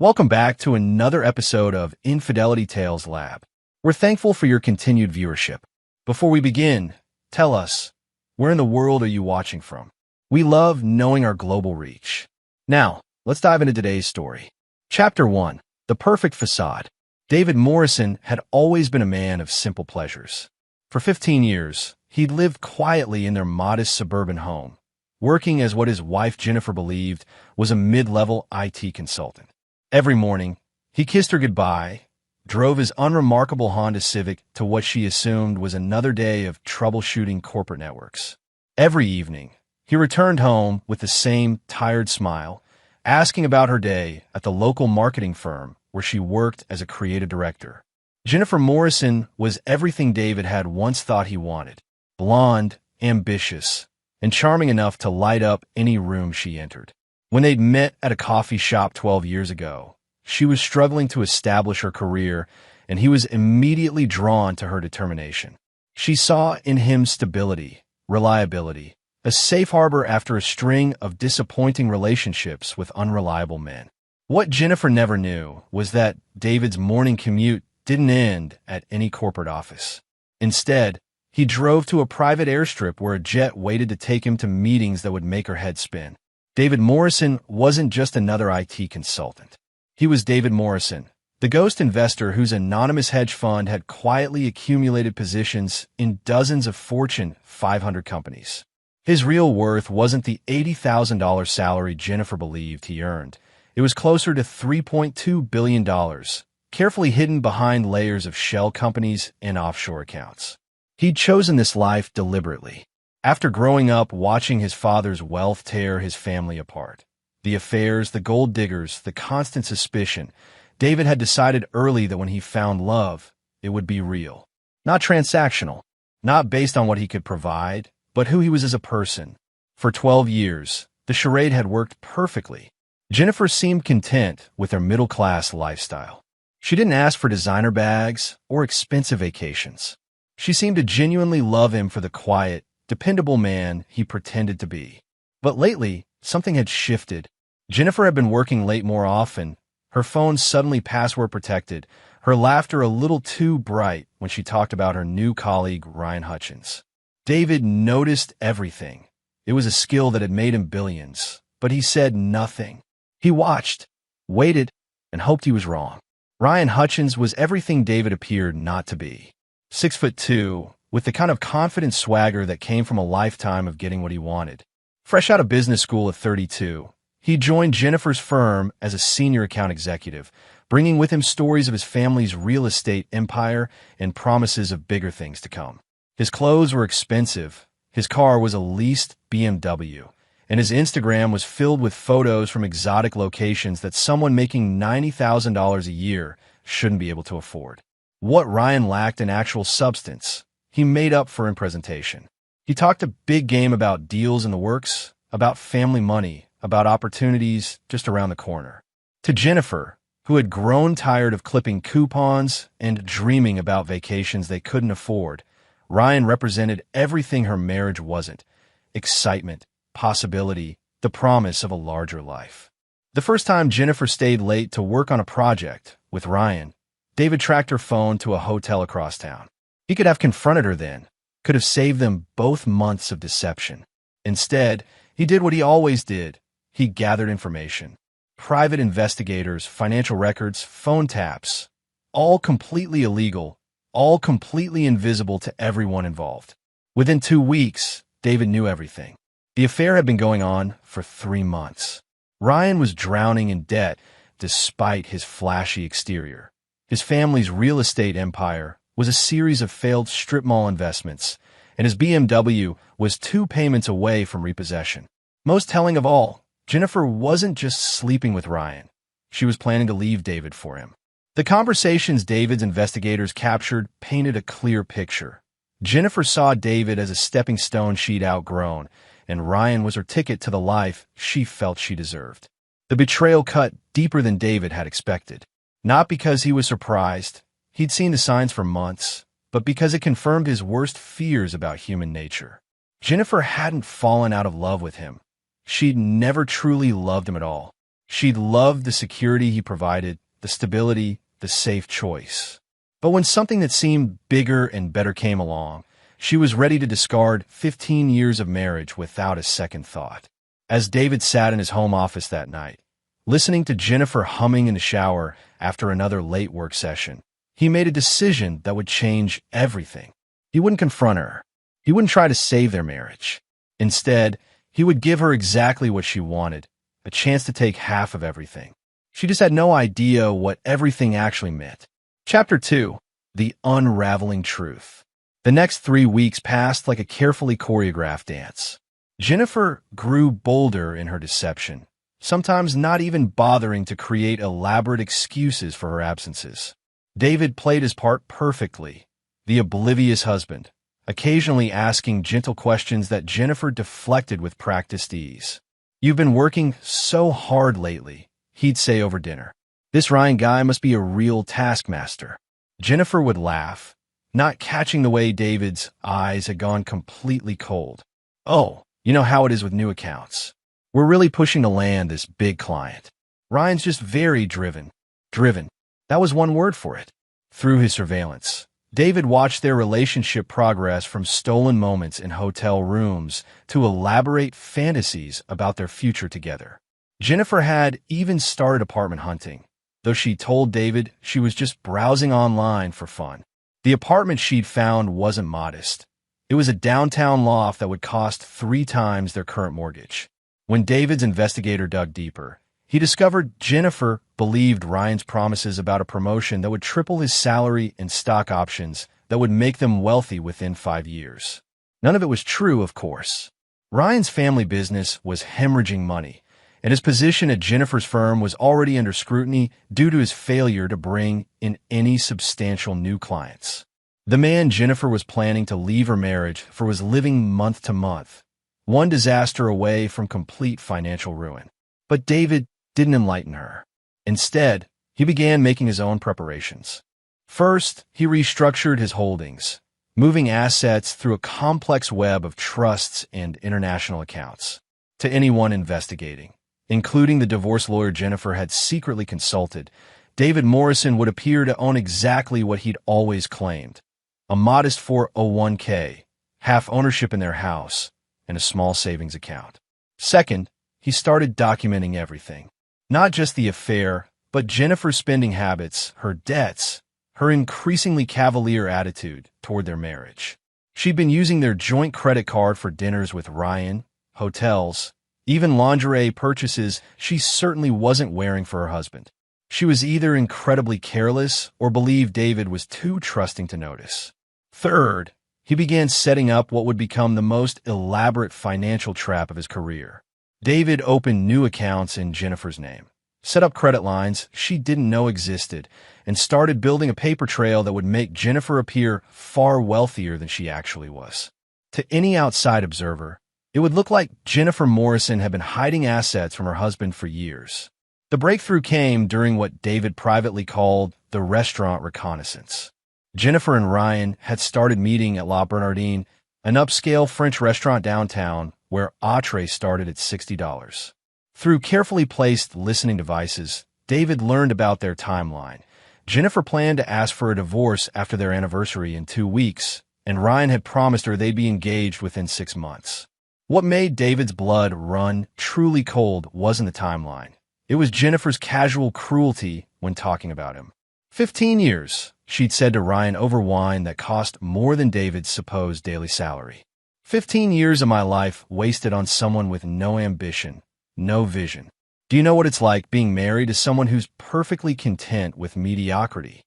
Welcome back to another episode of Infidelity Tales Lab. We're thankful for your continued viewership. Before we begin, tell us, where in the world are you watching from? We love knowing our global reach. Now, let's dive into today's story. Chapter 1. The Perfect Facade. David Morrison had always been a man of simple pleasures. For 15 years, he'd lived quietly in their modest suburban home, working as what his wife Jennifer believed was a mid-level IT consultant. Every morning, he kissed her goodbye, drove his unremarkable Honda Civic to what she assumed was another day of troubleshooting corporate networks. Every evening, he returned home with the same tired smile, asking about her day at the local marketing firm where she worked as a creative director. Jennifer Morrison was everything David had once thought he wanted: blonde, ambitious, and charming enough to light up any room she entered. When they'd met at a coffee shop 12 years ago, she was struggling to establish her career, and he was immediately drawn to her determination. She saw in him stability, reliability, a safe harbor after a string of disappointing relationships with unreliable men. What Jennifer never knew was that David's morning commute didn't end at any corporate office. Instead, he drove to a private airstrip where a jet waited to take him to meetings that would make her head spin. David Morrison wasn't just another IT consultant. He was David Morrison, the ghost investor whose anonymous hedge fund had quietly accumulated positions in dozens of Fortune 500 companies. His real worth wasn't the $80,000 salary Jennifer believed he earned. It was closer to $3.2 billion, carefully hidden behind layers of shell companies and offshore accounts. He'd chosen this life deliberately. After growing up watching his father's wealth tear his family apart, the affairs, the gold diggers, the constant suspicion, David had decided early that when he found love, it would be real. Not transactional, not based on what he could provide, but who he was as a person. For 12 years, the charade had worked perfectly. Jennifer seemed content with her middle-class lifestyle. She didn't ask for designer bags or expensive vacations. She seemed to genuinely love him for the quiet, dependable man he pretended to be. But lately, something had shifted. Jennifer had been working late more often, her phone suddenly password protected, her laughter a little too bright when she talked about her new colleague, Ryan Hutchins. David noticed everything. It was a skill that had made him billions, but he said nothing. He watched, waited, and hoped he was wrong. Ryan Hutchins was everything David appeared not to be. 6'2", with the kind of confident swagger that came from a lifetime of getting what he wanted. Fresh out of business school at 32, he joined Jennifer's firm as a senior account executive, bringing with him stories of his family's real estate empire and promises of bigger things to come. His clothes were expensive, his car was a leased BMW, and his Instagram was filled with photos from exotic locations that someone making $90,000 a year shouldn't be able to afford. What Ryan lacked in actual substance, he made up for in presentation. He talked a big game about deals in the works, about family money, about opportunities just around the corner. To Jennifer, who had grown tired of clipping coupons and dreaming about vacations they couldn't afford, Ryan represented everything her marriage wasn't: excitement, possibility, the promise of a larger life. The first time Jennifer stayed late to work on a project with Ryan, David tracked her phone to a hotel across town. He could have confronted her then, could have saved them both months of deception. Instead, he did what he always did. He gathered information. Private investigators, financial records, phone taps, all completely illegal, all completely invisible to everyone involved. Within 2 weeks, David knew everything. The affair had been going on for 3 months. Ryan was drowning in debt despite his flashy exterior. His family's real estate empire was a series of failed strip mall investments, and his BMW was 2 payments away from repossession. Most telling of all, Jennifer wasn't just sleeping with Ryan. She was planning to leave David for him. The conversations David's investigators captured painted a clear picture. Jennifer saw David as a stepping stone she'd outgrown, and Ryan was her ticket to the life she felt she deserved. The betrayal cut deeper than David had expected. Not because he was surprised, he'd seen the signs for months, but because it confirmed his worst fears about human nature. Jennifer hadn't fallen out of love with him. She'd never truly loved him at all. She loved the security he provided, the stability, the safe choice. But when something that seemed bigger and better came along, she was ready to discard 15 years of marriage without a second thought. As David sat in his home office that night, listening to Jennifer humming in the shower after another late work session, he made a decision that would change everything. He wouldn't confront her. He wouldn't try to save their marriage. Instead, he would give her exactly what she wanted, a chance to take half of everything. She just had no idea what everything actually meant. Chapter 2. The Unraveling Truth. The next 3 weeks passed like a carefully choreographed dance. Jennifer grew bolder in her deception, sometimes not even bothering to create elaborate excuses for her absences. David played his part perfectly, the oblivious husband, occasionally asking gentle questions that Jennifer deflected with practiced ease. "You've been working so hard lately," he'd say over dinner. "This Ryan guy must be a real taskmaster." Jennifer would laugh, not catching the way David's eyes had gone completely cold. "Oh, you know how it is with new accounts. We're really pushing to land this big client. Ryan's just very driven." Driven. That was one word for it. Through his surveillance, David watched their relationship progress from stolen moments in hotel rooms to elaborate fantasies about their future together. Jennifer had even started apartment hunting, though she told David she was just browsing online for fun. The apartment she'd found wasn't modest. It was a downtown loft that would cost 3 times their current mortgage. When David's investigator dug deeper, he discovered Jennifer believed Ryan's promises about a promotion that would triple his salary and stock options that would make them wealthy within 5 years. None of it was true, of course. Ryan's family business was hemorrhaging money, and his position at Jennifer's firm was already under scrutiny due to his failure to bring in any substantial new clients. The man Jennifer was planning to leave her marriage for was living month to month, one disaster away from complete financial ruin. But David didn't enlighten her. Instead, he began making his own preparations. First, he restructured his holdings, moving assets through a complex web of trusts and international accounts. To anyone investigating, including the divorce lawyer Jennifer had secretly consulted, David Morrison would appear to own exactly what he'd always claimed: a modest 401k, half ownership in their house, and a small savings account. Second, he started documenting everything. Not just the affair, but Jennifer's spending habits, her debts, her increasingly cavalier attitude toward their marriage. She'd been using their joint credit card for dinners with Ryan, hotels, even lingerie purchases she certainly wasn't wearing for her husband. She was either incredibly careless or believed David was too trusting to notice. Third, he began setting up what would become the most elaborate financial trap of his career. David opened new accounts in Jennifer's name, set up credit lines she didn't know existed, and started building a paper trail that would make Jennifer appear far wealthier than she actually was. To any outside observer, it would look like Jennifer Morrison had been hiding assets from her husband for years. The breakthrough came during what David privately called the restaurant reconnaissance. Jennifer and Ryan had started meeting at La Bernardine, an upscale French restaurant downtown where entrees started at $60. Through carefully placed listening devices, David learned about their timeline. Jennifer planned to ask for a divorce after their anniversary in 2 weeks, and Ryan had promised her they'd be engaged within 6 months. What made David's blood run truly cold wasn't the timeline. It was Jennifer's casual cruelty when talking about him. 15 years, she'd said to Ryan over wine that cost more than David's supposed daily salary. 15 years of my life wasted on someone with no ambition, no vision. Do you know what it's like being married to someone who's perfectly content with mediocrity?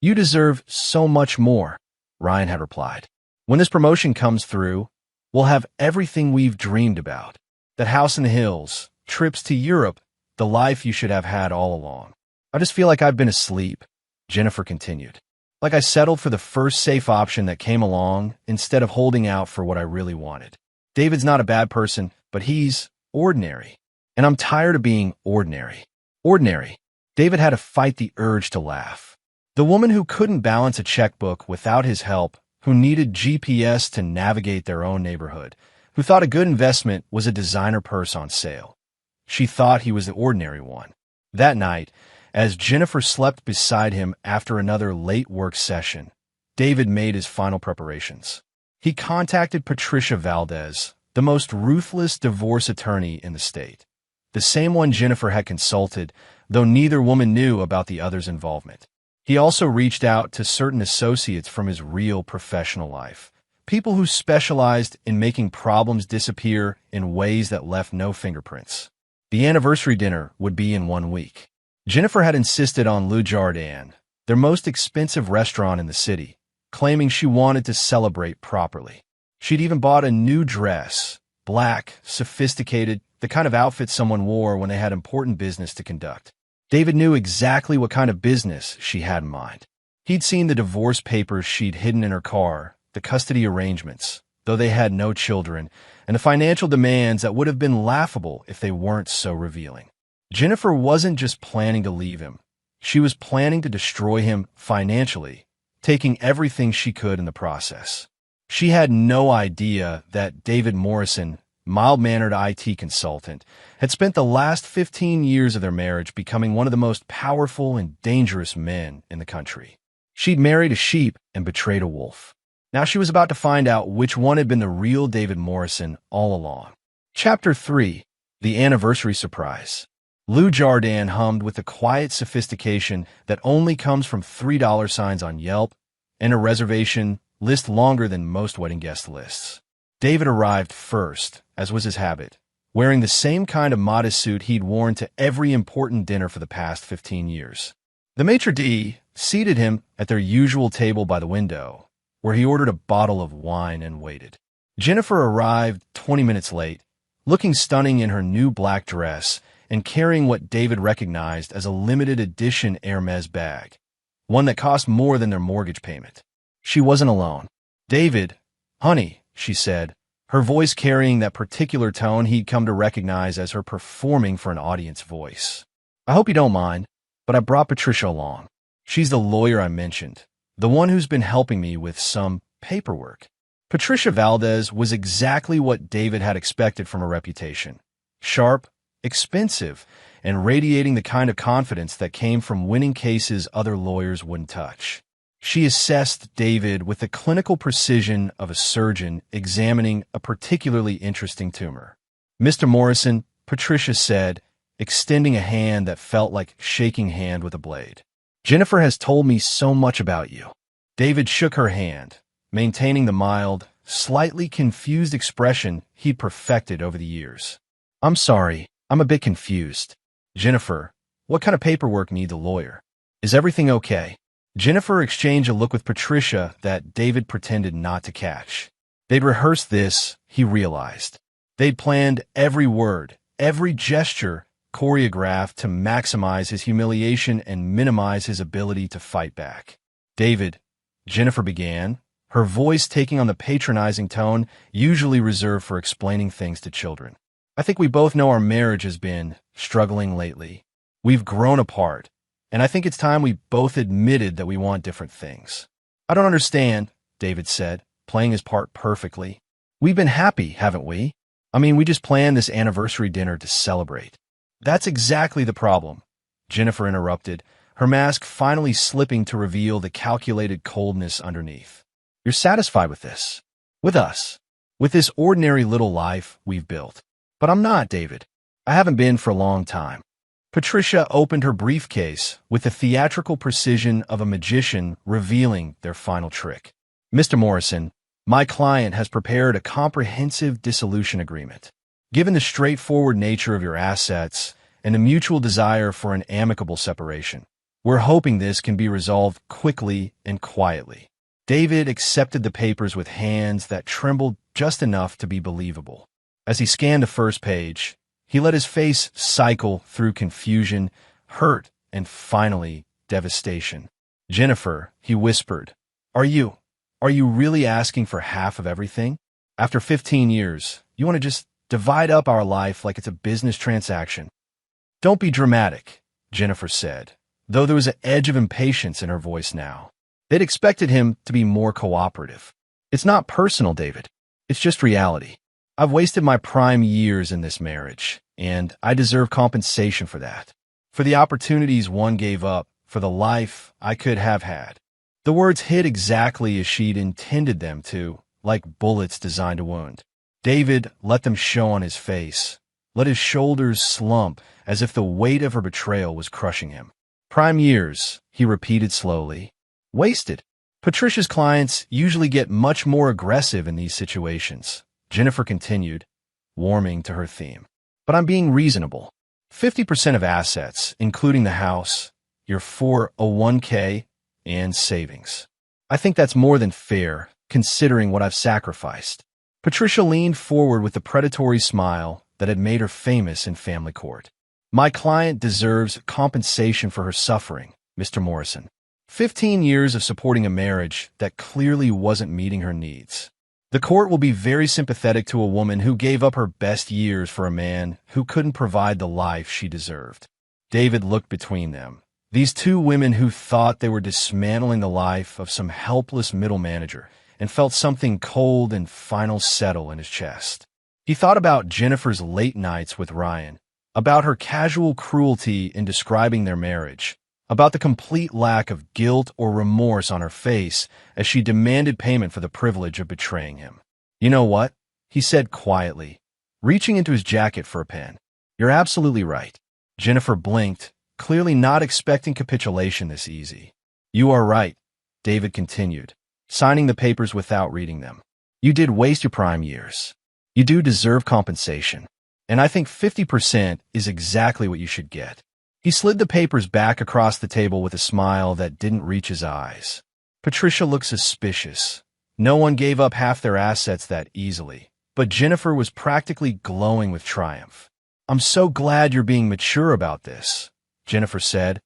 You deserve so much more, Ryan had replied. When this promotion comes through, we'll have everything we've dreamed about. That house in the hills, trips to Europe, the life you should have had all along. I just feel like I've been asleep, Jennifer continued. Like I settled for the first safe option that came along instead of holding out for what I really wanted. David's not a bad person, but he's ordinary. And I'm tired of being ordinary. Ordinary. David had to fight the urge to laugh. The woman who couldn't balance a checkbook without his help, who needed GPS to navigate their own neighborhood, who thought a good investment was a designer purse on sale. She thought he was the ordinary one. That night, as Jennifer slept beside him after another late work session, David made his final preparations. He contacted Patricia Valdez, the most ruthless divorce attorney in the state, the same one Jennifer had consulted, though neither woman knew about the other's involvement. He also reached out to certain associates from his real professional life, people who specialized in making problems disappear in ways that left no fingerprints. The anniversary dinner would be in 1 week. Jennifer had insisted on Le Jardin, their most expensive restaurant in the city, claiming she wanted to celebrate properly. She'd even bought a new dress, black, sophisticated, the kind of outfit someone wore when they had important business to conduct. David knew exactly what kind of business she had in mind. He'd seen the divorce papers she'd hidden in her car, the custody arrangements, though they had no children, and the financial demands that would have been laughable if they weren't so revealing. Jennifer wasn't just planning to leave him. She was planning to destroy him financially, taking everything she could in the process. She had no idea that David Morrison, mild-mannered IT consultant, had spent the last 15 years of their marriage becoming one of the most powerful and dangerous men in the country. She'd married a sheep and betrayed a wolf. Now she was about to find out which one had been the real David Morrison all along. Chapter 3. The Anniversary Surprise. Le Jardin hummed with the quiet sophistication that only comes from $3 signs on Yelp and a reservation list longer than most wedding guest lists. David arrived first, as was his habit, wearing the same kind of modest suit he'd worn to every important dinner for the past 15 years. The maitre d' seated him at their usual table by the window, where he ordered a bottle of wine and waited. Jennifer arrived 20 minutes late, looking stunning in her new black dress and carrying what David recognized as a limited edition Hermes bag, one that cost more than their mortgage payment. She wasn't alone. "David, honey," she said, her voice carrying that particular tone he'd come to recognize as her performing for an audience voice. "I hope you don't mind, but I brought Patricia along. She's the lawyer I mentioned, the one who's been helping me with some paperwork." Patricia Valdez was exactly what David had expected from her reputation. Sharp, expensive, and radiating the kind of confidence that came from winning cases other lawyers wouldn't touch. She assessed David with the clinical precision of a surgeon examining a particularly interesting tumor. "Mr. Morrison," Patricia said, extending a hand that felt like shaking hand with a blade. "Jennifer has told me so much about you." David shook her hand, maintaining the mild, slightly confused expression he'd perfected over the years. "I'm sorry, I'm a bit confused. Jennifer, what kind of paperwork needs a lawyer? Is everything okay?" Jennifer exchanged a look with Patricia that David pretended not to catch. They'd rehearsed this, he realized. They'd planned every word, every gesture, choreographed to maximize his humiliation and minimize his ability to fight back. "David," Jennifer began, her voice taking on the patronizing tone usually reserved for explaining things to children. "I think we both know our marriage has been struggling lately. We've grown apart, and I think it's time we both admitted that we want different things." "I don't understand," David said, playing his part perfectly. "We've been happy, haven't we? I mean, we just planned this anniversary dinner to celebrate." "That's exactly the problem," Jennifer interrupted, her mask finally slipping to reveal the calculated coldness underneath. "You're satisfied with this? With us? With this ordinary little life we've built?" "But I'm not, David. I haven't been for a long time." Patricia opened her briefcase with the theatrical precision of a magician revealing their final trick. "Mr. Morrison, my client has prepared a comprehensive dissolution agreement. Given the straightforward nature of your assets and the mutual desire for an amicable separation, we're hoping this can be resolved quickly and quietly." David accepted the papers with hands that trembled just enough to be believable. As he scanned the first page, he let his face cycle through confusion, hurt, and finally, devastation. "Jennifer," he whispered, Are you really asking for half of everything? After 15 years, you want to just divide up our life like it's a business transaction?" "Don't be dramatic," Jennifer said, though there was an edge of impatience in her voice now. They'd expected him to be more cooperative. "It's not personal, David. It's just reality. I've wasted my prime years in this marriage, and I deserve compensation for that. For the opportunities one gave up, for the life I could have had. The words hit exactly as she'd intended them to, like bullets designed to wound. David let them show on his face, let his shoulders slump as if the weight of her betrayal was crushing him. Prime years, he repeated slowly. Wasted. Patricia's clients usually get much more aggressive in these situations, Jennifer continued, warming to her theme. But I'm being reasonable. 50% of assets, including the house, your 401k, and savings. I think that's more than fair, considering what I've sacrificed. Patricia leaned forward with the predatory smile that had made her famous in family court. My client deserves compensation for her suffering, Mr. Morrison. 15 years of supporting a marriage that clearly wasn't meeting her needs. The court will be very sympathetic to a woman who gave up her best years for a man who couldn't provide the life she deserved. David looked between them. These two women who thought they were dismantling the life of some helpless middle manager, and felt something cold and final settle in his chest. He thought about Jennifer's late nights with Ryan, about her casual cruelty in describing their marriage, about the complete lack of guilt or remorse on her face as she demanded payment for the privilege of betraying him. You know what? He said quietly, reaching into his jacket for a pen. You're absolutely right. Jennifer blinked, clearly not expecting capitulation this easy. You are right, David continued, signing the papers without reading them. You did waste your prime years. You do deserve compensation, and I think 50% is exactly what you should get. He slid the papers back across the table with a smile that didn't reach his eyes. Patricia looked suspicious. No one gave up half their assets that easily, but Jennifer was practically glowing with triumph. I'm so glad you're being mature about this, Jennifer said,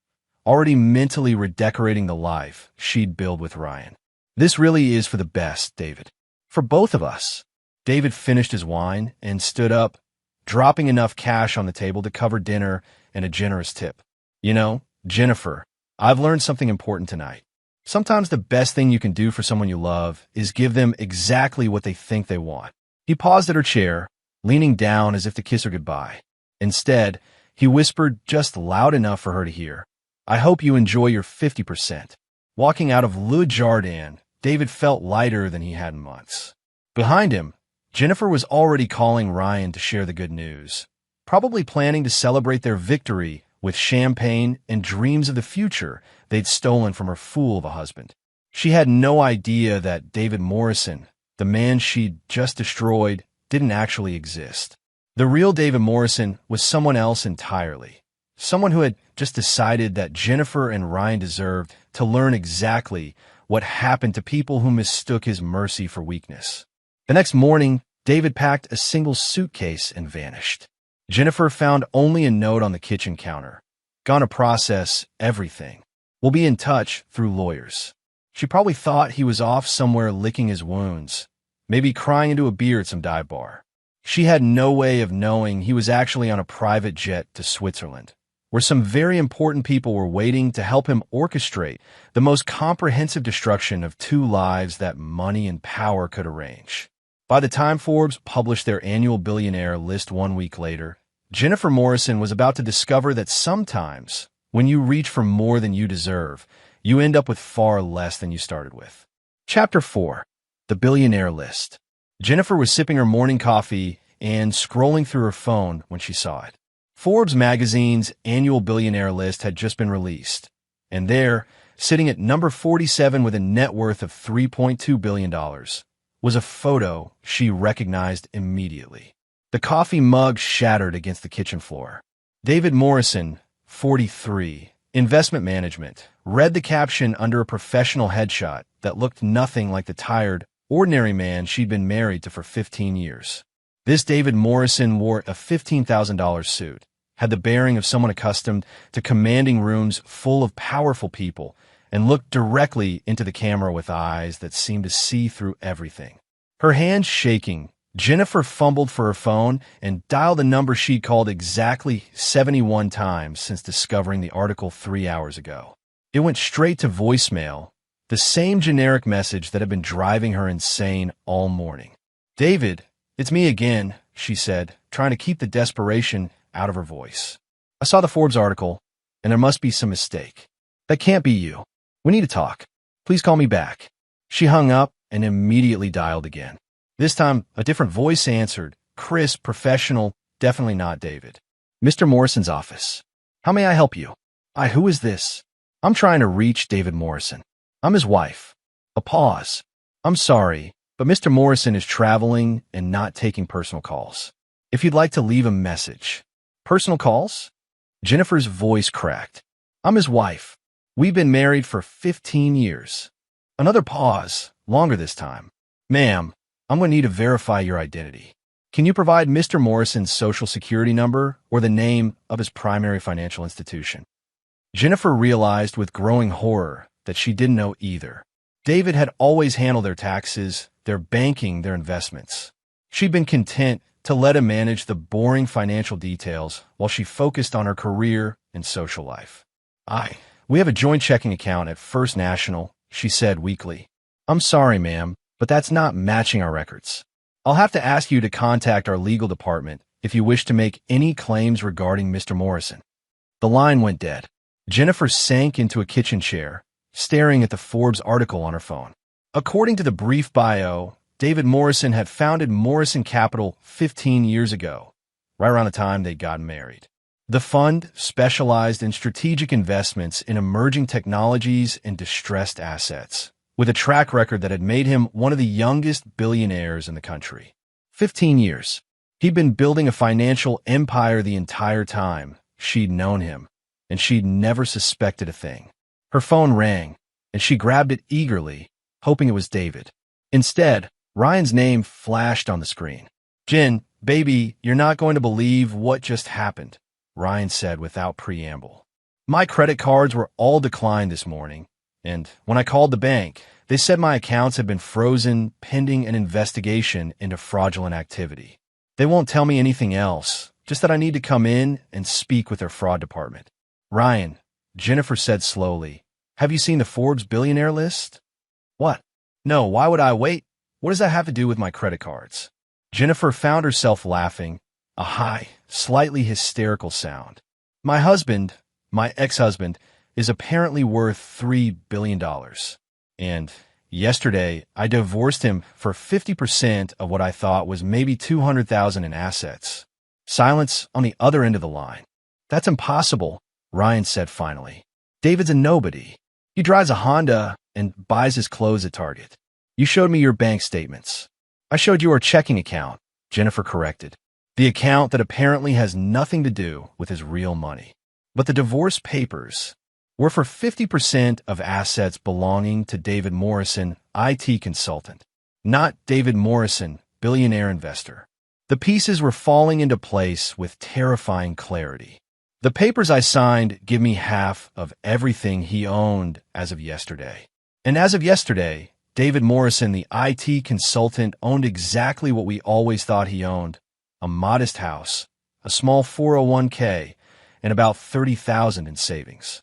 already mentally redecorating the life she'd build with Ryan. This really is for the best, David. For both of us. David finished his wine and stood up, dropping enough cash on the table to cover dinner and a generous tip. You know, Jennifer, I've learned something important tonight. Sometimes the best thing you can do for someone you love is give them exactly what they think they want. He paused at her chair, leaning down as if to kiss her goodbye. Instead, he whispered just loud enough for her to hear, I hope you enjoy your 50%. Walking out of Le Jardin, David felt lighter than he had in months. Behind him, Jennifer was already calling Ryan to share the good news, probably planning to celebrate their victory with champagne and dreams of the future they'd stolen from her fool of a husband. She had no idea that David Morrison, the man she'd just destroyed, didn't actually exist. The real David Morrison was someone else entirely. Someone who had just decided that Jennifer and Ryan deserved to learn exactly what happened to people who mistook his mercy for weakness. The next morning, David packed a single suitcase and vanished. Jennifer found only a note on the kitchen counter. Gonna process everything. We'll be in touch through lawyers. She probably thought he was off somewhere licking his wounds, maybe crying into a beer at some dive bar. She had no way of knowing he was actually on a private jet to Switzerland, where some very important people were waiting to help him orchestrate the most comprehensive destruction of two lives that money and power could arrange. By the time Forbes published their annual billionaire list 1 week later, Jennifer Morrison was about to discover that sometimes, when you reach for more than you deserve, you end up with far less than you started with. Chapter 4. The Billionaire List. Jennifer was sipping her morning coffee and scrolling through her phone when she saw it. Forbes magazine's annual billionaire list had just been released, and there, sitting at number 47 with a net worth of $3.2 billion, was a photo she recognized immediately. The coffee mug shattered against the kitchen floor. David Morrison, 43, investment management, read the caption under a professional headshot that looked nothing like the tired, ordinary man she'd been married to for 15 years. This David Morrison wore a $15,000 suit, had the bearing of someone accustomed to commanding rooms full of powerful people, and looked directly into the camera with eyes that seemed to see through everything. Her hands shaking, Jennifer fumbled for her phone and dialed a number she'd called exactly 71 times since discovering the article 3 hours ago. It went straight to voicemail, the same generic message that had been driving her insane all morning. David, it's me again, she said, trying to keep the desperation out of her voice. I saw the Forbes article. and there must be some mistake. That can't be you. We need to talk. Please call me back. She hung up and immediately dialed again. This time, a different voice answered, crisp, professional, definitely not David. Mr. Morrison's office. How may I help you? Who is this? I'm trying to reach David Morrison. I'm his wife. A pause. I'm sorry, but Mr. Morrison is traveling and not taking personal calls. If you'd like to leave a message. Personal calls? Jennifer's voice cracked. I'm his wife. We've been married for 15 years. Another pause, longer this time. Ma'am, I'm going to need to verify your identity. Can you provide Mr. Morrison's social security number or the name of his primary financial institution? Jennifer realized with growing horror that she didn't know either. David had always handled their taxes, their banking, their investments. She'd been content to let him manage the boring financial details while she focused on her career and social life. We have a joint checking account at First National, she said weakly. I'm sorry, ma'am, but that's not matching our records. I'll have to ask you to contact our legal department if you wish to make any claims regarding Mr. Morrison. The line went dead. Jennifer sank into a kitchen chair, staring at the Forbes article on her phone. According to the brief bio, David Morrison had founded Morrison Capital 15 years ago, right around the time they'd gotten married. The fund specialized in strategic investments in emerging technologies and distressed assets, with a track record that had made him one of the youngest billionaires in the country. 15 years. He'd been building a financial empire the entire time she'd known him, and she'd never suspected a thing. Her phone rang, and she grabbed it eagerly, hoping it was David. Instead, Ryan's name flashed on the screen. Jen, baby, you're not going to believe what just happened, Ryan said without preamble. My credit cards were all declined this morning, and when I called the bank, they said my accounts had been frozen pending an investigation into fraudulent activity. They won't tell me anything else, just that I need to come in and speak with their fraud department. Ryan, Jennifer said slowly, have you seen the Forbes billionaire list? What? No, why would I wait? What does that have to do with my credit cards? Jennifer found herself laughing, a high, slightly hysterical sound. My ex-husband, is apparently worth $3 billion. And yesterday, I divorced him for 50% of what I thought was maybe $200,000 in assets. Silence on the other end of the line. That's impossible, Ryan said finally. David's a nobody. He drives a Honda and buys his clothes at Target. You showed me your bank statements. I showed you our checking account, Jennifer corrected. The account that apparently has nothing to do with his real money. But the divorce papers were for 50% of assets belonging to David Morrison, IT consultant, not David Morrison, billionaire investor. The pieces were falling into place with terrifying clarity. The papers I signed give me half of everything he owned as of yesterday. And as of yesterday, David Morrison, the IT consultant, owned exactly what we always thought he owned, a modest house, a small 401k, and about $30,000 in savings.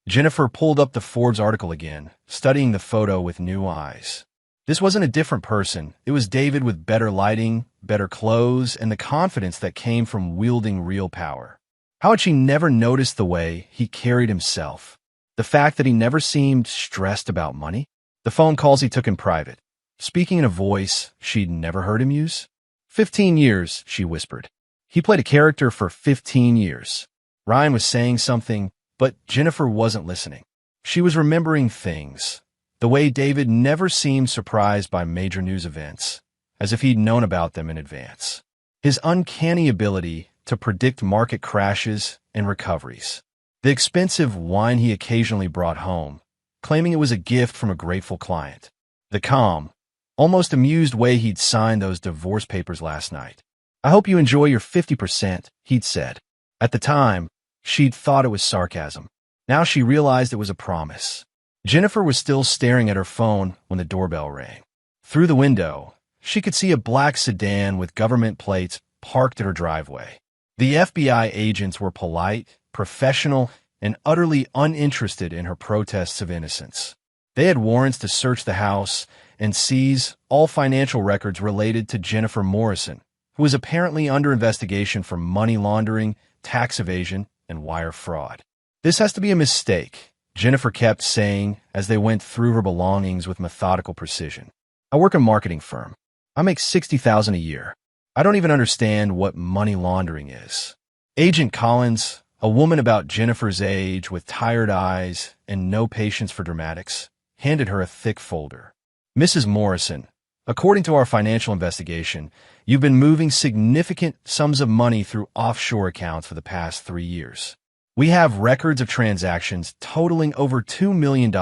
Jennifer pulled up the Forbes article again, studying the photo with new eyes. This wasn't a different person. It was David with better lighting, better clothes, and the confidence that came from wielding real power. How had she never noticed the way he carried himself? The fact that he never seemed stressed about money? The phone calls he took in private, speaking in a voice she'd never heard him use? 15 years, she whispered. He played a character for 15 years. Ryan was saying something, but Jennifer wasn't listening. She was remembering things, the way David never seemed surprised by major news events, as if he'd known about them in advance. His uncanny ability to predict market crashes and recoveries. The expensive wine he occasionally brought home, claiming it was a gift from a grateful client. The calm, almost amused way he'd signed those divorce papers last night. I hope you enjoy your 50%, he'd said. At the time, she'd thought it was sarcasm. Now she realized it was a promise. Jennifer was still staring at her phone when the doorbell rang. Through the window, she could see a black sedan with government plates parked at her driveway. The FBI agents were polite, professional, and utterly uninterested in her protests of innocence. They had warrants to search the house and seize all financial records related to Jennifer Morrison, who was apparently under investigation for money laundering, tax evasion, and wire fraud. This has to be a mistake, Jennifer kept saying as they went through her belongings with methodical precision. I work in a marketing firm. I make $60,000 a year. I don't even understand what money laundering is. Agent Collins, a woman about Jennifer's age with tired eyes and no patience for dramatics, handed her a thick folder. Mrs. Morrison, according to our financial investigation, you've been moving significant sums of money through offshore accounts for the past 3 years. We have records of transactions totaling over $2 million,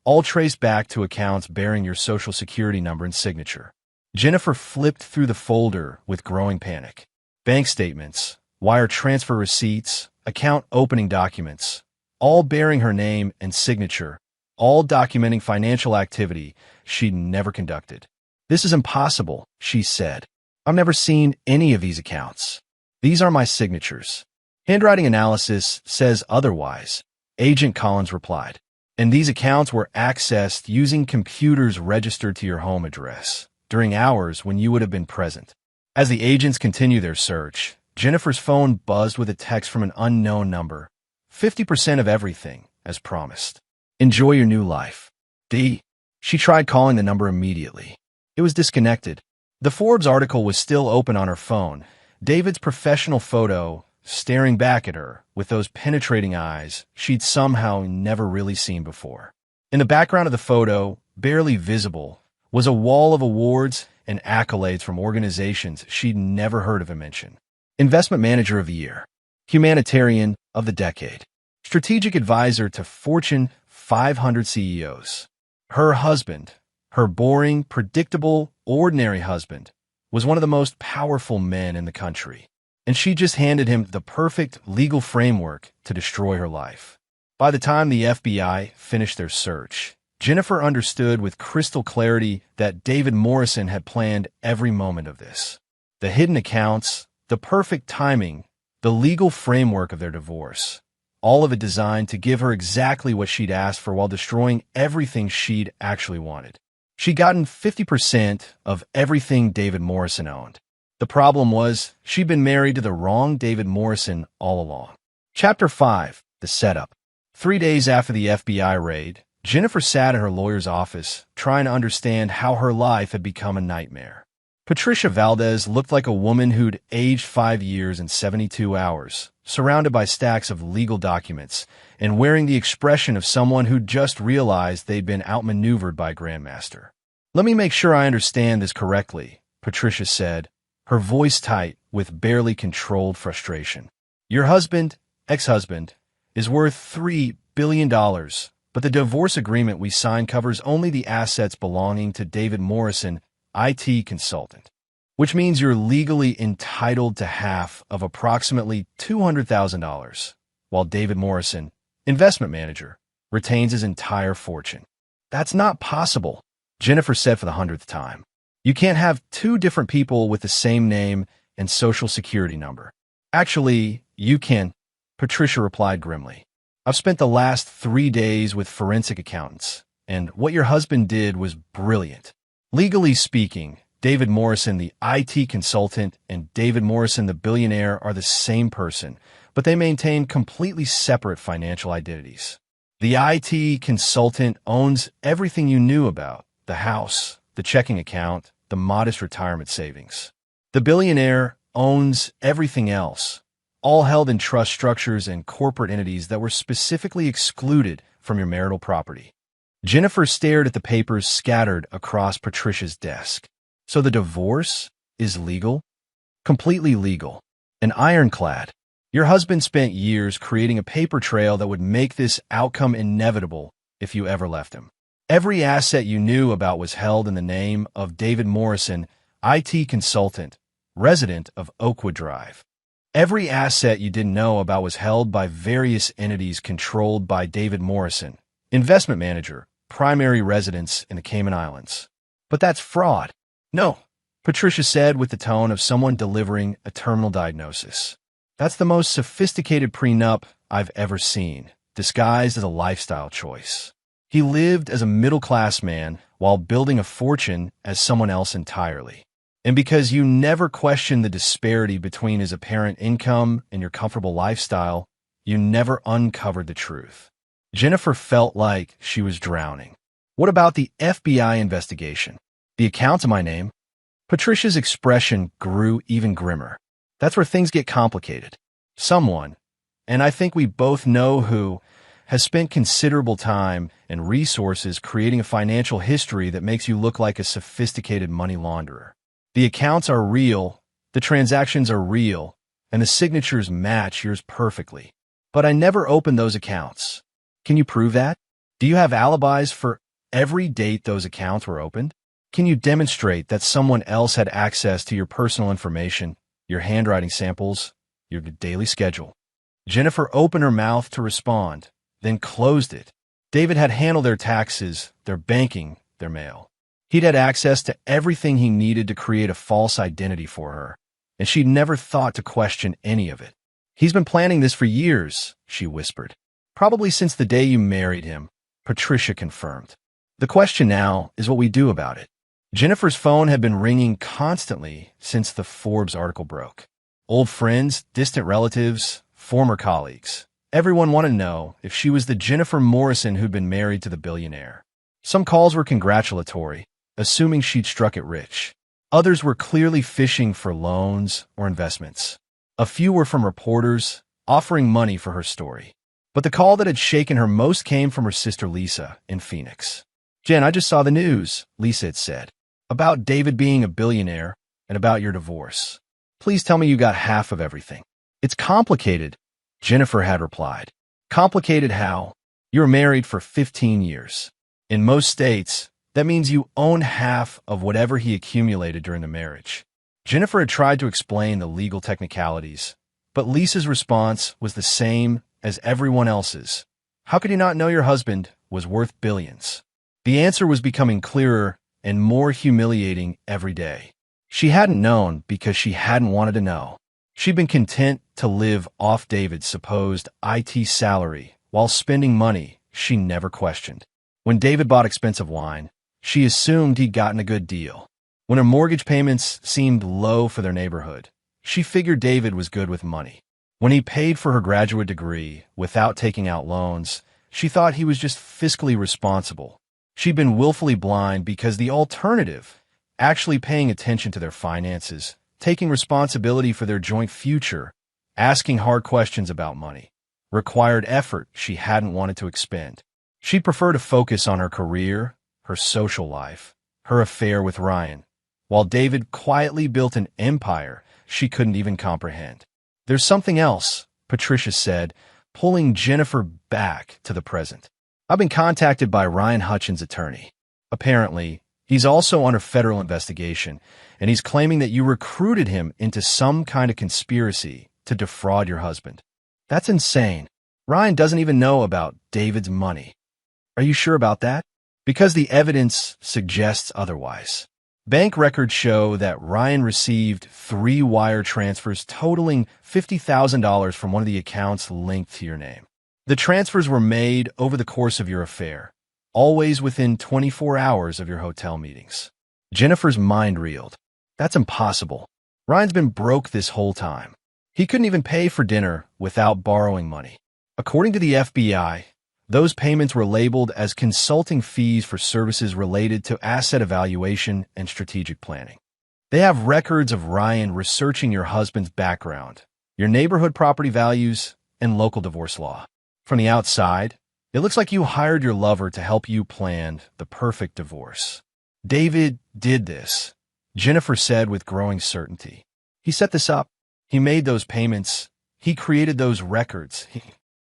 all traced back to accounts bearing your Social Security number and signature. Jennifer flipped through the folder with growing panic. Bank statements, wire transfer receipts, account opening documents, all bearing her name and signature, all documenting financial activity she'd never conducted. This is impossible, she said. I've never seen any of these accounts. These are my signatures. Handwriting analysis says otherwise, Agent Collins replied. And these accounts were accessed using computers registered to your home address during hours when you would have been present. As the agents continued their search, Jennifer's phone buzzed with a text from an unknown number. 50% of everything, as promised. Enjoy your new life. D. She tried calling the number immediately. It was disconnected. The Forbes article was still open on her phone. David's professional photo staring back at her with those penetrating eyes she'd somehow never really seen before. In the background of the photo, barely visible, was a wall of awards and accolades from organizations she'd never heard of him mention. Investment Manager of the Year, Humanitarian of the Decade, Strategic Advisor to Fortune 500 CEOs. Her husband, her boring, predictable, ordinary husband, was one of the most powerful men in the country. And she just handed him the perfect legal framework to destroy her life. By the time the FBI finished their search, Jennifer understood with crystal clarity that David Morrison had planned every moment of this. The hidden accounts, the perfect timing, the legal framework of their divorce, all of it designed to give her exactly what she'd asked for while destroying everything she'd actually wanted. She'd gotten 50% of everything David Morrison owned. The problem was, she'd been married to the wrong David Morrison all along. Chapter 5. The Setup. 3 days after the FBI raid, Jennifer sat in her lawyer's office, trying to understand how her life had become a nightmare. Patricia Valdez looked like a woman who'd aged 5 years and 72 hours, surrounded by stacks of legal documents, and wearing the expression of someone who'd just realized they'd been outmaneuvered by a grandmaster. Let me make sure I understand this correctly, Patricia said, her voice tight with barely controlled frustration. Your husband, ex-husband, is worth $3 billion, but the divorce agreement we signed covers only the assets belonging to David Morrison, IT consultant, which means you're legally entitled to half of approximately $200,000, while David Morrison, investment manager, retains his entire fortune. That's not possible, Jennifer said for the 100th time. You can't have 2 different people with the same name and Social Security number. Actually, you can, Patricia replied grimly. I've spent the last 3 days with forensic accountants, and what your husband did was brilliant. Legally speaking, David Morrison, the IT consultant, and David Morrison, the billionaire, are the same person, but they maintain completely separate financial identities. The IT consultant owns everything you knew about: the house, the checking account, the modest retirement savings. The billionaire owns everything else, all held in trust structures and corporate entities that were specifically excluded from your marital property. Jennifer stared at the papers scattered across Patricia's desk. So the divorce is legal? Completely legal. And ironclad. Your husband spent years creating a paper trail that would make this outcome inevitable if you ever left him. Every asset you knew about was held in the name of David Morrison, IT consultant, resident of Oakwood Drive. Every asset you didn't know about was held by various entities controlled by David Morrison, investment manager, primary residence in the Cayman Islands. But that's fraud. No, Patricia said with the tone of someone delivering a terminal diagnosis. That's the most sophisticated prenup I've ever seen, disguised as a lifestyle choice. He lived as a middle-class man while building a fortune as someone else entirely. And because you never questioned the disparity between his apparent income and your comfortable lifestyle, you never uncovered the truth. Jennifer felt like she was drowning. What about the FBI investigation? The account to my name? Patricia's expression grew even grimmer. That's where things get complicated. Someone, and I think we both know who, has spent considerable time and resources creating a financial history that makes you look like a sophisticated money launderer. The accounts are real, the transactions are real, and the signatures match yours perfectly. But I never opened those accounts. Can you prove that? Do you have alibis for every date those accounts were opened? Can you demonstrate that someone else had access to your personal information, your handwriting samples, your daily schedule? Jennifer opened her mouth to respond, then closed it. David had handled their taxes, their banking, their mail. He'd had access to everything he needed to create a false identity for her, and she'd never thought to question any of it. He's been planning this for years, she whispered. Probably since the day you married him, Patricia confirmed. The question now is what we do about it. Jennifer's phone had been ringing constantly since the Forbes article broke. Old friends, distant relatives, former colleagues. Everyone wanted to know if she was the Jennifer Morrison who'd been married to the billionaire. Some calls were congratulatory, assuming she'd struck it rich. Others were clearly fishing for loans or investments. A few were from reporters, offering money for her story. But the call that had shaken her most came from her sister Lisa in Phoenix. "Jen, I just saw the news," Lisa had said, "about David being a billionaire and about your divorce. Please tell me you got half of everything." "It's complicated," Jennifer had replied. "Complicated how? You were married for 15 years. In most states, that means you own half of whatever he accumulated during the marriage." Jennifer had tried to explain the legal technicalities, but Lisa's response was the same as everyone else's. How could you not know your husband was worth billions? The answer was becoming clearer and more humiliating every day. She hadn't known because she hadn't wanted to know. She'd been content to live off David's supposed IT salary while spending money she never questioned. When David bought expensive wine, she assumed he'd gotten a good deal. When her mortgage payments seemed low for their neighborhood, she figured David was good with money. When he paid for her graduate degree without taking out loans, she thought he was just fiscally responsible. She'd been willfully blind because the alternative, actually paying attention to their finances, taking responsibility for their joint future, asking hard questions about money, required effort she hadn't wanted to expend. She'd prefer to focus on her career, her social life, her affair with Ryan, while David quietly built an empire she couldn't even comprehend. "There's something else," Patricia said, pulling Jennifer back to the present. "I've been contacted by Ryan Hutchins' attorney. Apparently, he's also under federal investigation, and he's claiming that you recruited him into some kind of conspiracy to defraud your husband." "That's insane. Ryan doesn't even know about David's money." "Are you sure about that?" "Because the evidence suggests otherwise. Bank records show that Ryan received 3 wire transfers totaling $50,000 from one of the accounts linked to your name. The transfers were made over the course of your affair, always within 24 hours of your hotel meetings." Jennifer's mind reeled. "That's impossible. Ryan's been broke this whole time. He couldn't even pay for dinner without borrowing money." According to the FBI, those payments were labeled as consulting fees for services related to asset evaluation and strategic planning. They have records of Ryan researching your husband's background, your neighborhood property values, and local divorce law. From the outside, it looks like you hired your lover to help you plan the perfect divorce. "David did this," Jennifer said with growing certainty. "He set this up. He made those payments. He created those records.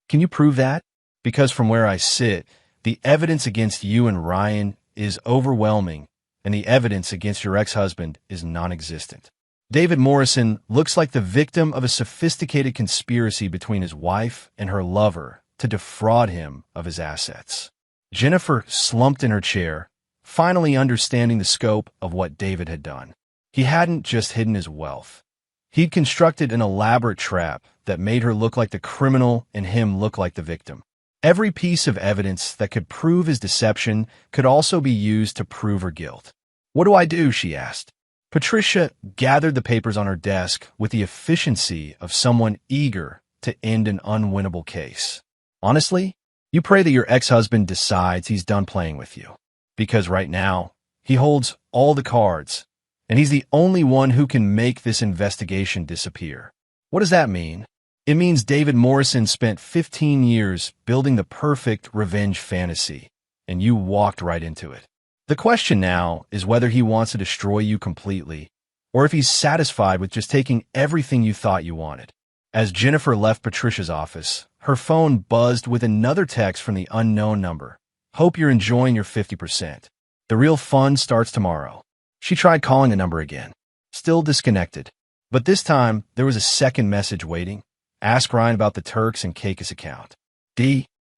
Can you prove that? Because from where I sit, the evidence against you and Ryan is overwhelming, and the evidence against your ex-husband is non-existent. David Morrison looks like the victim of a sophisticated conspiracy between his wife and her lover to defraud him of his assets." Jennifer slumped in her chair, finally understanding the scope of what David had done. He hadn't just hidden his wealth. He'd constructed an elaborate trap that made her look like the criminal and him look like the victim. Every piece of evidence that could prove his deception could also be used to prove her guilt. "What do I do?" she asked. Patricia gathered the papers on her desk with the efficiency of someone eager to end an unwinnable case. Honestly, you pray that your ex-husband decides he's done playing with you. Because right now, he holds all the cards, and he's the only one who can make this investigation disappear. What does that mean? It means David Morrison spent 15 years building the perfect revenge fantasy, and you walked right into it. The question now is whether he wants to destroy you completely, or if he's satisfied with just taking everything you thought you wanted. As Jennifer left Patricia's office, her phone buzzed with another text from the unknown number. Hope you're enjoying your 50%. The real fun starts tomorrow. She tried calling the number again. Still disconnected. But this time, there was a second message waiting. Ask Ryan about the Turks and Caicos account.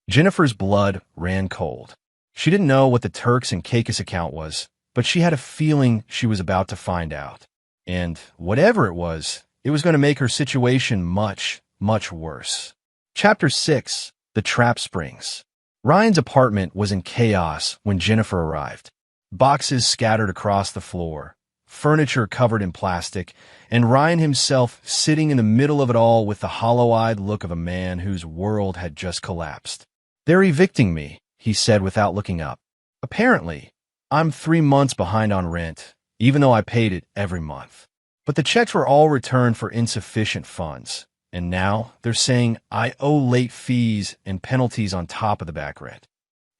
Jennifer's blood ran cold. She didn't know what the Turks and Caicos account was, but she had a feeling she was about to find out. And whatever it was going to make her situation much, much worse. Chapter 6. The Trap Springs. Ryan's apartment was in chaos when Jennifer arrived. Boxes scattered across the floor, furniture covered in plastic, and Ryan himself sitting in the middle of it all with the hollow-eyed look of a man whose world had just collapsed. "They're evicting me," he said without looking up. "Apparently, I'm 3 months behind on rent, even though I paid it every month. But the checks were all returned for insufficient funds, and now they're saying I owe late fees and penalties on top of the back rent."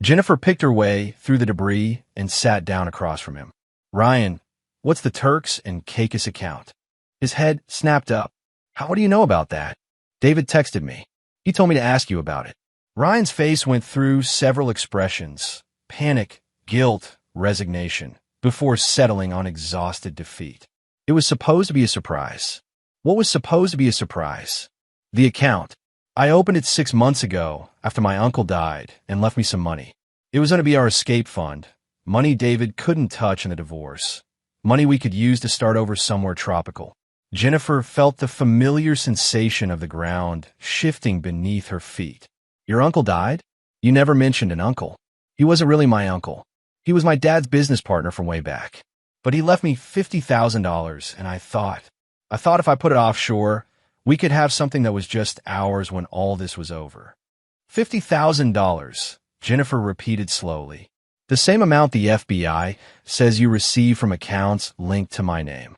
Jennifer picked her way through the debris and sat down across from him. "Ryan, what's the Turks and Caicos account?" His head snapped up. "How do you know about that?" "David texted me. He told me to ask you about it." Ryan's face went through several expressions: panic, guilt, resignation, before settling on exhausted defeat. It was supposed to be a surprise. What was supposed to be a surprise? The account. I opened it 6 months ago after my uncle died and left me some money. It was going to be our escape fund, money David couldn't touch in the divorce, money we could use to start over somewhere tropical. Jennifer felt the familiar sensation of the ground shifting beneath her feet. "Your uncle died? You never mentioned an uncle." "He wasn't really my uncle. He was my dad's business partner from way back. But he left me $50,000, and I thought if I put it offshore, we could have something that was just ours when all this was over." $50,000, Jennifer repeated slowly. "The same amount the FBI says you received from accounts linked to my name."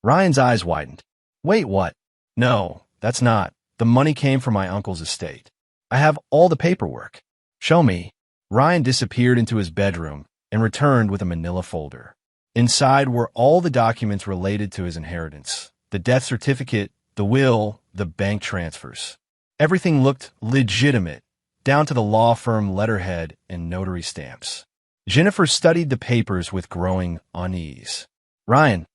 Ryan's eyes widened. "Wait, what?" "No, that's not. The money came from my uncle's estate. I have all the paperwork." "Show me." Ryan disappeared into his bedroom and returned with a manila folder. Inside were all the documents related to his inheritance: the death certificate, the will, the bank transfers. Everything looked legitimate, down to the law firm letterhead and notary stamps. Jennifer studied the papers with growing unease. "Ryan,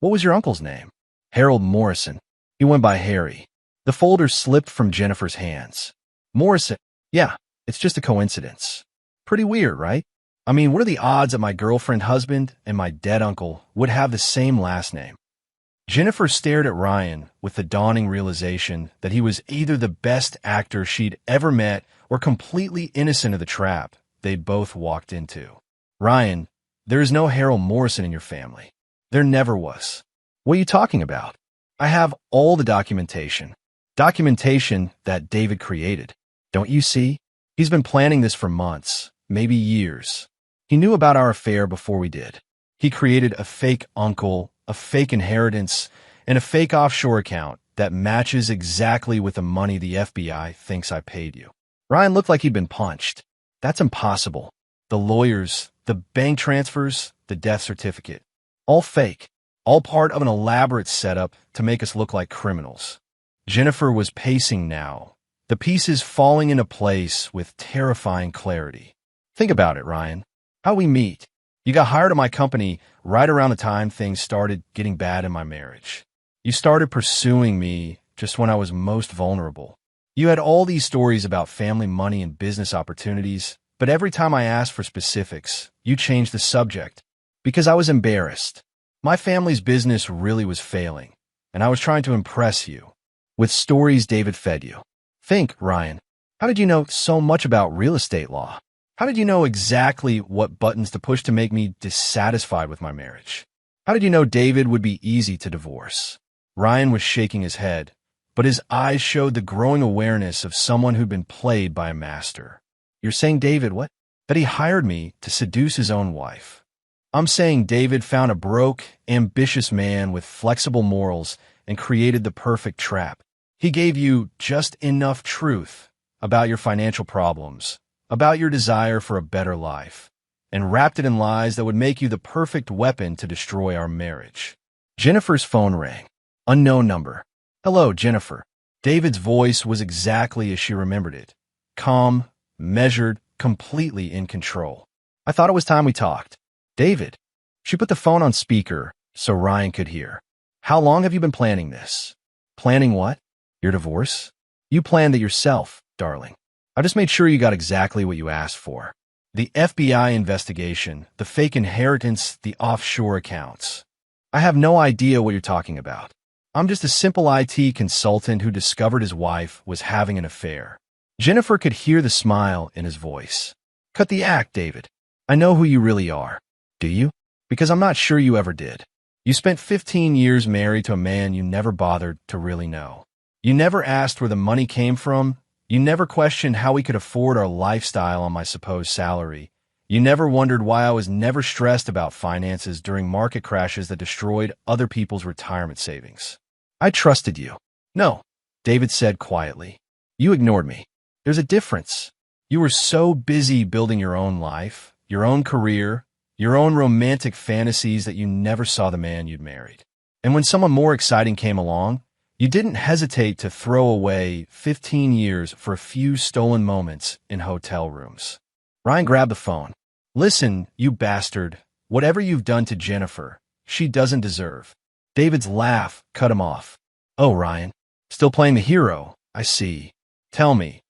what was your uncle's name?" "Harold Morrison. He went by Harry." The folder slipped from Jennifer's hands. "Morrison? Yeah, it's just a coincidence. Pretty weird, right? I mean, what are the odds that my girlfriend husband and my dead uncle would have the same last name?" Jennifer stared at Ryan with the dawning realization that he was either the best actor she'd ever met or completely innocent of the trap they'd both walked into. "Ryan, there is no Harold Morrison in your family. There never was." "What are you talking about?" "I have all the documentation. Documentation that David created. Don't you see? He's been planning this for months, maybe years. He knew about our affair before we did. He created a fake uncle, a fake inheritance, and a fake offshore account that matches exactly with the money the FBI thinks I paid you." Ryan looked like he'd been punched. "That's impossible. The lawyers, the bank transfers, the death certificate. All fake. All part of an elaborate setup to make us look like criminals." Jennifer was pacing now, the pieces falling into place with terrifying clarity. "Think about it, Ryan. How we meet. You got hired at my company right around the time things started getting bad in my marriage. You started pursuing me just when I was most vulnerable. You had all these stories about family money and business opportunities, but every time I asked for specifics, you changed the subject. Because I was embarrassed. My family's business really was failing, and I was trying to impress you with stories David fed you. Think, Ryan, how did you know so much about real estate law? How did you know exactly what buttons to push to make me dissatisfied with my marriage? How did you know David would be easy to divorce?" Ryan was shaking his head, but his eyes showed the growing awareness of someone who'd been played by a master. You're saying, David, what? That he hired me to seduce his own wife. I'm saying David found a broke, ambitious man with flexible morals and created the perfect trap. He gave you just enough truth about your financial problems, about your desire for a better life, and wrapped it in lies that would make you the perfect weapon to destroy our marriage. Jennifer's phone rang. Unknown number. Hello, Jennifer. David's voice was exactly as she remembered it. Calm, measured, completely in control. I thought it was time we talked. David. She put the phone on speaker so Ryan could hear. How long have you been planning this? Planning what? Your divorce? You planned it yourself, darling. I just made sure you got exactly what you asked for. The FBI investigation, the fake inheritance, the offshore accounts. I have no idea what you're talking about. I'm just a simple IT consultant who discovered his wife was having an affair. Jennifer could hear the smile in his voice. Cut the act, David. I know who you really are. Do you? Because I'm not sure you ever did. You spent 15 years married to a man you never bothered to really know. You never asked where the money came from. You never questioned how we could afford our lifestyle on my supposed salary. You never wondered why I was never stressed about finances during market crashes that destroyed other people's retirement savings. I trusted you. No, David said quietly. You ignored me. There's a difference. You were so busy building your own life, your own career, your own romantic fantasies that you never saw the man you'd married. And when someone more exciting came along, you didn't hesitate to throw away 15 years for a few stolen moments in hotel rooms. Ryan grabbed the phone. Listen, you bastard. Whatever you've done to Jennifer, she doesn't deserve. David's laugh cut him off. Oh, Ryan. Still playing the hero, I see. Tell me,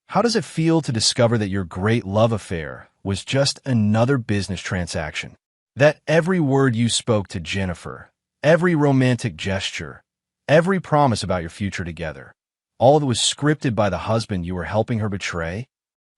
how does it feel to discover that your great love affair was just another business transaction? That every word you spoke to Jennifer, every romantic gesture, every promise about your future together, all that was scripted by the husband you were helping her betray?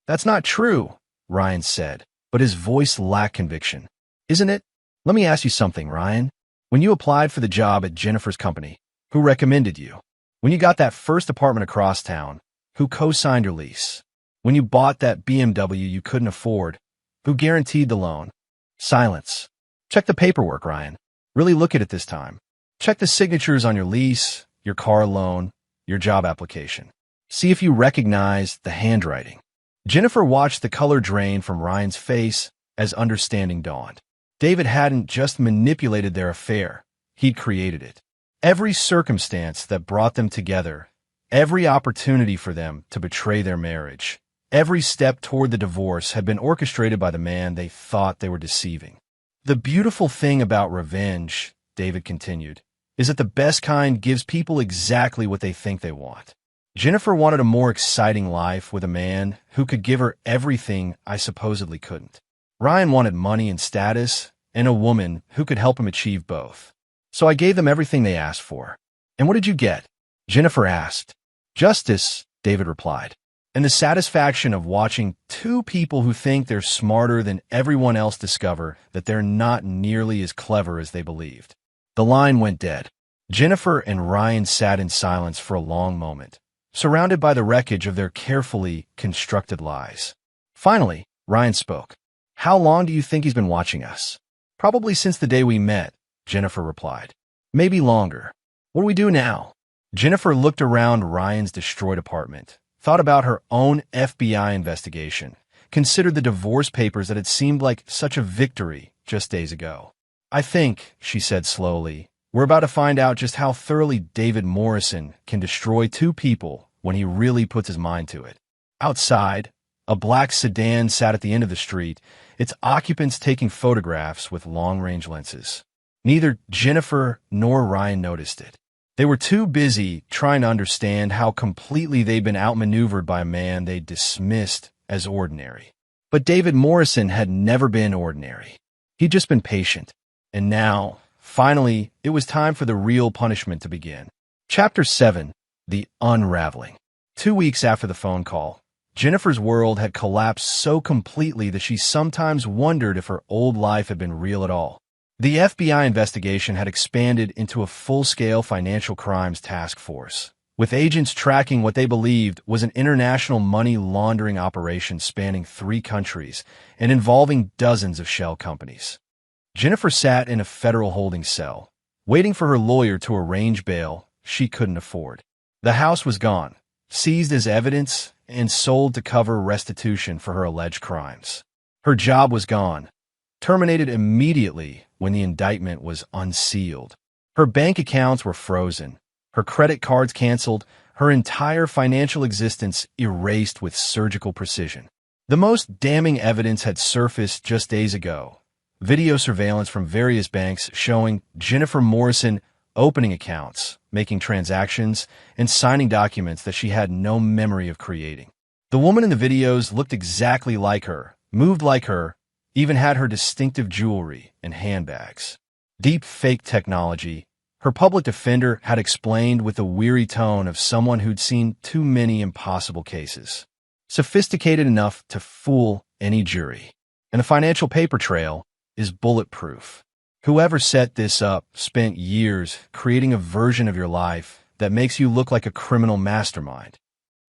That's not true, Ryan said, but his voice lacked conviction. Isn't it? Let me ask you something, Ryan. When you applied for the job at Jennifer's company, who recommended you? When you got that first apartment across town, who co-signed your lease? When you bought that BMW you couldn't afford, who guaranteed the loan? Silence. Check the paperwork, Ryan. Really look at it this time. Check the signatures on your lease, your car loan, your job application. See if you recognize the handwriting. Jennifer watched the color drain from Ryan's face as understanding dawned. David hadn't just manipulated their affair, he'd created it. Every circumstance that brought them together, every opportunity for them to betray their marriage, every step toward the divorce had been orchestrated by the man they thought they were deceiving. The beautiful thing about revenge, David continued, is that the best kind gives people exactly what they think they want. Jennifer wanted a more exciting life with a man who could give her everything I supposedly couldn't. Ryan wanted money and status, and a woman who could help him achieve both. So I gave them everything they asked for. And what did you get? Jennifer asked. Justice, David replied, and the satisfaction of watching two people who think they're smarter than everyone else discover that they're not nearly as clever as they believed. The line went dead. Jennifer and Ryan sat in silence for a long moment, surrounded by the wreckage of their carefully constructed lies. Finally, Ryan spoke. How long do you think he's been watching us? Probably since the day we met, Jennifer replied. Maybe longer. What do we do now? Jennifer looked around Ryan's destroyed apartment, thought about her own FBI investigation, considered the divorce papers that had seemed like such a victory just days ago. I think, she said slowly, we're about to find out just how thoroughly David Morrison can destroy two people when he really puts his mind to it. Outside, a black sedan sat at the end of the street, its occupants taking photographs with long-range lenses. Neither Jennifer nor Ryan noticed it. They were too busy trying to understand how completely they'd been outmaneuvered by a man they dismissed as ordinary. But David Morrison had never been ordinary. He'd just been patient. And now, finally, it was time for the real punishment to begin. Chapter 7, The Unraveling. 2 weeks after the phone call, Jennifer's world had collapsed so completely that she sometimes wondered if her old life had been real at all. The FBI investigation had expanded into a full-scale financial crimes task force, with agents tracking what they believed was an international money laundering operation spanning 3 countries and involving dozens of shell companies. Jennifer sat in a federal holding cell, waiting for her lawyer to arrange bail she couldn't afford. The house was gone, seized as evidence, and sold to cover restitution for her alleged crimes. Her job was gone, terminated immediately when the indictment was unsealed. Her bank accounts were frozen, her credit cards canceled, her entire financial existence erased with surgical precision. The most damning evidence had surfaced just days ago. Video surveillance from various banks showing Jennifer Morrison opening accounts, making transactions, and signing documents that she had no memory of creating. The woman in the videos looked exactly like her, moved like her, even had her distinctive jewelry and handbags. Deep fake technology, her public defender had explained with the weary tone of someone who'd seen too many impossible cases. Sophisticated enough to fool any jury. And the financial paper trail is bulletproof. Whoever set this up spent years creating a version of your life that makes you look like a criminal mastermind.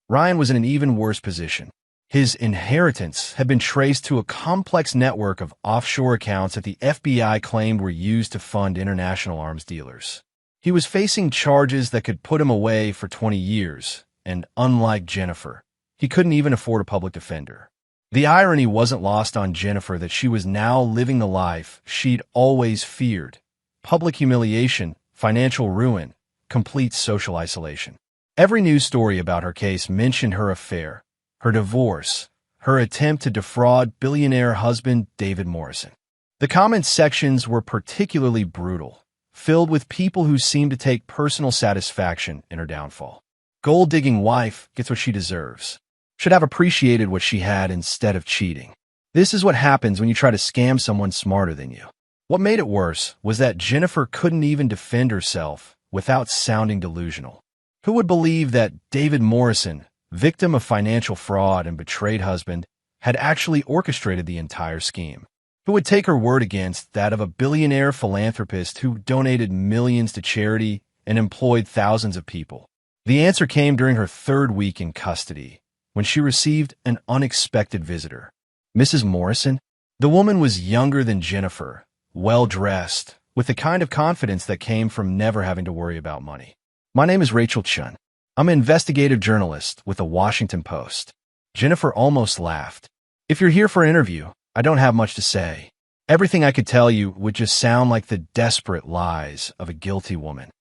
Ryan was in an even worse position. His inheritance had been traced to a complex network of offshore accounts that the FBI claimed were used to fund international arms dealers. He was facing charges that could put him away for 20 years, and unlike Jennifer, he couldn't even afford a public defender. The irony wasn't lost on Jennifer that she was now living the life she'd always feared: public humiliation, financial ruin, complete social isolation. Every news story about her case mentioned her affair, her divorce, her attempt to defraud billionaire husband David Morrison. The comment sections were particularly brutal, filled with people who seemed to take personal satisfaction in her downfall. Gold-digging wife gets what she deserves. Should have appreciated what she had instead of cheating. This is what happens when you try to scam someone smarter than you. What made it worse was that Jennifer couldn't even defend herself without sounding delusional. Who would believe that David Morrison, victim of financial fraud and betrayed husband, had actually orchestrated the entire scheme? Who would take her word against that of a billionaire philanthropist who donated millions to charity and employed thousands of people? The answer came during her 3rd week in custody, when she received an unexpected visitor. Mrs. Morrison? The woman was younger than Jennifer, well-dressed, with the kind of confidence that came from never having to worry about money. "My name is Rachel Chun. I'm an investigative journalist with the Washington Post." Jennifer almost laughed. "If you're here for an interview, I don't have much to say. Everything I could tell you would just sound like the desperate lies of a guilty woman."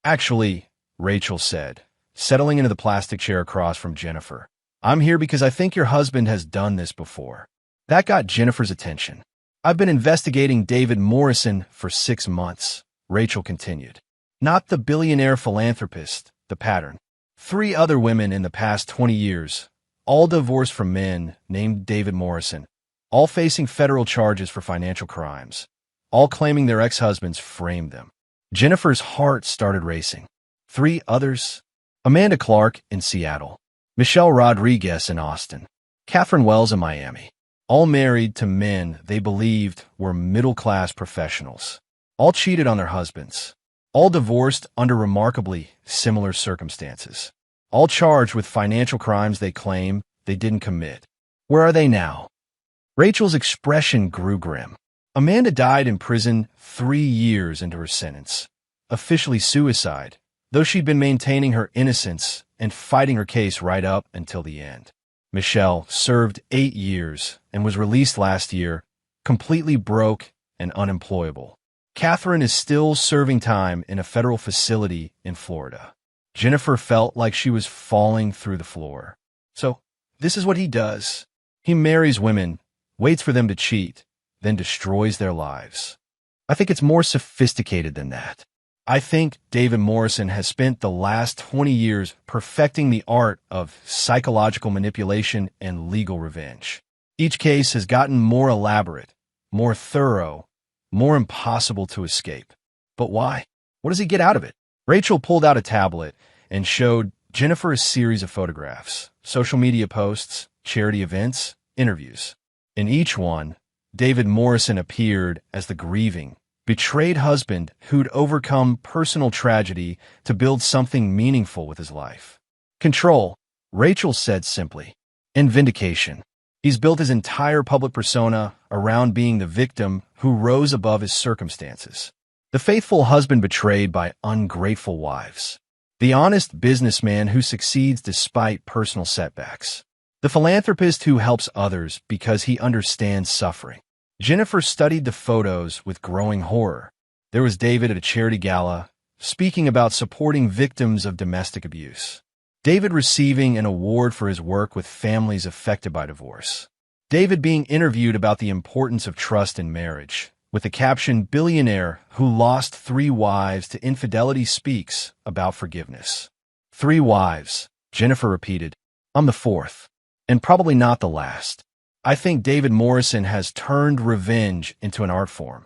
"Actually," Rachel said, settling into the plastic chair across from Jennifer, "I'm here because I think your husband has done this before." That got Jennifer's attention. "I've been investigating David Morrison for 6 months," Rachel continued. "Not the billionaire philanthropist, the pattern. 3 other women in the past 20 years, all divorced from men named David Morrison, all facing federal charges for financial crimes, all claiming their ex-husbands framed them." Jennifer's heart started racing. 3 others? Amanda Clark in Seattle, Michelle Rodriguez in Austin, Catherine Wells in Miami, all married to men they believed were middle-class professionals, all cheated on their husbands, all divorced under remarkably similar circumstances, all charged with financial crimes they claim they didn't commit. Where are they now? Rachel's expression grew grim. Amanda died in prison 3 years into her sentence, officially suicide, though she'd been maintaining her innocence and fighting her case right up until the end. Michelle served 8 years and was released last year, completely broke and unemployable. Catherine is still serving time in a federal facility in Florida. Jennifer felt like she was falling through the floor. So, this is what he does. He marries women, waits for them to cheat, then destroys their lives. I think it's more sophisticated than that. I think David Morrison has spent the last 20 years perfecting the art of psychological manipulation and legal revenge. Each case has gotten more elaborate, more thorough, more impossible to escape. But why? What does he get out of it? Rachel pulled out a tablet and showed Jennifer a series of photographs, social media posts, charity events, interviews. In each one, David Morrison appeared as the grieving, betrayed husband who'd overcome personal tragedy to build something meaningful with his life. Control, Rachel said simply. And vindication. He's built his entire public persona around being the victim who rose above his circumstances. The faithful husband betrayed by ungrateful wives. The honest businessman who succeeds despite personal setbacks. The philanthropist who helps others because he understands suffering. Jennifer studied the photos with growing horror. There was David at a charity gala, speaking about supporting victims of domestic abuse. David receiving an award for his work with families affected by divorce. David being interviewed about the importance of trust in marriage, with the caption, "Billionaire who lost 3 wives to infidelity speaks about forgiveness." 3 wives, Jennifer repeated. I'm the 4th, and probably not the last. I think David Morrison has turned revenge into an art form,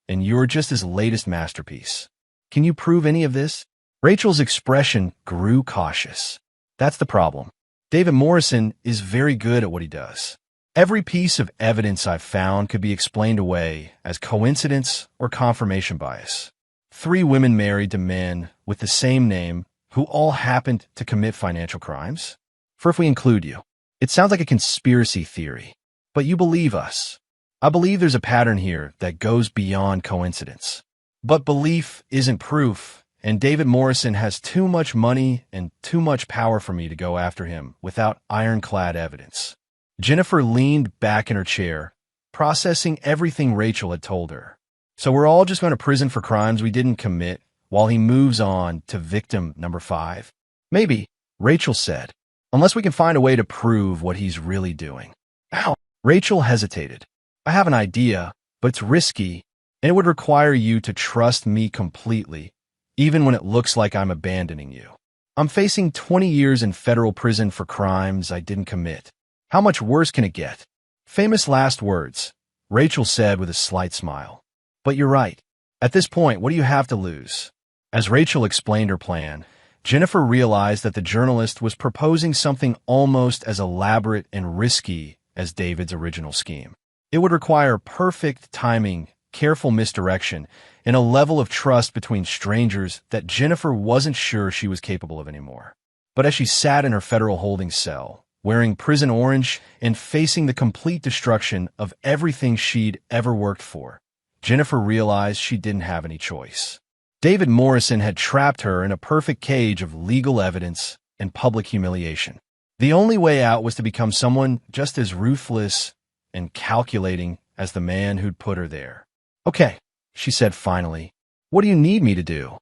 and you're just his latest masterpiece. Can you prove any of this? Rachel's expression grew cautious. That's the problem. David Morrison is very good at what he does. Every piece of evidence I've found could be explained away as coincidence or confirmation bias. 3 women married to men with the same name who all happened to commit financial crimes? For if we include you, it sounds like a conspiracy theory. But you believe us. I believe there's a pattern here that goes beyond coincidence. But belief isn't proof, and David Morrison has too much money and too much power for me to go after him without ironclad evidence. Jennifer leaned back in her chair, processing everything Rachel had told her. So we're all just going to prison for crimes we didn't commit while he moves on to victim number 5? Maybe, Rachel said, unless we can find a way to prove what he's really doing. Ow! Rachel hesitated. I have an idea, but it's risky, and it would require you to trust me completely, even when it looks like I'm abandoning you. I'm facing 20 years in federal prison for crimes I didn't commit. How much worse can it get? Famous last words, Rachel said with a slight smile. But you're right. At this point, what do you have to lose? As Rachel explained her plan, Jennifer realized that the journalist was proposing something almost as elaborate and risky as David's original scheme. It would require perfect timing, careful misdirection, and a level of trust between strangers that Jennifer wasn't sure she was capable of anymore. But as she sat in her federal holding cell, wearing prison orange and facing the complete destruction of everything she'd ever worked for, Jennifer realized she didn't have any choice. David Morrison had trapped her in a perfect cage of legal evidence and public humiliation. The only way out was to become someone just as ruthless and calculating as the man who'd put her there. Okay, she said finally. What do you need me to do?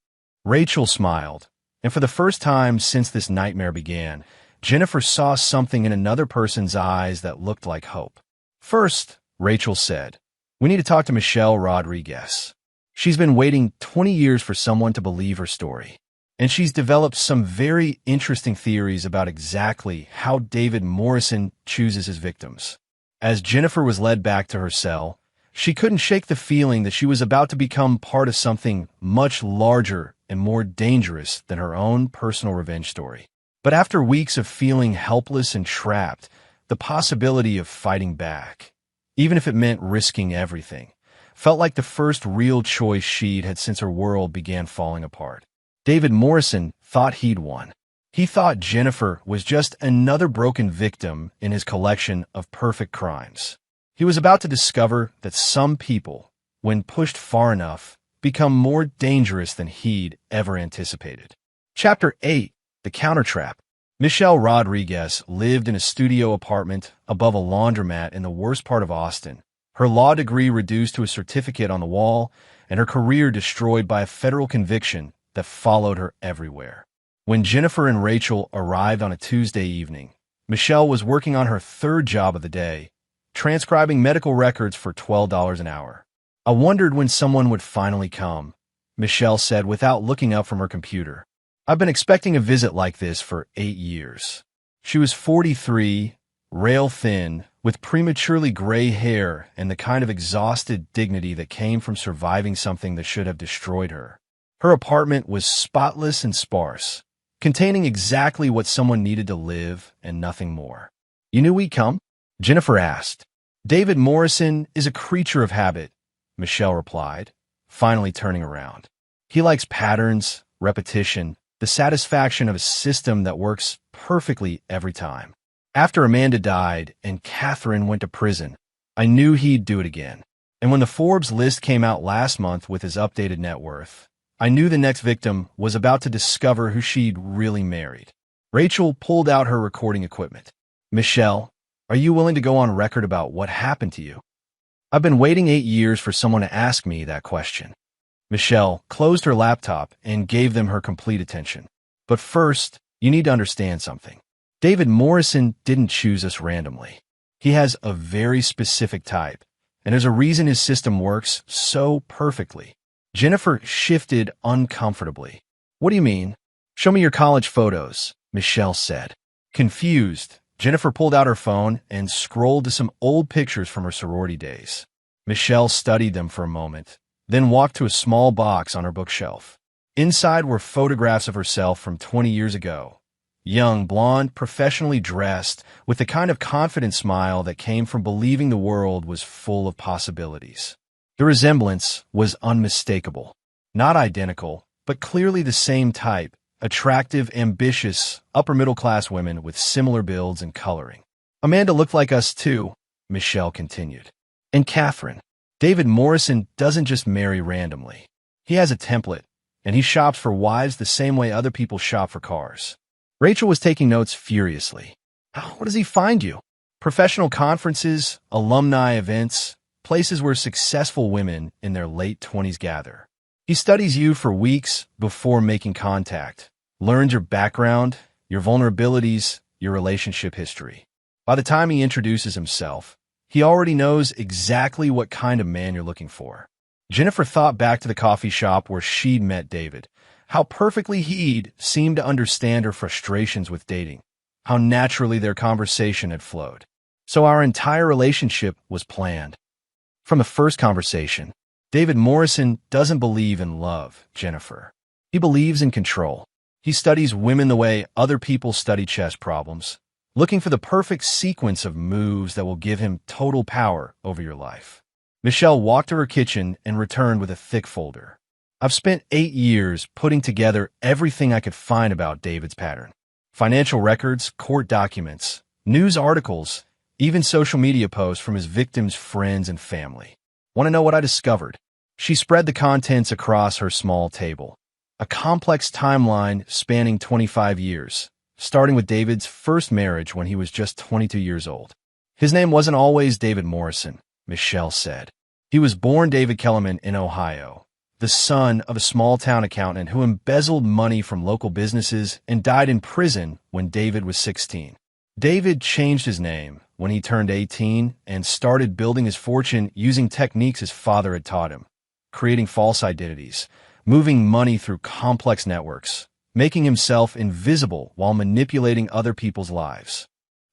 Rachel smiled, and for the first time since this nightmare began, Jennifer saw something in another person's eyes that looked like hope. First, Rachel said, we need to talk to Michelle Rodriguez. She's been waiting 20 years for someone to believe her story. And she's developed some very interesting theories about exactly how David Morrison chooses his victims. As Jennifer was led back to her cell, she couldn't shake the feeling that she was about to become part of something much larger and more dangerous than her own personal revenge story. But after weeks of feeling helpless and trapped, the possibility of fighting back, even if it meant risking everything, felt like the first real choice she'd had since her world began falling apart. David Morrison thought he'd won. He thought Jennifer was just another broken victim in his collection of perfect crimes. He was about to discover that some people, when pushed far enough, become more dangerous than he'd ever anticipated. Chapter 8, The Countertrap. Michelle Rodriguez lived in a studio apartment above a laundromat in the worst part of Austin, her law degree reduced to a certificate on the wall, and her career destroyed by a federal conviction that followed her everywhere. When Jennifer and Rachel arrived on a Tuesday evening, Michelle was working on her 3rd job of the day, transcribing medical records for $12 an hour. I wondered when someone would finally come, Michelle said without looking up from her computer. I've been expecting a visit like this for 8 years. She was 43, rail-thin, with prematurely gray hair and the kind of exhausted dignity that came from surviving something that should have destroyed her. Her apartment was spotless and sparse, containing exactly what someone needed to live and nothing more. You knew we'd come? Jennifer asked. David Morrison is a creature of habit, Michelle replied, finally turning around. He likes patterns, repetition, the satisfaction of a system that works perfectly every time. After Amanda died and Catherine went to prison, I knew he'd do it again. And when the Forbes list came out last month with his updated net worth, I knew the next victim was about to discover who she'd really married. Rachel pulled out her recording equipment. Michelle, are you willing to go on record about what happened to you? I've been waiting 8 years for someone to ask me that question. Michelle closed her laptop and gave them her complete attention. But first, you need to understand something. David Morrison didn't choose us randomly. He has a very specific type, and there's a reason his system works so perfectly. Jennifer shifted uncomfortably. What do you mean? Show me your college photos, Michelle said. Confused, Jennifer pulled out her phone and scrolled to some old pictures from her sorority days. Michelle studied them for a moment, then walked to a small box on her bookshelf. Inside were photographs of herself from 20 years ago. Young, blonde, professionally dressed, with the kind of confident smile that came from believing the world was full of possibilities. The resemblance was unmistakable. Not identical, but clearly the same type. Attractive, ambitious, upper-middle-class women with similar builds and coloring. Amanda looked like us too, Michelle continued. And Catherine. David Morrison doesn't just marry randomly. He has a template, and he shops for wives the same way other people shop for cars. Rachel was taking notes furiously. How does he find you? Professional conferences, alumni events, places where successful women in their late 20s gather. He studies you for weeks before making contact, learns your background, your vulnerabilities, your relationship history. By the time he introduces himself, he already knows exactly what kind of man you're looking for. Jennifer thought back to the coffee shop where she'd met David, how perfectly he'd seemed to understand her frustrations with dating, how naturally their conversation had flowed. So our entire relationship was planned. From the first conversation, David Morrison doesn't believe in love, Jennifer. He believes in control. He studies women the way other people study chess problems, looking for the perfect sequence of moves that will give him total power over your life. Michelle walked to her kitchen and returned with a thick folder. I've spent 8 years putting together everything I could find about David's pattern. Financial records, court documents, news articles, even social media posts from his victims' friends and family. Want to know what I discovered? She spread the contents across her small table. A complex timeline spanning 25 years, starting with David's first marriage when he was just 22 years old. His name wasn't always David Morrison, Michelle said. He was born David Kellerman in Ohio, the son of a small-town accountant who embezzled money from local businesses and died in prison when David was 16. David changed his name when he turned 18 and started building his fortune using techniques his father had taught him, creating false identities, moving money through complex networks, making himself invisible while manipulating other people's lives.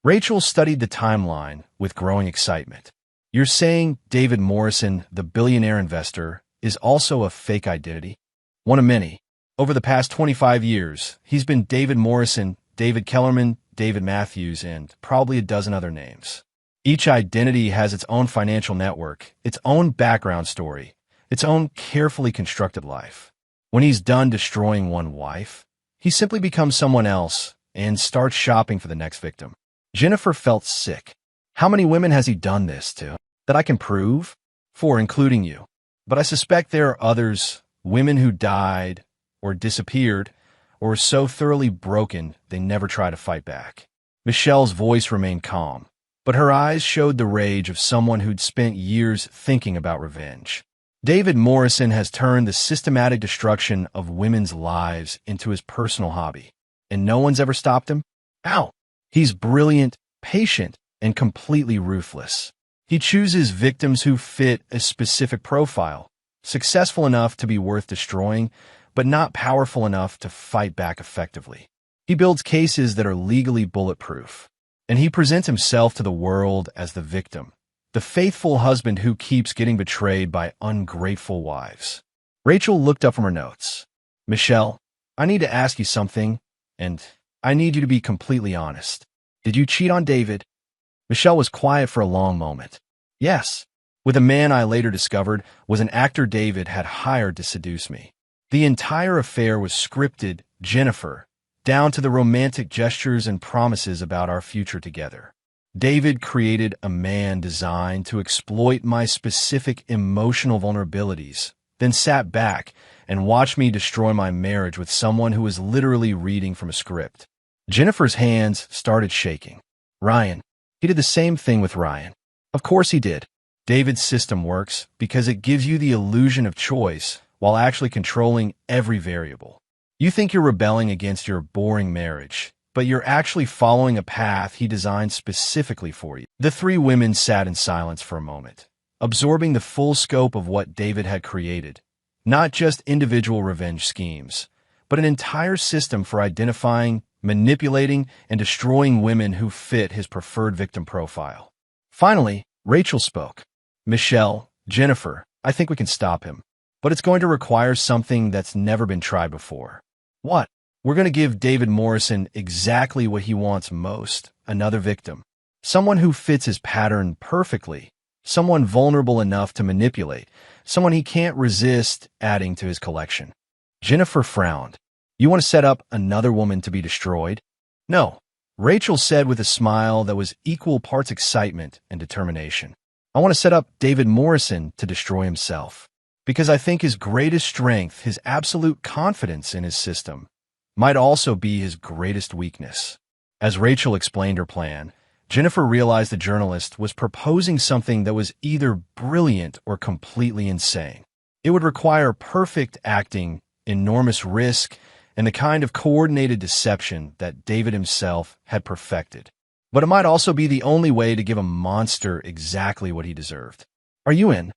Rachel studied the timeline with growing excitement. You're saying David Morrison, the billionaire investor, is also a fake identity? One of many. Over the past 25 years, he's been David Morrison, David Kellerman, David Matthews, and probably a dozen other names. Each identity has its own financial network, its own background story, its own carefully constructed life. When he's done destroying one wife, he simply becomes someone else and starts shopping for the next victim. Jennifer felt sick. How many women has he done this to? That I can prove? 4, including you. But I suspect there are others, women who died or disappeared or were so thoroughly broken they never try to fight back. Michelle's voice remained calm, but her eyes showed the rage of someone who'd spent years thinking about revenge. David Morrison has turned the systematic destruction of women's lives into his personal hobby, and no one's ever stopped him? Ow! He's brilliant, patient, and completely ruthless. He chooses victims who fit a specific profile, successful enough to be worth destroying, but not powerful enough to fight back effectively. He builds cases that are legally bulletproof, and he presents himself to the world as the victim, the faithful husband who keeps getting betrayed by ungrateful wives. Rachel looked up from her notes. Michelle, I need to ask you something, and I need you to be completely honest. Did you cheat on David? Michelle was quiet for a long moment. Yes. with a man I later discovered was an actor David had hired to seduce me. The entire affair was scripted, Jennifer, down to the romantic gestures and promises about our future together. David created a man designed to exploit my specific emotional vulnerabilities, then sat back and watched me destroy my marriage with someone who was literally reading from a script. Jennifer's hands started shaking. Ryan. He did the same thing with Ryan. Of course he did. David's system works because it gives you the illusion of choice while actually controlling every variable. You think you're rebelling against your boring marriage, but you're actually following a path he designed specifically for you. The three women sat in silence for a moment, absorbing the full scope of what David had created. Not just individual revenge schemes, but an entire system for identifying, manipulating, and destroying women who fit his preferred victim profile. Finally, Rachel spoke. Michelle, Jennifer, I think we can stop him. But it's going to require something that's never been tried before. What? We're going to give David Morrison exactly what he wants most, another victim. Someone who fits his pattern perfectly. Someone vulnerable enough to manipulate. Someone he can't resist adding to his collection. Jennifer frowned. You want to set up another woman to be destroyed? No, Rachel said with a smile that was equal parts excitement and determination. I want to set up David Morrison to destroy himself. Because I think his greatest strength, his absolute confidence in his system, might also be his greatest weakness. As Rachel explained her plan, Jennifer realized the journalist was proposing something that was either brilliant or completely insane. It would require perfect acting, enormous risk, and the kind of coordinated deception that David himself had perfected. But it might also be the only way to give a monster exactly what he deserved. Are you in?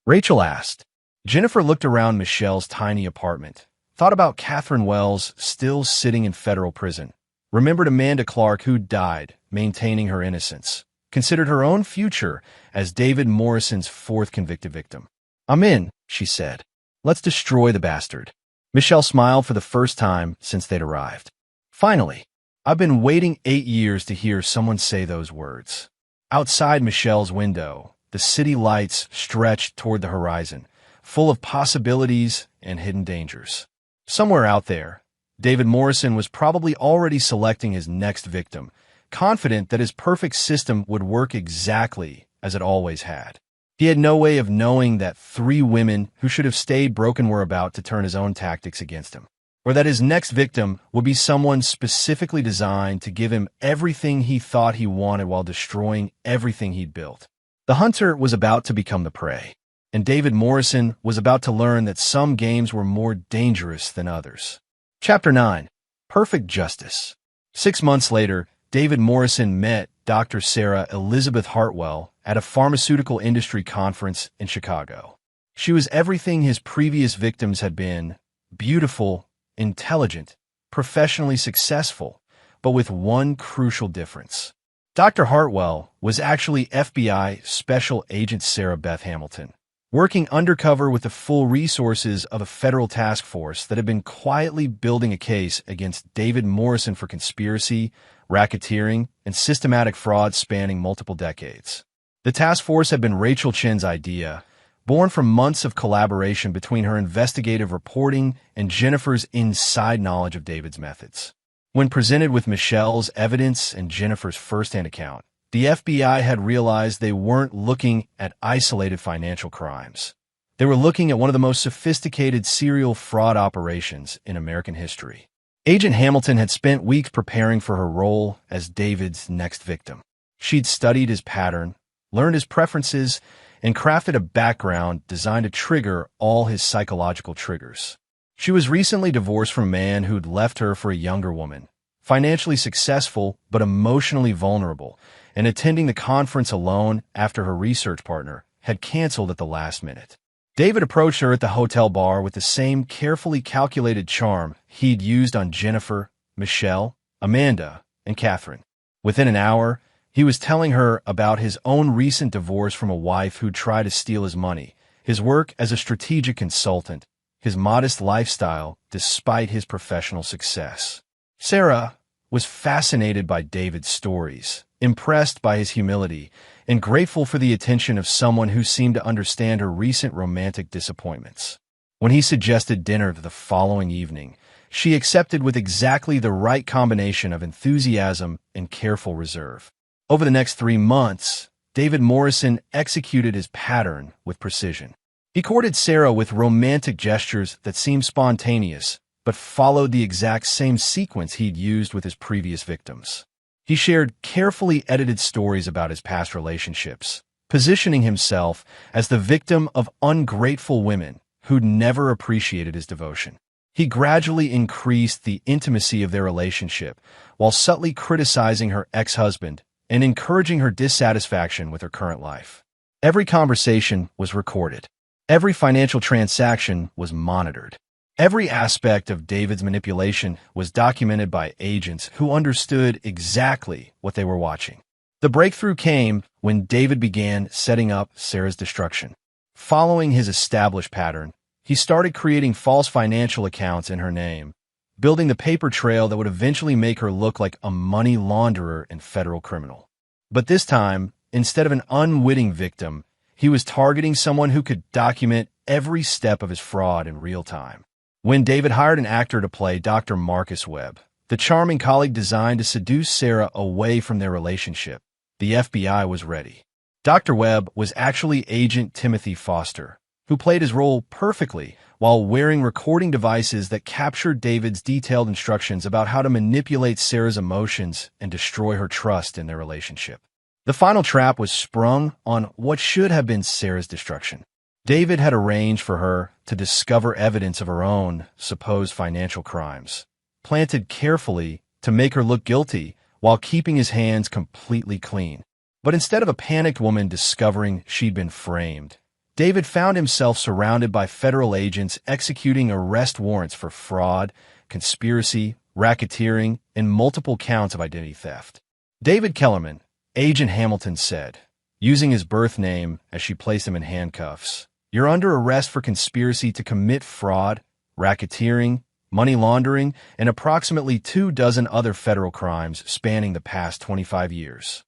Rachel asked. Jennifer looked around Michelle's tiny apartment, thought about Catherine Wells still sitting in federal prison, remembered Amanda Clark who died, maintaining her innocence, considered her own future as David Morrison's fourth convicted victim. I'm in, she said. Let's destroy the bastard. Michelle smiled for the first time since they'd arrived. Finally, I've been waiting 8 years to hear someone say those words. Outside Michelle's window, the city lights stretched toward the horizon, full of possibilities and hidden dangers. Somewhere out there, David Morrison was probably already selecting his next victim, confident that his perfect system would work exactly as it always had. He had no way of knowing that 3 women who should have stayed broken were about to turn his own tactics against him, or that his next victim would be someone specifically designed to give him everything he thought he wanted while destroying everything he'd built. The hunter was about to become the prey, and David Morrison was about to learn that some games were more dangerous than others. Chapter 9. Perfect Justice. 6 months later, David Morrison met Dr. Sarah Elizabeth Hartwell at a pharmaceutical industry conference in Chicago. She was everything his previous victims had been: beautiful, intelligent, professionally successful, but with one crucial difference. Dr. Hartwell was actually FBI Special Agent Sarah Beth Hamilton, working undercover with the full resources of a federal task force that had been quietly building a case against David Morrison for conspiracy, racketeering, and systematic fraud spanning multiple decades. The task force had been Rachel Chen's idea, born from months of collaboration between her investigative reporting and Jennifer's inside knowledge of David's methods. When presented with Michelle's evidence and Jennifer's first-hand account, the FBI had realized they weren't looking at isolated financial crimes. They were looking at one of the most sophisticated serial fraud operations in American history. Agent Hamilton had spent weeks preparing for her role as David's next victim. She'd studied his pattern, learned his preferences, and crafted a background designed to trigger all his psychological triggers. She was recently divorced from a man who'd left her for a younger woman, financially successful but emotionally vulnerable, and attending the conference alone after her research partner had canceled at the last minute. David approached her at the hotel bar with the same carefully calculated charm he'd used on Jennifer, Michelle, Amanda, and Catherine. Within an hour, he was telling her about his own recent divorce from a wife who'd tried to steal his money, his work as a strategic consultant, his modest lifestyle despite his professional success. Sarah was fascinated by David's stories, impressed by his humility, and grateful for the attention of someone who seemed to understand her recent romantic disappointments. When he suggested dinner the following evening, she accepted with exactly the right combination of enthusiasm and careful reserve. Over the next 3 months, David Morrison executed his pattern with precision. He courted Sarah with romantic gestures that seemed spontaneous, but followed the exact same sequence he'd used with his previous victims. He shared carefully edited stories about his past relationships, positioning himself as the victim of ungrateful women who'd never appreciated his devotion. He gradually increased the intimacy of their relationship while subtly criticizing her ex-husband and encouraging her dissatisfaction with her current life. Every conversation was recorded. Every financial transaction was monitored. Every aspect of David's manipulation was documented by agents who understood exactly what they were watching. The breakthrough came when David began setting up Sarah's destruction. Following his established pattern, he started creating false financial accounts in her name, building the paper trail that would eventually make her look like a money launderer and federal criminal. But this time, instead of an unwitting victim, he was targeting someone who could document every step of his fraud in real time. When David hired an actor to play Dr. Marcus Webb, the charming colleague designed to seduce Sarah away from their relationship, the FBI was ready. Dr. Webb was actually Agent Timothy Foster, who played his role perfectly while wearing recording devices that captured David's detailed instructions about how to manipulate Sarah's emotions and destroy her trust in their relationship. The final trap was sprung on what should have been Sarah's destruction. David had arranged for her to discover evidence of her own supposed financial crimes, planted carefully to make her look guilty while keeping his hands completely clean. But instead of a panicked woman discovering she'd been framed, David found himself surrounded by federal agents executing arrest warrants for fraud, conspiracy, racketeering, and multiple counts of identity theft. David Kellerman, Agent Hamilton said, using his birth name as she placed him in handcuffs, "You're under arrest for conspiracy to commit fraud, racketeering, money laundering, and approximately 24 other federal crimes spanning the past 25 years.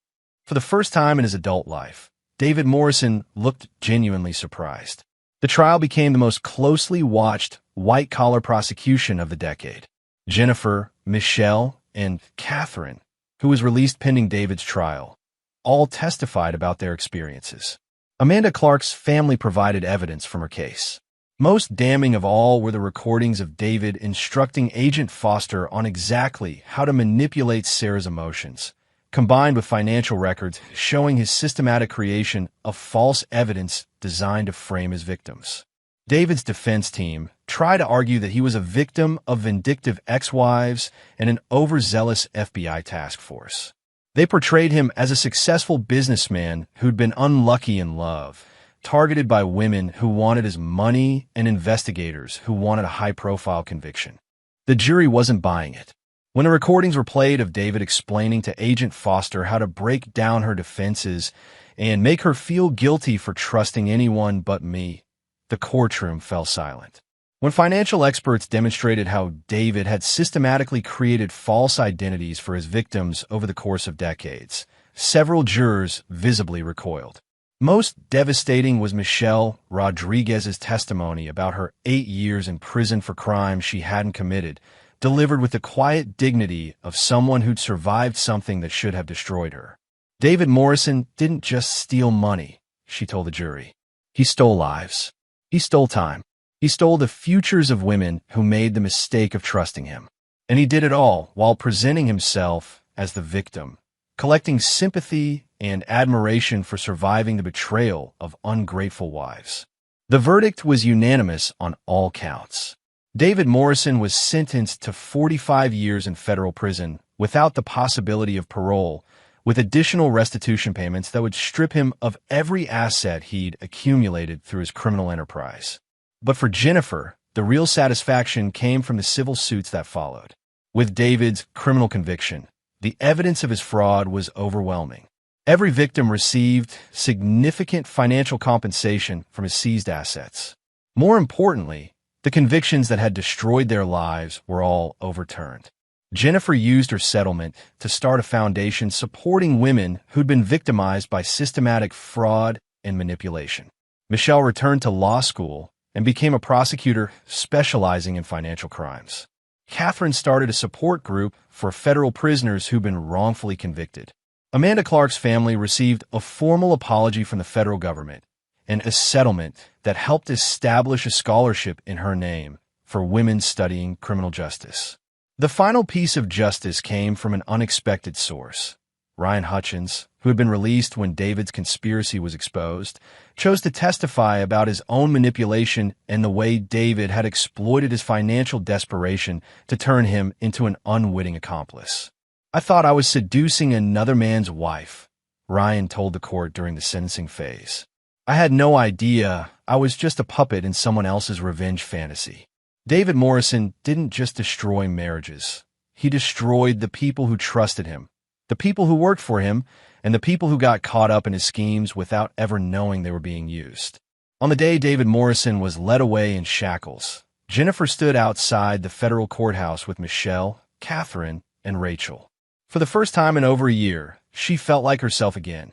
For the first time in his adult life, David Morrison looked genuinely surprised. The trial became the most closely watched white-collar prosecution of the decade. Jennifer, Michelle, and Catherine, who was released pending David's trial, all testified about their experiences. Amanda Clark's family provided evidence from her case. Most damning of all were the recordings of David instructing Agent Foster on exactly how to manipulate Sarah's emotions, combined with financial records showing his systematic creation of false evidence designed to frame his victims. David's defense team tried to argue that he was a victim of vindictive ex-wives and an overzealous FBI task force. They portrayed him as a successful businessman who'd been unlucky in love, targeted by women who wanted his money and investigators who wanted a high-profile conviction. The jury wasn't buying it. When the recordings were played of David explaining to Agent Foster how to break down her defenses and make her feel guilty for trusting anyone but me, the courtroom fell silent. When financial experts demonstrated how David had systematically created false identities for his victims over the course of decades, several jurors visibly recoiled. Most devastating was Michelle Rodriguez's testimony about her 8 years in prison for crimes she hadn't committed, delivered with the quiet dignity of someone who'd survived something that should have destroyed her. David Morrison didn't just steal money, she told the jury. He stole lives. He stole time. He stole the futures of women who made the mistake of trusting him. And he did it all while presenting himself as the victim, collecting sympathy and admiration for surviving the betrayal of ungrateful wives. The verdict was unanimous on all counts. David Morrison was sentenced to 45 years in federal prison without the possibility of parole, with additional restitution payments that would strip him of every asset he'd accumulated through his criminal enterprise. But for Jennifer, the real satisfaction came from the civil suits that followed. With David's criminal conviction, the evidence of his fraud was overwhelming. Every victim received significant financial compensation from his seized assets. More importantly, the convictions that had destroyed their lives were all overturned. Jennifer used her settlement to start a foundation supporting women who'd been victimized by systematic fraud and manipulation. Michelle returned to law school and became a prosecutor specializing in financial crimes. Catherine started a support group for federal prisoners who'd been wrongfully convicted. Amanda Clark's family received a formal apology from the federal government and a settlement that helped establish a scholarship in her name for women studying criminal justice. The final piece of justice came from an unexpected source. Ryan Hutchins, who had been released when David's conspiracy was exposed, chose to testify about his own manipulation and the way David had exploited his financial desperation to turn him into an unwitting accomplice. "I thought I was seducing another man's wife," Ryan told the court during the sentencing phase. "I had no idea I was just a puppet in someone else's revenge fantasy." David Morrison didn't just destroy marriages. He destroyed the people who trusted him, the people who worked for him, and the people who got caught up in his schemes without ever knowing they were being used. On the day David Morrison was led away in shackles, Jennifer stood outside the federal courthouse with Michelle, Catherine, and Rachel. For the first time in over a year, she felt like herself again.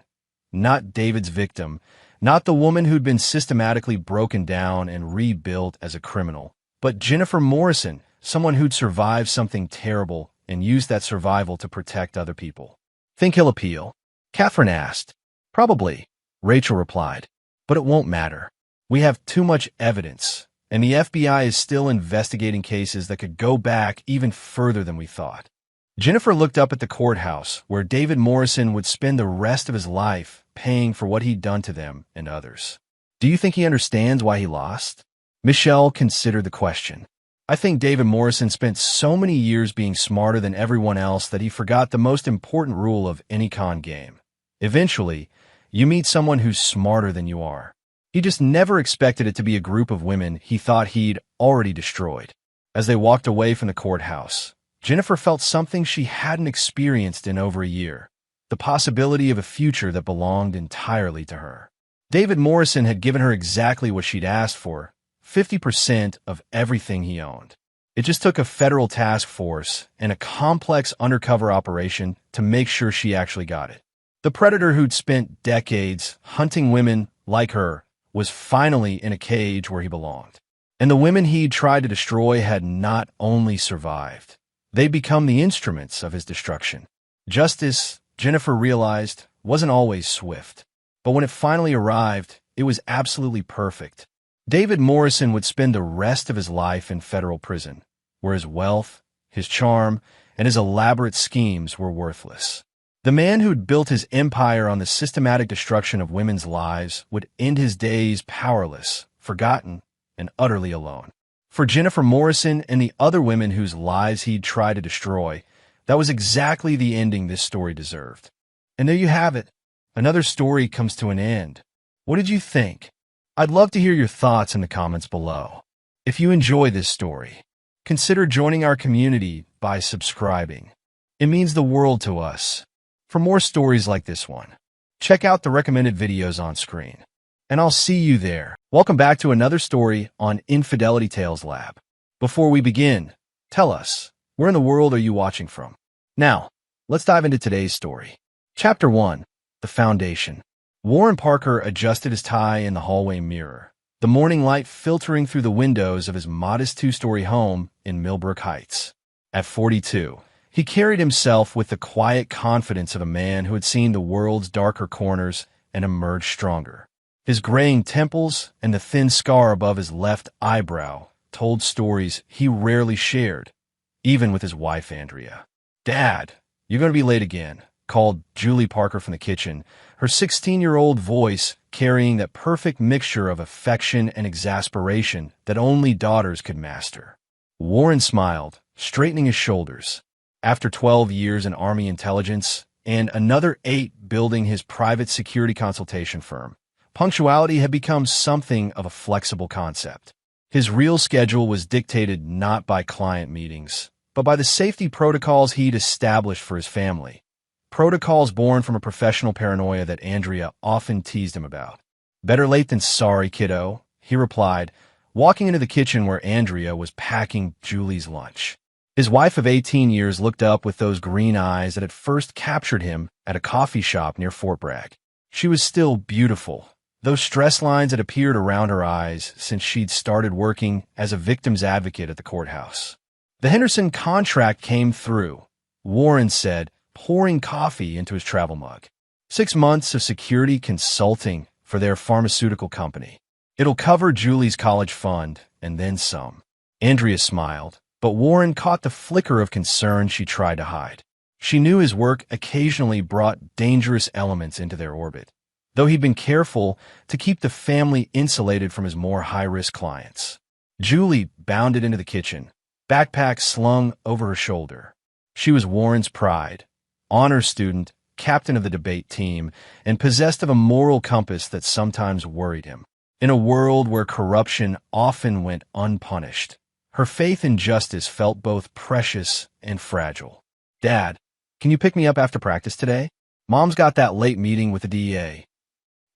Not David's victim, not the woman who'd been systematically broken down and rebuilt as a criminal, but Jennifer Morrison, someone who'd survived something terrible and used that survival to protect other people. "Think he'll appeal?" Catherine asked. "Probably," Rachel replied, "but it won't matter. We have too much evidence, and the FBI is still investigating cases that could go back even further than we thought." Jennifer looked up at the courthouse, where David Morrison would spend the rest of his life paying for what he'd done to them and others. "Do you think he understands why he lost?" Michelle considered the question. "I think David Morrison spent so many years being smarter than everyone else that he forgot the most important rule of any con game. Eventually, you meet someone who's smarter than you are. He just never expected it to be a group of women he thought he'd already destroyed." As they walked away from the courthouse, Jennifer felt something she hadn't experienced in over a year, the possibility of a future that belonged entirely to her. David Morrison had given her exactly what she'd asked for, 50% of everything he owned. It just took a federal task force and a complex undercover operation to make sure she actually got it. The predator who'd spent decades hunting women like her was finally in a cage where he belonged. And the women he'd tried to destroy had not only survived, they'd become the instruments of his destruction. Justice, Jennifer realized, wasn't always swift. But when it finally arrived, it was absolutely perfect. David Morrison would spend the rest of his life in federal prison, where his wealth, his charm, and his elaborate schemes were worthless. The man who'd built his empire on the systematic destruction of women's lives would end his days powerless, forgotten, and utterly alone. For Jennifer Morrison and the other women whose lives he'd tried to destroy, that was exactly the ending this story deserved. And there you have it. Another story comes to an end. What did you think? I'd love to hear your thoughts in the comments below. If you enjoy this story, consider joining our community by subscribing. It means the world to us. For more stories like this one, check out the recommended videos on screen. And I'll see you there. Welcome back to another story on Infidelity Tales Lab. Before we begin, tell us, where in the world are you watching from? Now, let's dive into today's story. Chapter 1, The Foundation. Warren Parker adjusted his tie in the hallway mirror, the morning light filtering through the windows of his modest two-story home in Millbrook Heights. At 42, he carried himself with the quiet confidence of a man who had seen the world's darker corners and emerged stronger. His graying temples and the thin scar above his left eyebrow told stories he rarely shared, even with his wife Andrea. "Dad, you're going to be late again," called Julie Parker from the kitchen, her 16-year-old voice carrying that perfect mixture of affection and exasperation that only daughters could master. Warren smiled, straightening his shoulders. After 12 years in Army intelligence and another 8 building his private security consultation firm, punctuality had become something of a flexible concept. His real schedule was dictated not by client meetings, but by the safety protocols he'd established for his family. Protocols born from a professional paranoia that Andrea often teased him about. "Better late than sorry, kiddo," he replied, walking into the kitchen where Andrea was packing Julie's lunch. His wife of 18 years looked up with those green eyes that had first captured him at a coffee shop near Fort Bragg. She was still beautiful. Those stress lines had appeared around her eyes since she'd started working as a victim's advocate at the courthouse. The Henderson contract came through, Warren said, pouring coffee into his travel mug. 6 months of security consulting for their pharmaceutical company. It'll cover Julie's college fund and then some. Andrea smiled, but Warren caught the flicker of concern she tried to hide. She knew his work occasionally brought dangerous elements into their orbit, though he'd been careful to keep the family insulated from his more high-risk clients. Julie bounded into the kitchen, backpack slung over her shoulder. She was Warren's pride, honor student, captain of the debate team, and possessed of a moral compass that sometimes worried him. In a world where corruption often went unpunished, her faith in justice felt both precious and fragile. "Dad, can you pick me up after practice today? Mom's got that late meeting with the DEA."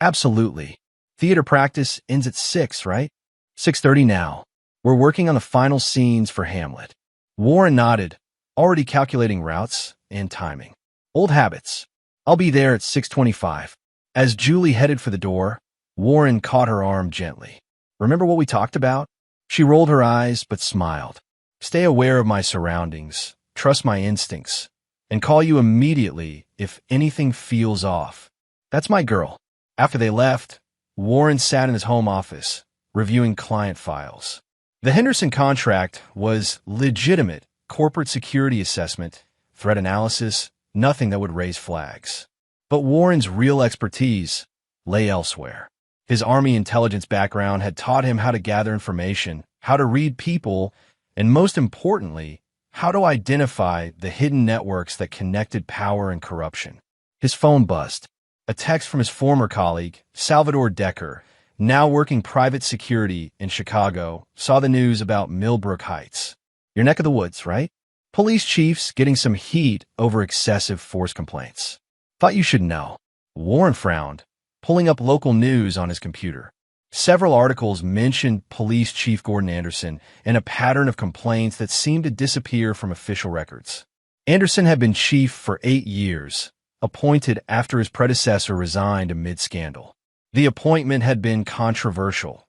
"Absolutely. Theater practice ends at 6, right?" "6:30 now. We're working on the final scenes for Hamlet." Warren nodded, already calculating routes and timing. "Old habits. I'll be there at 6:25. As Julie headed for the door, Warren caught her arm gently. "Remember what we talked about?" She rolled her eyes but smiled. "Stay aware of my surroundings, trust my instincts, and call you immediately if anything feels off. That's my girl." After they left, Warren sat in his home office, reviewing client files. The Henderson contract was legitimate corporate security assessment, threat analysis, nothing that would raise flags. But Warren's real expertise lay elsewhere. His Army intelligence background had taught him how to gather information, how to read people, and most importantly, how to identify the hidden networks that connected power and corruption. His phone buzzed. A text from his former colleague, Salvador Decker, now working private security in Chicago, saw the news about Millbrook Heights. "Your neck of the woods, right? Police chiefs getting some heat over excessive force complaints. Thought you should know." Warren frowned, pulling up local news on his computer. Several articles mentioned Police Chief Gordon Anderson and a pattern of complaints that seemed to disappear from official records. Anderson had been chief for 8 years, appointed after his predecessor resigned amid scandal. The appointment had been controversial.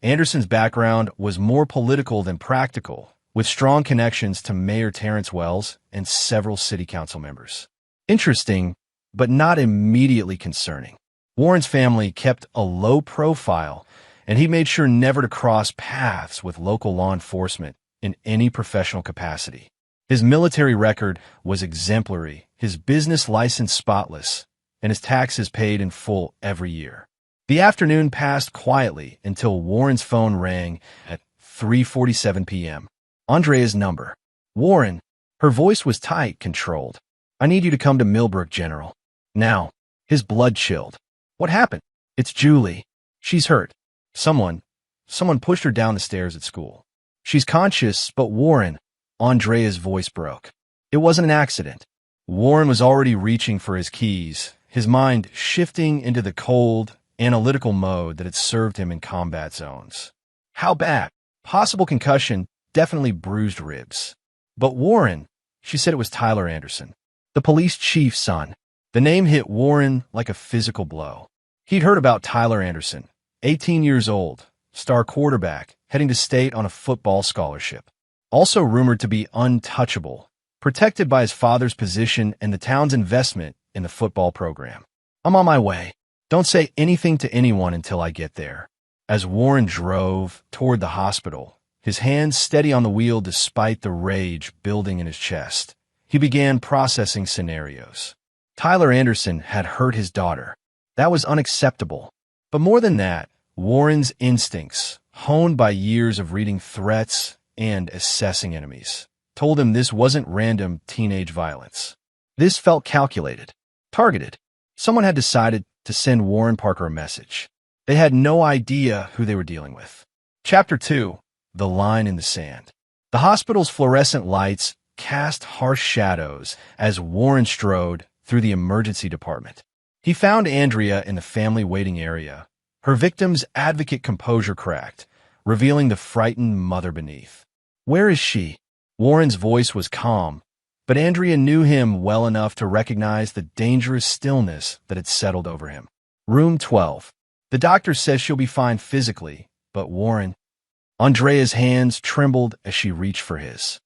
Anderson's background was more political than practical, with strong connections to Mayor Terrence Wells and several city council members. Interesting, but not immediately concerning. Warren's family kept a low profile, and he made sure never to cross paths with local law enforcement in any professional capacity. His military record was exemplary, his business license spotless, and his taxes paid in full every year. The afternoon passed quietly until Warren's phone rang at 3:47 p.m. Andrea's number. "Warren." Her voice was tight, controlled. "I need you to come to Millbrook, General. Now." His blood chilled. "What happened?" "It's Julie. She's hurt. Someone pushed her down the stairs at school. She's conscious, but Warren." Andrea's voice broke. "It wasn't an accident." Warren was already reaching for his keys, his mind shifting into the cold, analytical mode that had served him in combat zones. How bad? Possible concussion, definitely bruised ribs. But Warren, she said it was Tyler Anderson, the police chief's son. The name hit Warren like a physical blow. He'd heard about Tyler Anderson, 18 years old, star quarterback, heading to state on a football scholarship. Also rumored to be untouchable, protected by his father's position and the town's investment in the football program. "I'm on my way. Don't say anything to anyone until I get there." As Warren drove toward the hospital, his hands steady on the wheel despite the rage building in his chest, he began processing scenarios. Tyler Anderson had hurt his daughter. That was unacceptable. But more than that, Warren's instincts, honed by years of reading threats and assessing enemies, told him this wasn't random teenage violence. This felt calculated, targeted. Someone had decided to send Warren Parker a message. They had no idea who they were dealing with. Chapter 2. The Line in the Sand. The hospital's fluorescent lights cast harsh shadows as Warren strode through the emergency department. He found Andrea in the family waiting area, her victim's advocate composure cracked, revealing the frightened mother beneath. "Where is she?" Warren's voice was calm, but Andrea knew him well enough to recognize the dangerous stillness that had settled over him. Room 12. The doctor says she'll be fine physically, but Warren... Andrea's hands trembled as she reached for his.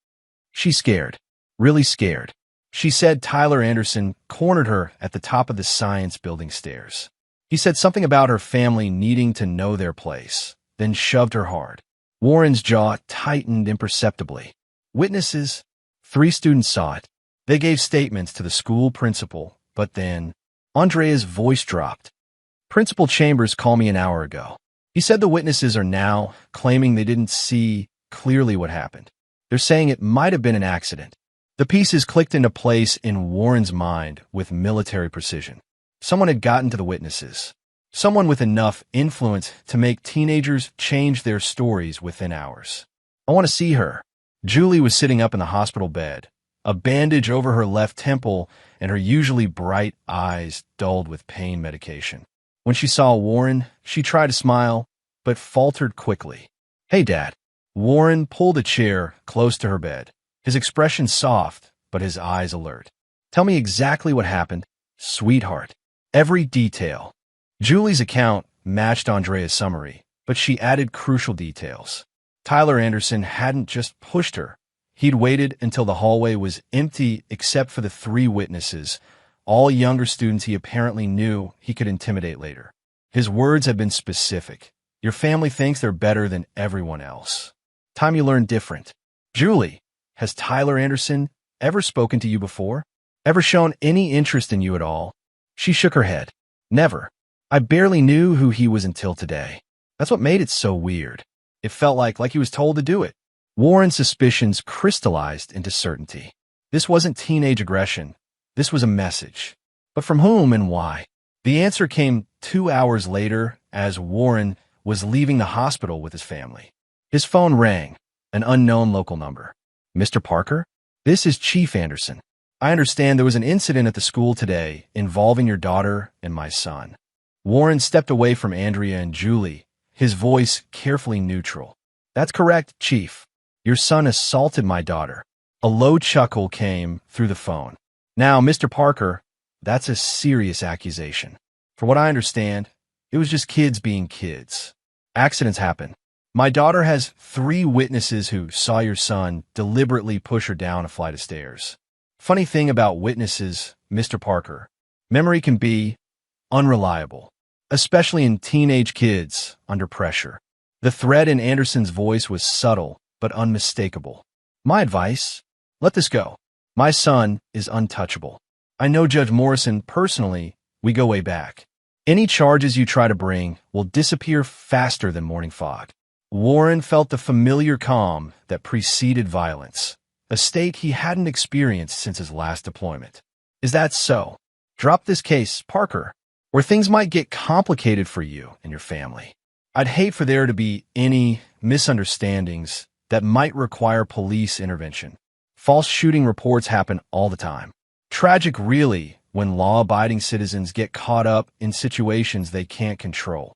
She's scared. Really scared. She said Tyler Anderson cornered her at the top of the science building stairs. He said something about her family needing to know their place, then shoved her hard. Warren's jaw tightened imperceptibly. Witnesses? 3 students saw it. They gave statements to the school principal, but then Andrea's voice dropped. Principal Chambers called me an hour ago. He said the witnesses are now claiming they didn't see clearly what happened. They're saying it might have been an accident. The pieces clicked into place in Warren's mind with military precision. Someone had gotten to the witnesses. Someone with enough influence to make teenagers change their stories within hours. I want to see her. Julie was sitting up in the hospital bed, a bandage over her left temple and her usually bright eyes dulled with pain medication. When she saw Warren, she tried to smile, but faltered quickly. Hey, Dad. Warren pulled a chair close to her bed, his expression soft, but his eyes alert. Tell me exactly what happened, sweetheart. Every detail. Julie's account matched Andrea's summary, but she added crucial details. Tyler Anderson hadn't just pushed her. He'd waited until the hallway was empty except for the 3 witnesses, all younger students he apparently knew he could intimidate later. His words had been specific. Your family thinks they're better than everyone else. Time you learn different. Julie, has Tyler Anderson ever spoken to you before? Ever shown any interest in you at all? She shook her head. Never. I barely knew who he was until today. That's what made it so weird. It felt like he was told to do it. Warren's suspicions crystallized into certainty. This wasn't teenage aggression. This was a message. But from whom and why? The answer came 2 hours later as Warren was leaving the hospital with his family. His phone rang, an unknown local number. Mr. Parker? This is Chief Anderson. I understand there was an incident at the school today involving your daughter and my son. Warren stepped away from Andrea and Julie, his voice carefully neutral. That's correct, Chief. Your son assaulted my daughter. A low chuckle came through the phone. Now, Mr. Parker, that's a serious accusation. For what I understand, it was just kids being kids. Accidents happen. My daughter has 3 witnesses who saw your son deliberately push her down a flight of stairs. Funny thing about witnesses, Mr. Parker, memory can be unreliable, especially in teenage kids under pressure. The threat in Anderson's voice was subtle but unmistakable. My advice? Let this go. My son is untouchable. I know Judge Morrison personally. We go way back. Any charges you try to bring will disappear faster than morning fog. Warren felt the familiar calm that preceded violence, a state he hadn't experienced since his last deployment. Is that so? Drop this case, Parker, or things might get complicated for you and your family. I'd hate for there to be any misunderstandings that might require police intervention. False shooting reports happen all the time. Tragic, really, when law-abiding citizens get caught up in situations they can't control.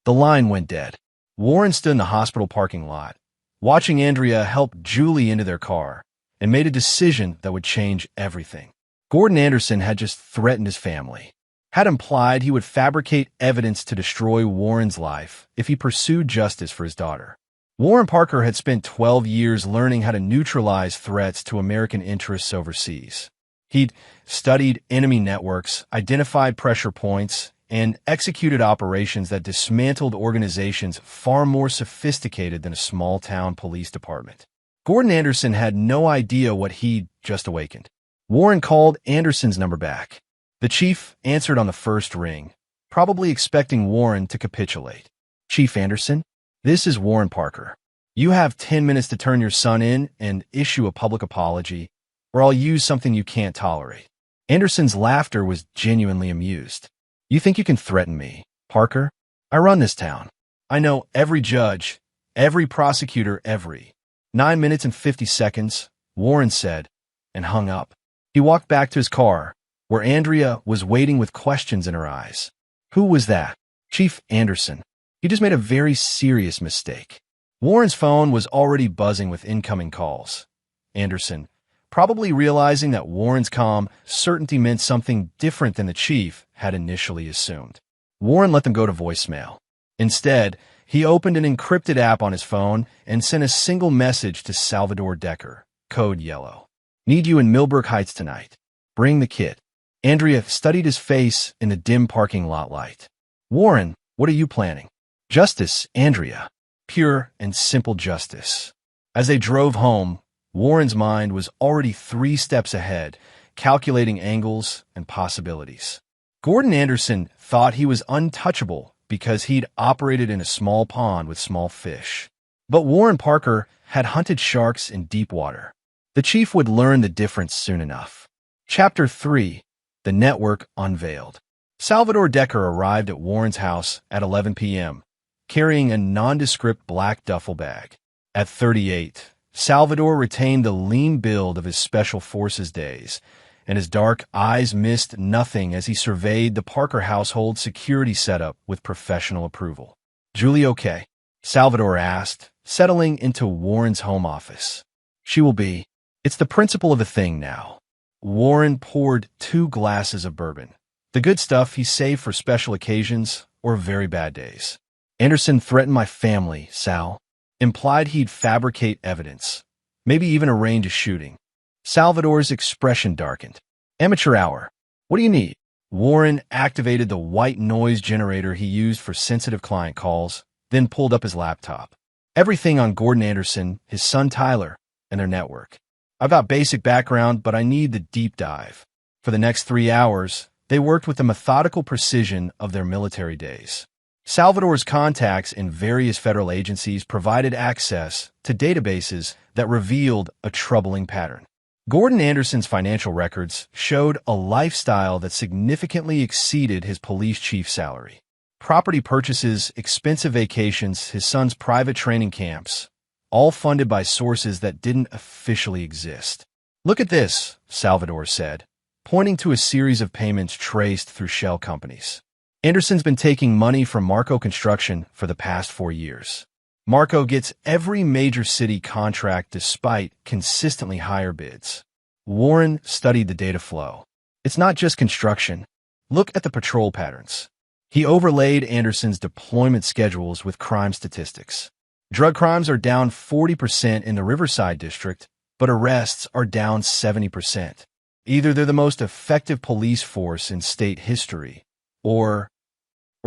The line went dead. Warren stood in the hospital parking lot, watching Andrea help Julie into their car, and made a decision that would change everything. Gordon Anderson had just threatened his family, had implied he would fabricate evidence to destroy Warren's life if he pursued justice for his daughter. Warren Parker had spent 12 years learning how to neutralize threats to American interests overseas. He'd studied enemy networks, identified pressure points, and executed operations that dismantled organizations far more sophisticated than a small-town police department. Gordon Anderson had no idea what he'd just awakened. Warren called Anderson's number back. The chief answered on the first ring, probably expecting Warren to capitulate. Chief Anderson, this is Warren Parker. You have 10 minutes to turn your son in and issue a public apology, or I'll use something you can't tolerate. Anderson's laughter was genuinely amused. You think you can threaten me, Parker? I run this town. I know every judge, every prosecutor, every. 9 minutes and 50 seconds, Warren said, and hung up. He walked back to his car, where Andrea was waiting with questions in her eyes. Who was that? Chief Anderson. He just made a very serious mistake. Warren's phone was already buzzing with incoming calls. Anderson, probably realizing that Warren's calm certainty meant something different than the chief had initially assumed. Warren let them go to voicemail. Instead, he opened an encrypted app on his phone and sent a single message to Salvador Decker, code yellow. Need you in Millbrook Heights tonight. Bring the kit. Andrea studied his face in the dim parking lot light. Warren, what are you planning? Justice, Andrea. Pure and simple justice. As they drove home, Warren's mind was already 3 steps ahead, calculating angles and possibilities. Gordon Anderson thought he was untouchable because he'd operated in a small pond with small fish. But Warren Parker had hunted sharks in deep water. The chief would learn the difference soon enough. Chapter 3. The Network Unveiled. Salvador Decker arrived at Warren's house at 11 p.m., carrying a nondescript black duffel bag. At 38, Salvador retained the lean build of his Special Forces days, and his dark eyes missed nothing as he surveyed the Parker household security setup with professional approval. Julie okay? Salvador asked, settling into Warren's home office. She will be. It's the principle of the thing now. Warren poured 2 glasses of bourbon, the good stuff he saved for special occasions or very bad days. Anderson threatened my family, Sal. Implied he'd fabricate evidence, maybe even arrange a shooting. Salvador's expression darkened. Amateur hour. What do you need? Warren activated the white noise generator he used for sensitive client calls, then pulled up his laptop. Everything on Gordon Anderson, his son Tyler, and their network. I've got basic background, but I need the deep dive. For the next 3 hours, they worked with the methodical precision of their military days. Salvador's contacts in various federal agencies provided access to databases that revealed a troubling pattern. Gordon Anderson's financial records showed a lifestyle that significantly exceeded his police chief salary. Property purchases, expensive vacations, his son's private training camps, all funded by sources that didn't officially exist. Look at this, Salvador said, pointing to a series of payments traced through shell companies. Anderson's been taking money from Marco Construction for the past 4 years. Marco gets every major city contract despite consistently higher bids. Warren studied the data flow. It's not just construction. Look at the patrol patterns. He overlaid Anderson's deployment schedules with crime statistics. Drug crimes are down 40% in the Riverside district, but arrests are down 70%. Either they're the most effective police force in state history, or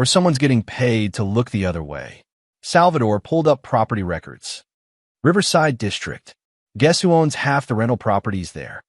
someone's getting paid to look the other way. Salvador pulled up property records. Riverside District. Guess who owns half the rental properties there?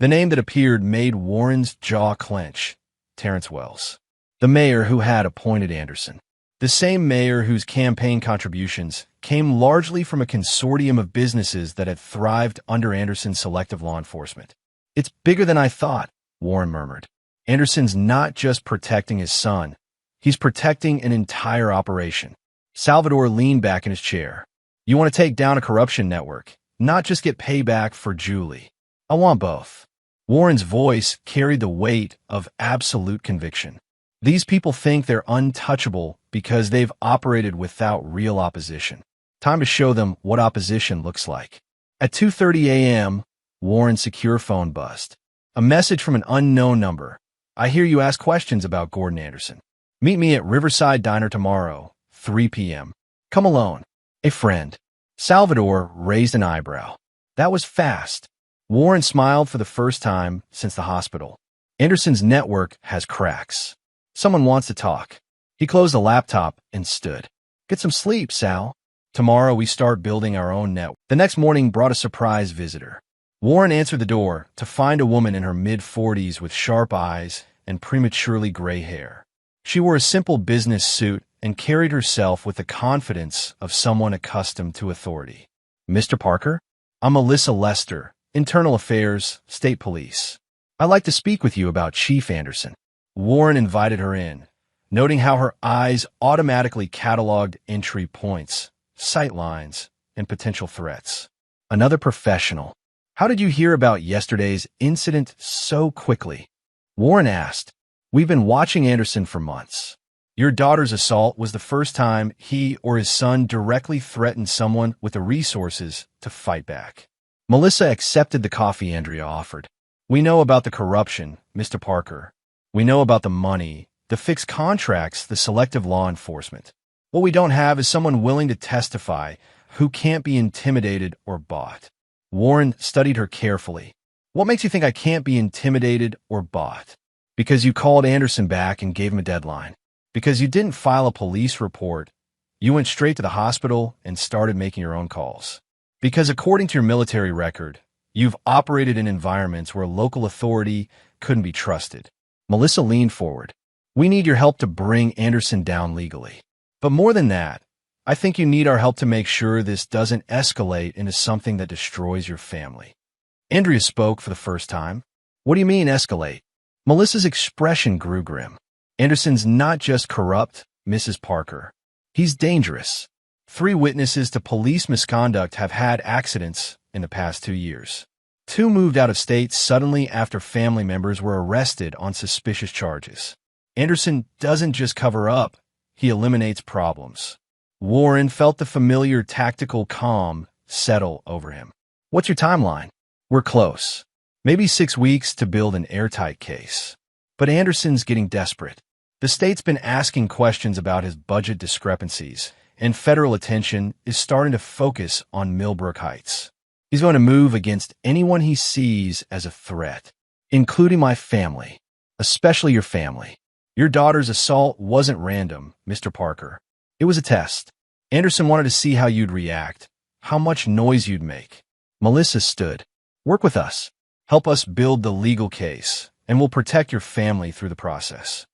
The name that appeared made Warren's jaw clench. Terrence Wells. The mayor who had appointed Anderson. The same mayor whose campaign contributions came largely from a consortium of businesses that had thrived under Anderson's selective law enforcement. It's bigger than I thought, Warren murmured. Anderson's not just protecting his son. He's protecting an entire operation. Salvador leaned back in his chair. You want to take down a corruption network, not just get payback for Julie. I want both. Warren's voice carried the weight of absolute conviction. These people think they're untouchable because they've operated without real opposition. Time to show them what opposition looks like. At 2:30 a.m., Warren's secure phone buzzed. A message from an unknown number. I hear you ask questions about Gordon Anderson. Meet me at Riverside Diner tomorrow, 3 p.m. Come alone. A friend. Salvador raised an eyebrow. That was fast. Warren smiled for the first time since the hospital. Anderson's network has cracks. Someone wants to talk. He closed the laptop and stood. Get some sleep, Sal. Tomorrow we start building our own network. The next morning brought a surprise visitor. Warren answered the door to find a woman in her mid-40s with sharp eyes and prematurely gray hair. She wore a simple business suit and carried herself with the confidence of someone accustomed to authority. Mr. Parker? I'm Melissa Lester, Internal Affairs, State Police. I'd like to speak with you about Chief Anderson. Warren invited her in, noting how her eyes automatically cataloged entry points, sight lines, and potential threats. Another professional. How did you hear about yesterday's incident so quickly? Warren asked. We've been watching Anderson for months. Your daughter's assault was the first time he or his son directly threatened someone with the resources to fight back. Melissa accepted the coffee Andrea offered. We know about the corruption, Mr. Parker. We know about the money, the fixed contracts, the selective law enforcement. What we don't have is someone willing to testify who can't be intimidated or bought. Warren studied her carefully. What makes you think I can't be intimidated or bought? Because you called Anderson back and gave him a deadline. Because you didn't file a police report. You went straight to the hospital and started making your own calls. Because according to your military record, you've operated in environments where local authority couldn't be trusted. Melissa leaned forward. We need your help to bring Anderson down legally. But more than that, I think you need our help to make sure this doesn't escalate into something that destroys your family. Andrea spoke for the first time. What do you mean, escalate? Melissa's expression grew grim. Anderson's not just corrupt, Mrs. Parker. He's dangerous. 3 witnesses to police misconduct have had accidents in the past 2 years. 2 moved out of state suddenly after family members were arrested on suspicious charges. Anderson doesn't just cover up, he eliminates problems. Warren felt the familiar tactical calm settle over him. What's your timeline? We're close. Maybe 6 weeks to build an airtight case. But Anderson's getting desperate. The state's been asking questions about his budget discrepancies, and federal attention is starting to focus on Millbrook Heights. He's going to move against anyone he sees as a threat, including my family, especially your family. Your daughter's assault wasn't random, Mr. Parker. It was a test. Anderson wanted to see how you'd react, how much noise you'd make. Melissa stood. Work with us. Help us build the legal case, and we'll protect your family through the process.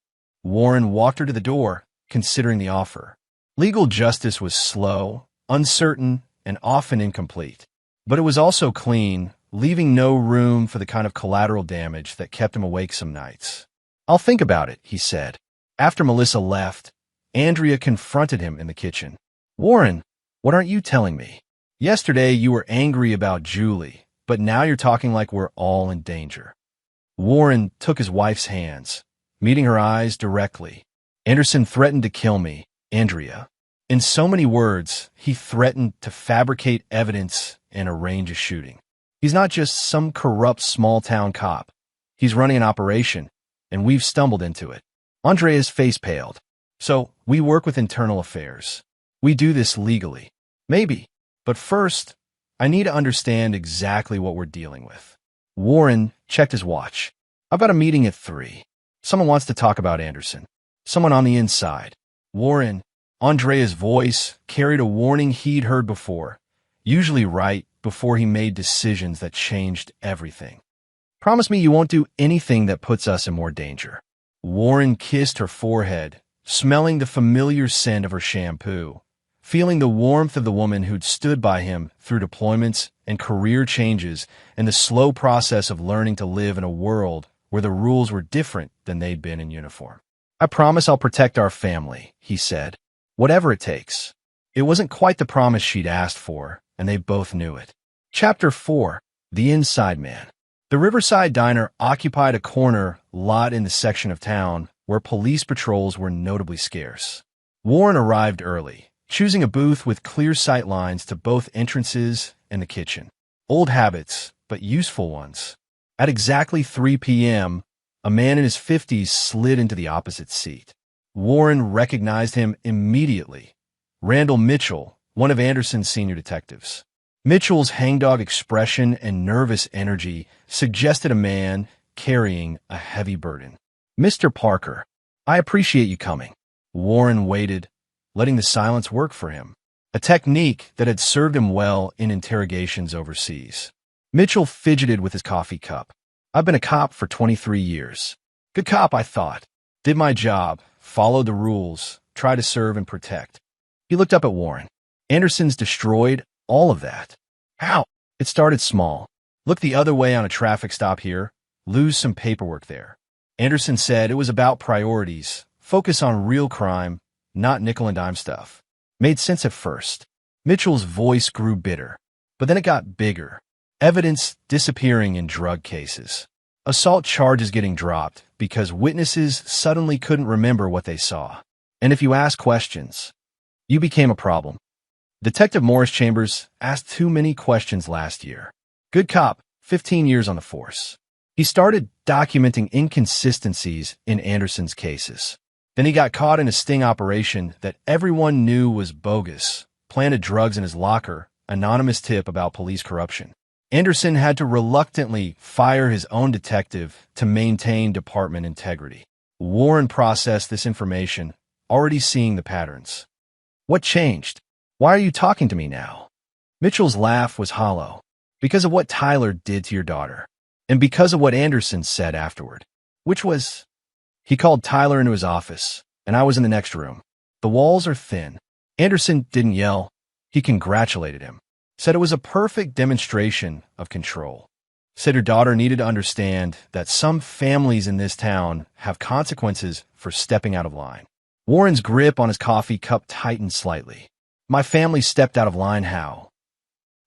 Warren walked her to the door, considering the offer. Legal justice was slow, uncertain, and often incomplete. But it was also clean, leaving no room for the kind of collateral damage that kept him awake some nights. I'll think about it, he said. After Melissa left, Andrea confronted him in the kitchen. Warren, what aren't you telling me? Yesterday you were angry about Julie, but now you're talking like we're all in danger. Warren took his wife's hands, meeting her eyes directly. Anderson threatened to kill me, Andrea. In so many words, he threatened to fabricate evidence and arrange a shooting. He's not just some corrupt small-town cop. He's running an operation, and we've stumbled into it. Andrea's face paled. So, we work with internal affairs. We do this legally. Maybe. But first, I need to understand exactly what we're dealing with. Warren checked his watch. I've got a meeting at 3. Someone wants to talk about Anderson. Someone on the inside. Warren, Andrea's voice carried a warning he'd heard before, usually right before he made decisions that changed everything. Promise me you won't do anything that puts us in more danger. Warren kissed her forehead, smelling the familiar scent of her shampoo, feeling the warmth of the woman who'd stood by him through deployments and career changes and the slow process of learning to live in a world where the rules were different than they'd been in uniform. I promise I'll protect our family, he said, whatever it takes. It wasn't quite the promise she'd asked for, and they both knew it. Chapter 4. The Inside Man. The Riverside Diner occupied a corner lot in the section of town where police patrols were notably scarce. Warren arrived early, choosing a booth with clear sight lines to both entrances and the kitchen. Old habits, but useful ones. At exactly 3 p.m., a man in his 50s slid into the opposite seat. Warren recognized him immediately. Randall Mitchell, one of Anderson's senior detectives. Mitchell's hangdog expression and nervous energy suggested a man carrying a heavy burden. Mr. Parker, I appreciate you coming. Warren waited, letting the silence work for him, a technique that had served him well in interrogations overseas. Mitchell fidgeted with his coffee cup. I've been a cop for 23 years. Good cop, I thought. Did my job, followed the rules, tried to serve and protect. He looked up at Warren. Anderson's destroyed all of that. How? It started small. Look the other way on a traffic stop here. Lose some paperwork there. Anderson said it was about priorities. Focus on real crime, not nickel and dime stuff. Made sense at first. Mitchell's voice grew bitter. But then it got bigger. Evidence disappearing in drug cases. Assault charges getting dropped because witnesses suddenly couldn't remember what they saw. And if you ask questions, you became a problem. Detective Morris Chambers asked too many questions last year. Good cop, 15 years on the force. He started documenting inconsistencies in Anderson's cases. Then he got caught in a sting operation that everyone knew was bogus, planted drugs in his locker, anonymous tip about police corruption. Anderson had to reluctantly fire his own detective to maintain department integrity. Warren processed this information, already seeing the patterns. What changed? Why are you talking to me now? Mitchell's laugh was hollow. Because of what Tyler did to your daughter. And because of what Anderson said afterward. Which was... He called Tyler into his office, and I was in the next room. The walls are thin. Anderson didn't yell. He congratulated him. Said it was a perfect demonstration of control. Said her daughter needed to understand that some families in this town have consequences for stepping out of line. Warren's grip on his coffee cup tightened slightly. My family stepped out of line how?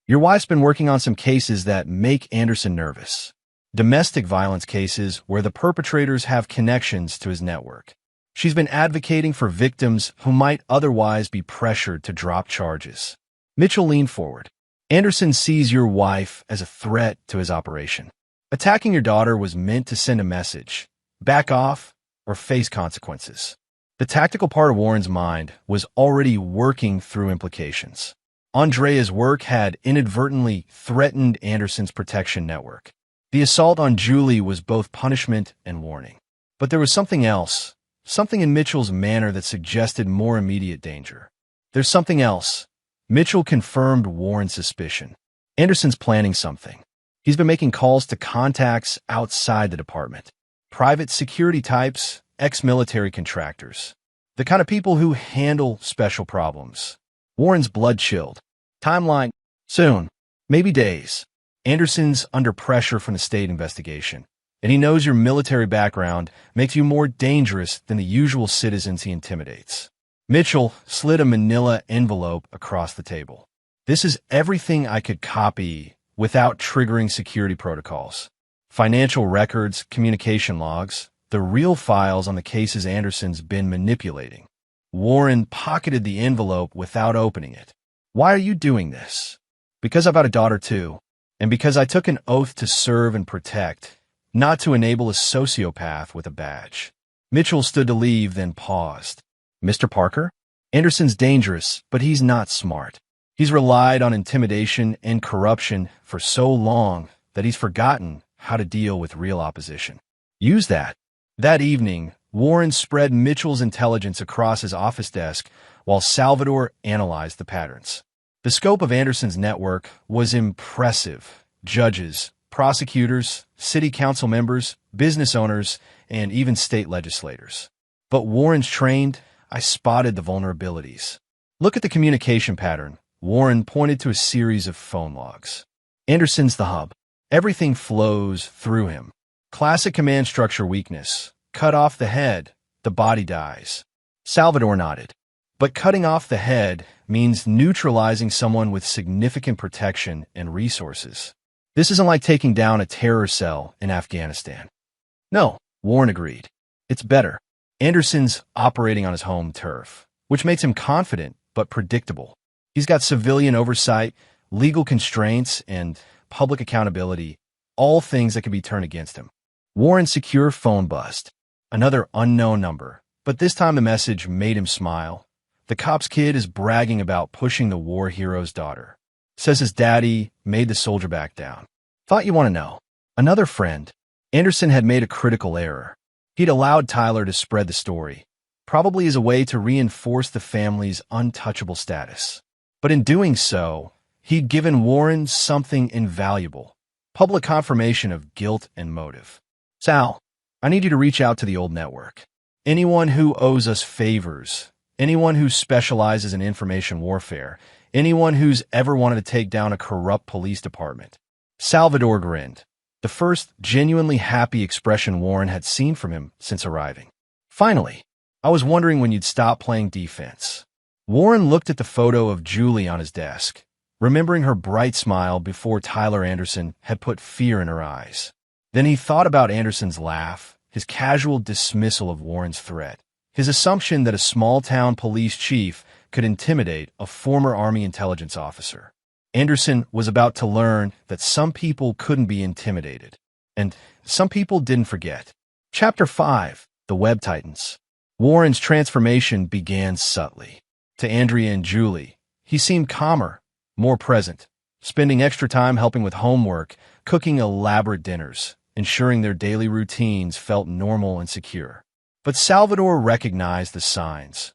Your wife's been working on some cases that make Anderson nervous. Domestic violence cases where the perpetrators have connections to his network. She's been advocating for victims who might otherwise be pressured to drop charges. Mitchell leaned forward. Anderson sees your wife as a threat to his operation. Attacking your daughter was meant to send a message. Back off or face consequences. The tactical part of Warren's mind was already working through implications. Andrea's work had inadvertently threatened Anderson's protection network. The assault on Julie was both punishment and warning. But there was something else, something in Mitchell's manner that suggested more immediate danger. There's something else. Mitchell confirmed Warren's suspicion. Anderson's planning something. He's been making calls to contacts outside the department. Private security types, ex-military contractors. The kind of people who handle special problems. Warren's blood chilled. Timeline. Soon. Maybe days. Anderson's under pressure from the state investigation, and he knows your military background makes you more dangerous than the usual citizens he intimidates. Mitchell slid a manila envelope across the table. This is everything I could copy without triggering security protocols. Financial records, communication logs, the real files on the cases Anderson's been manipulating. Warren pocketed the envelope without opening it. Why are you doing this? Because I've got a daughter too. And because I took an oath to serve and protect, not to enable a sociopath with a badge. Mitchell stood to leave, then paused. Mr. Parker? Anderson's dangerous, but he's not smart. He's relied on intimidation and corruption for so long that he's forgotten how to deal with real opposition. Use that. That evening, Warren spread Mitchell's intelligence across his office desk while Salvador analyzed the patterns. The scope of Anderson's network was impressive. Judges, prosecutors, city council members, business owners, and even state legislators. But Warren's trained, I spotted the vulnerabilities. Look at the communication pattern. Warren pointed to a series of phone logs. Anderson's the hub. Everything flows through him. Classic command structure weakness. Cut off the head, the body dies. Salvador nodded. But cutting off the head means neutralizing someone with significant protection and resources. This isn't like taking down a terror cell in Afghanistan. No, Warren agreed. It's better. Anderson's operating on his home turf, which makes him confident but predictable. He's got civilian oversight, legal constraints, and public accountability, all things that can be turned against him. Warren's secure phone buzzed. Another unknown number, but this time the message made him smile. The cop's kid is bragging about pushing the war hero's daughter. Says his daddy made the soldier back down. Thought you want to know. Another friend. Anderson had made a critical error. He'd allowed Tyler to spread the story, probably as a way to reinforce the family's untouchable status. But in doing so, he'd given Warren something invaluable. Public confirmation of guilt and motive. Sal, I need you to reach out to the old network. Anyone who owes us favors. Anyone who specializes in information warfare, anyone who's ever wanted to take down a corrupt police department. Salvador grinned, the first genuinely happy expression Warren had seen from him since arriving. Finally, I was wondering when you'd stop playing defense. Warren looked at the photo of Julie on his desk, remembering her bright smile before Tyler Anderson had put fear in her eyes. Then he thought about Anderson's laugh, his casual dismissal of Warren's threat. His assumption that a small-town police chief could intimidate a former Army intelligence officer. Anderson was about to learn that some people couldn't be intimidated, and some people didn't forget. Chapter 5. The Web Titans. Warren's transformation began subtly. To Andrea and Julie, he seemed calmer, more present, spending extra time helping with homework, cooking elaborate dinners, ensuring their daily routines felt normal and secure. But Salvador recognized the signs.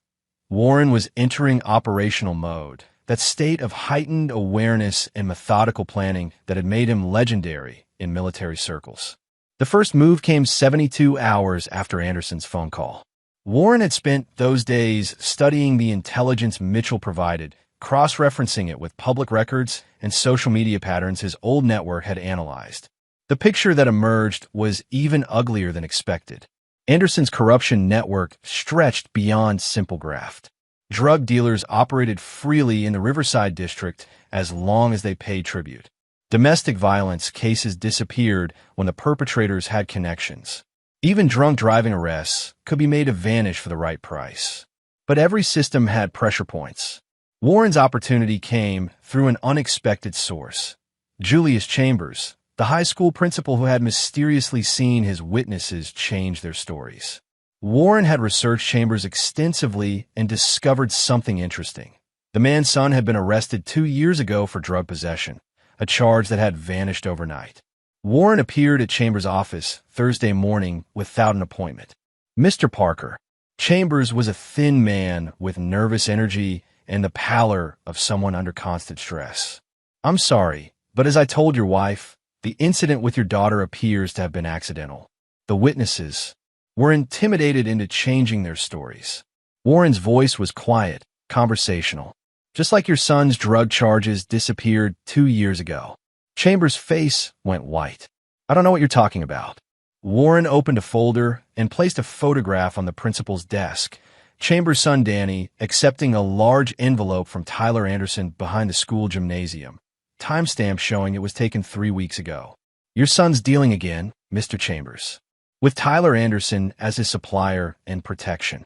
Warren was entering operational mode, that state of heightened awareness and methodical planning that had made him legendary in military circles. The first move came 72 hours after Anderson's phone call. Warren had spent those days studying the intelligence Mitchell provided, cross-referencing it with public records and social media patterns his old network had analyzed. The picture that emerged was even uglier than expected. Anderson's corruption network stretched beyond simple graft. Drug dealers operated freely in the Riverside district as long as they paid tribute. Domestic violence cases disappeared when the perpetrators had connections. Even drunk driving arrests could be made to vanish for the right price. But every system had pressure points. Warren's opportunity came through an unexpected source. Julius Chambers, the high school principal who had mysteriously seen his witnesses change their stories. Warren had researched Chambers extensively and discovered something interesting. The man's son had been arrested 2 years ago for drug possession, a charge that had vanished overnight. Warren appeared at Chambers' office Thursday morning without an appointment. Mr. Parker. Chambers was a thin man with nervous energy and the pallor of someone under constant stress. I'm sorry, but as I told your wife, the incident with your daughter appears to have been accidental. The witnesses were intimidated into changing their stories. Warren's voice was quiet, conversational. Just like your son's drug charges disappeared 2 years ago. Chambers' face went white. I don't know what you're talking about. Warren opened a folder and placed a photograph on the principal's desk. Chambers' son Danny accepting a large envelope from Tyler Anderson behind the school gymnasium. Timestamp showing it was taken 3 weeks ago. Your son's dealing again, Mr. Chambers. With Tyler Anderson as his supplier and protection.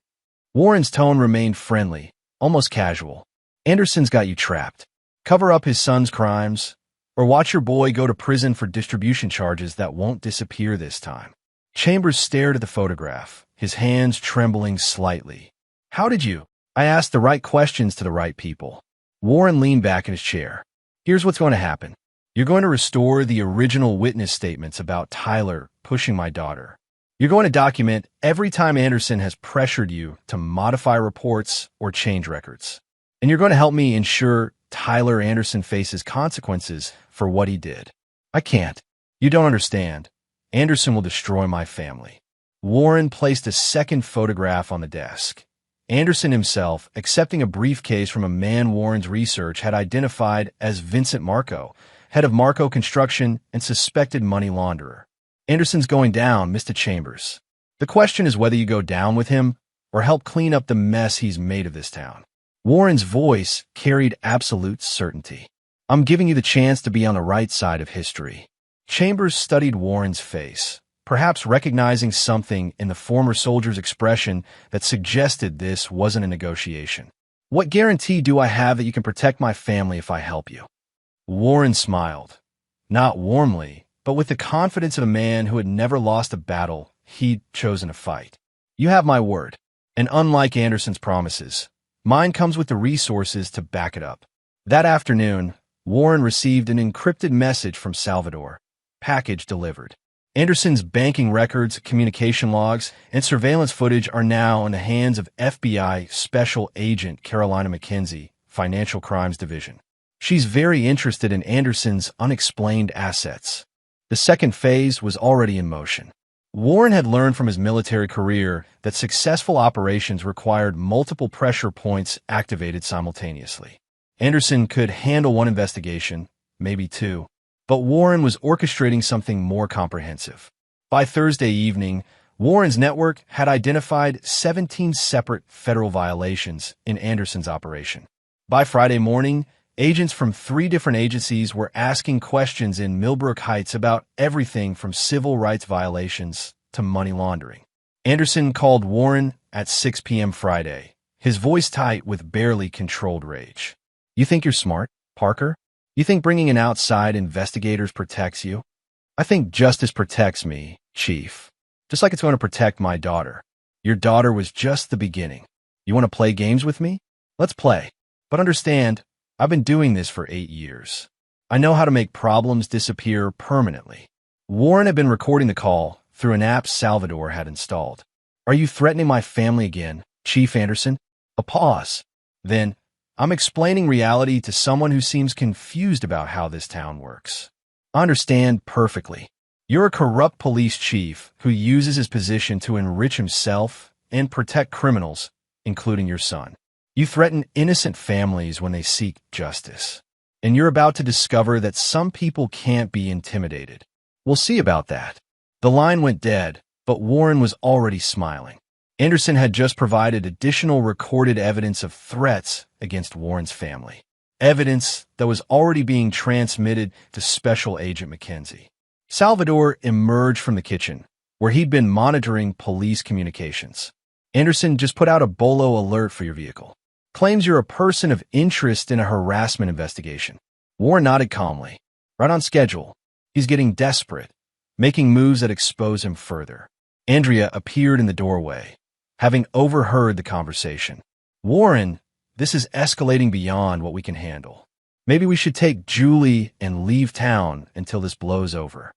Warren's tone remained friendly, almost casual. Anderson's got you trapped. Cover up his son's crimes, or watch your boy go to prison for distribution charges that won't disappear this time. Chambers stared at the photograph, his hands trembling slightly. How did you? I asked the right questions to the right people. Warren leaned back in his chair. Here's what's going to happen. You're going to restore the original witness statements about Tyler pushing my daughter. You're going to document every time Anderson has pressured you to modify reports or change records. And you're going to help me ensure Tyler Anderson faces consequences for what he did. I can't. You don't understand. Anderson will destroy my family. Warren placed a second photograph on the desk. Anderson himself, accepting a briefcase from a man Warren's research had identified as Vincent Marco, head of Marco Construction and suspected money launderer. Anderson's going down, Mr. Chambers. The question is whether you go down with him or help clean up the mess he's made of this town. Warren's voice carried absolute certainty. I'm giving you the chance to be on the right side of history. Chambers studied Warren's face, perhaps recognizing something in the former soldier's expression that suggested this wasn't a negotiation. What guarantee do I have that you can protect my family if I help you? Warren smiled, not warmly, but with the confidence of a man who had never lost a battle he'd chosen to fight. You have my word, and unlike Anderson's promises, mine comes with the resources to back it up. That afternoon, Warren received an encrypted message from Salvador. Package delivered. Anderson's banking records, communication logs, and surveillance footage are now in the hands of FBI Special Agent Carolina McKenzie, Financial Crimes Division. She's very interested in Anderson's unexplained assets. The second phase was already in motion. Warren had learned from his military career that successful operations required multiple pressure points activated simultaneously. Anderson could handle one investigation, maybe two, but Warren was orchestrating something more comprehensive. By Thursday evening, Warren's network had identified 17 separate federal violations in Anderson's operation. By Friday morning, agents from 3 different agencies were asking questions in Millbrook Heights about everything from civil rights violations to money laundering. Anderson called Warren at 6 p.m. Friday, his voice tight with barely controlled rage. You think you're smart, Parker? You think bringing in outside investigators protects you? I think justice protects me, Chief. Just like it's going to protect my daughter. Your daughter was just the beginning. You want to play games with me? Let's play. But understand, I've been doing this for 8 years. I know how to make problems disappear permanently. Warren had been recording the call through an app Salvador had installed. Are you threatening my family again, Chief Anderson? A pause. Then, I'm explaining reality to someone who seems confused about how this town works. I understand perfectly. You're a corrupt police chief who uses his position to enrich himself and protect criminals, including your son. You threaten innocent families when they seek justice. And you're about to discover that some people can't be intimidated. We'll see about that. The line went dead, but Warren was already smiling. Anderson had just provided additional recorded evidence of threats against Warren's family. Evidence that was already being transmitted to Special Agent McKenzie. Salvador emerged from the kitchen, where he'd been monitoring police communications. Anderson just put out a BOLO alert for your vehicle. Claims you're a person of interest in a harassment investigation. Warren nodded calmly. Right on schedule. He's getting desperate, making moves that expose him further. Andrea appeared in the doorway, having overheard the conversation. Warren, this is escalating beyond what we can handle. Maybe we should take Julie and leave town until this blows over.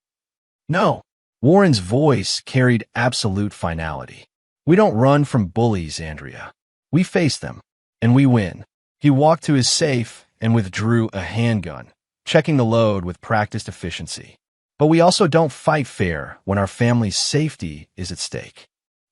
No. Warren's voice carried absolute finality. We don't run from bullies, Andrea. We face them, and we win. He walked to his safe and withdrew a handgun, checking the load with practiced efficiency. But we also don't fight fair when our family's safety is at stake.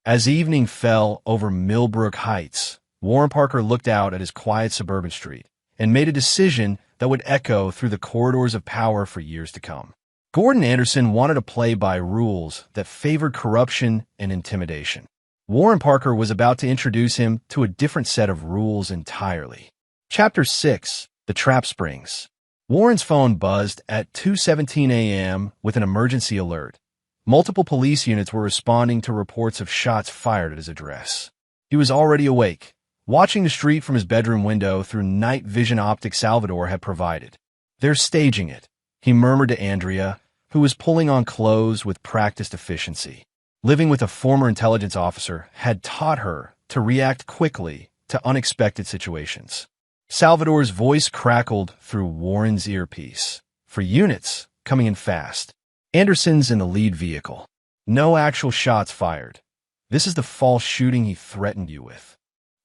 As evening fell over Millbrook Heights, Warren Parker looked out at his quiet suburban street and made a decision that would echo through the corridors of power for years to come. Gordon Anderson wanted to play by rules that favored corruption and intimidation. Warren Parker was about to introduce him to a different set of rules entirely. Chapter 6, The Trap Springs. Warren's phone buzzed at 2:17 a.m. with an emergency alert. Multiple police units were responding to reports of shots fired at his address. He was already awake, watching the street from his bedroom window through night vision optics Salvador had provided. They're staging it, he murmured to Andrea, who was pulling on clothes with practiced efficiency. Living with a former intelligence officer had taught her to react quickly to unexpected situations. Salvador's voice crackled through Warren's earpiece. For units, coming in fast. Anderson's in the lead vehicle. No actual shots fired. This is the false shooting he threatened you with.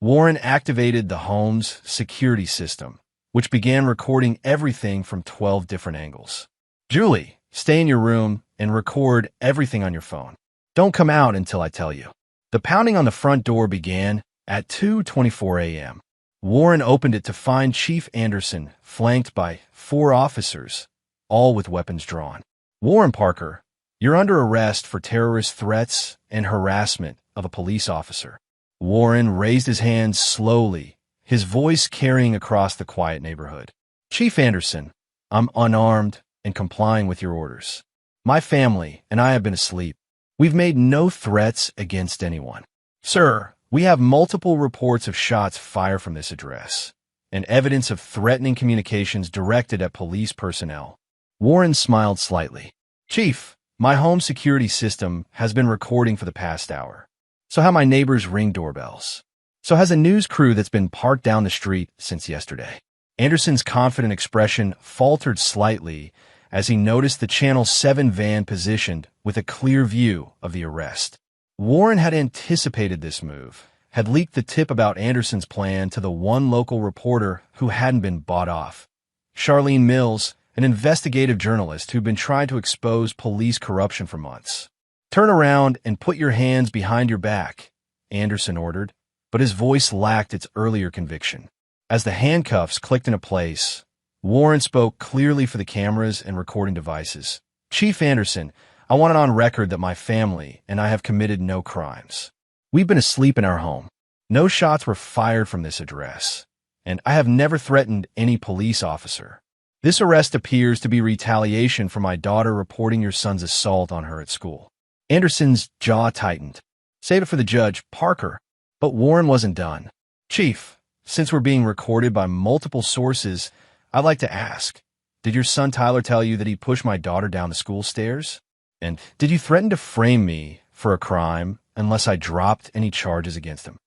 Warren activated the home's security system, which began recording everything from 12 different angles. Julie, stay in your room and record everything on your phone. Don't come out until I tell you. The pounding on the front door began at 2:24 a.m. Warren opened it to find Chief Anderson flanked by 4 officers, all with weapons drawn. Warren Parker, you're under arrest for terrorist threats and harassment of a police officer. Warren raised his hands slowly, his voice carrying across the quiet neighborhood. Chief Anderson, I'm unarmed and complying with your orders. My family and I have been asleep. We've made no threats against anyone. Sir, we have multiple reports of shots fired from this address and evidence of threatening communications directed at police personnel. Warren smiled slightly. Chief, my home security system has been recording for the past hour. So have my neighbors' Ring doorbells. So has a news crew that's been parked down the street since yesterday. Anderson's confident expression faltered slightly as he noticed the Channel 7 van positioned with a clear view of the arrest. Warren had anticipated this move, had leaked the tip about Anderson's plan to the one local reporter who hadn't been bought off. Charlene Mills, an investigative journalist who'd been trying to expose police corruption for months. Turn around and put your hands behind your back, Anderson ordered, but his voice lacked its earlier conviction. As the handcuffs clicked into place, Warren spoke clearly for the cameras and recording devices. Chief Anderson, I want it on record that my family and I have committed no crimes. We've been asleep in our home. No shots were fired from this address, and I have never threatened any police officer. This arrest appears to be retaliation for my daughter reporting your son's assault on her at school. Anderson's jaw tightened. Save it for the judge, Parker. But Warren wasn't done. Chief, since we're being recorded by multiple sources, I'd like to ask, Did your son Tyler tell you that he pushed my daughter down the school stairs? And did you threaten to frame me for a crime unless I dropped any charges against him?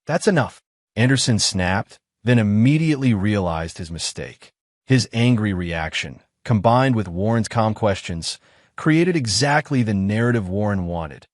That's enough. Anderson snapped, then immediately realized his mistake. His angry reaction, combined with Warren's calm questions, created exactly the narrative Warren wanted.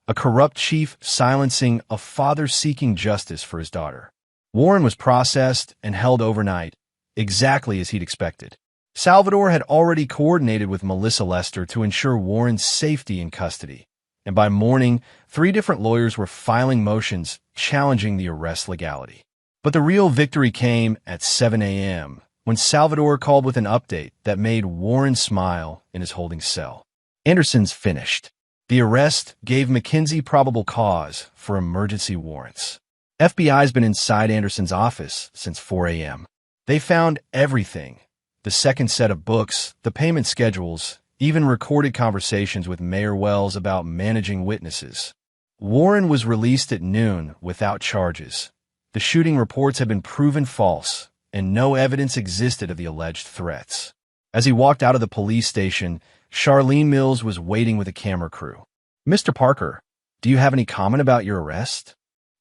A corrupt chief silencing a father seeking justice for his daughter. Warren was processed and held overnight, exactly as he'd expected. Salvador had already coordinated with Melissa Lester to ensure Warren's safety in custody, and by morning, 3 different lawyers were filing motions challenging the arrest's legality. But the real victory came at 7 a.m., when Salvador called with an update that made Warren smile in his holding cell. Anderson's finished. The arrest gave McKinsey probable cause for emergency warrants. FBI's been inside Anderson's office since 4 a.m. They found everything. The second set of books, the payment schedules, even recorded conversations with Mayor Wells about managing witnesses. Warren was released at noon without charges. The shooting reports had been proven false, and no evidence existed of the alleged threats. As he walked out of the police station, Charlene Mills was waiting with a camera crew. "Mr. Parker, do you have any comment about your arrest?"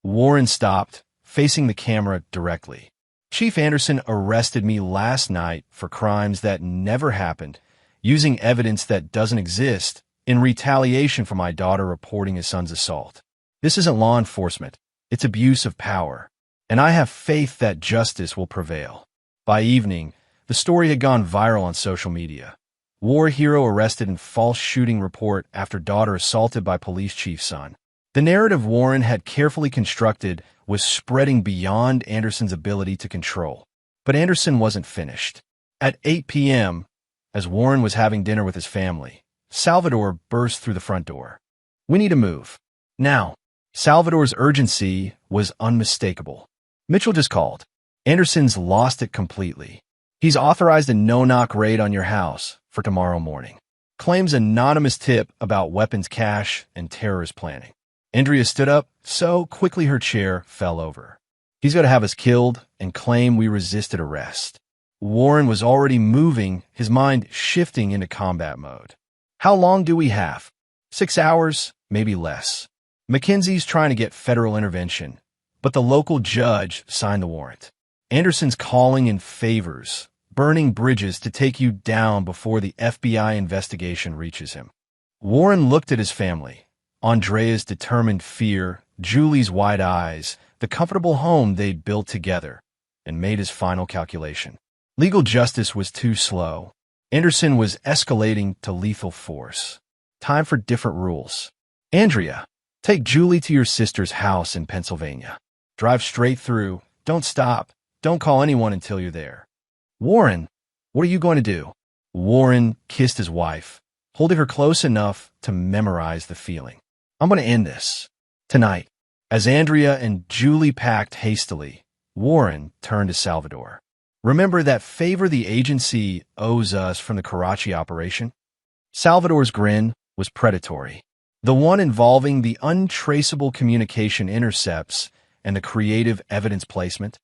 Warren stopped, facing the camera directly. "Chief Anderson arrested me last night for crimes that never happened, using evidence that doesn't exist in retaliation for my daughter reporting his son's assault. This isn't law enforcement. It's abuse of power. And I have faith that justice will prevail." By evening, the story had gone viral on social media. War hero arrested in false shooting report after daughter assaulted by police chief's son. The narrative Warren had carefully constructed was spreading beyond Anderson's ability to control. But Anderson wasn't finished. At 8 p.m., as Warren was having dinner with his family, Salvador burst through the front door. "We need to move. Now." Salvador's urgency was unmistakable. "Mitchell just called. Anderson's lost it completely. He's authorized a no-knock raid on your house for tomorrow morning. Claims anonymous tip about weapons cache and terrorist planning." Andrea stood up so quickly her chair fell over. "He's going to have us killed and claim we resisted arrest." Warren was already moving, his mind shifting into combat mode. "How long do we have? 6 hours, maybe less. McKinsey's trying to get federal intervention, but the local judge signed the warrant. Anderson's calling in favors, burning bridges to take you down before the FBI investigation reaches him." Warren looked at his family. Andrea's determined fear, Julie's wide eyes, the comfortable home they'd built together, and made his final calculation. Legal justice was too slow. Anderson was escalating to lethal force. Time for different rules. "Andrea, take Julie to your sister's house in Pennsylvania. Drive straight through. Don't stop. Don't call anyone until you're there." "Warren, what are you going to do?" Warren kissed his wife, holding her close enough to memorize the feeling. "I'm going to end this. Tonight." As Andrea and Julie packed hastily, Warren turned to Salvador. "Remember that favor the agency owes us from the Karachi operation?" Salvador's grin was predatory. The one involving the untraceable communication intercepts and the creative evidence placement?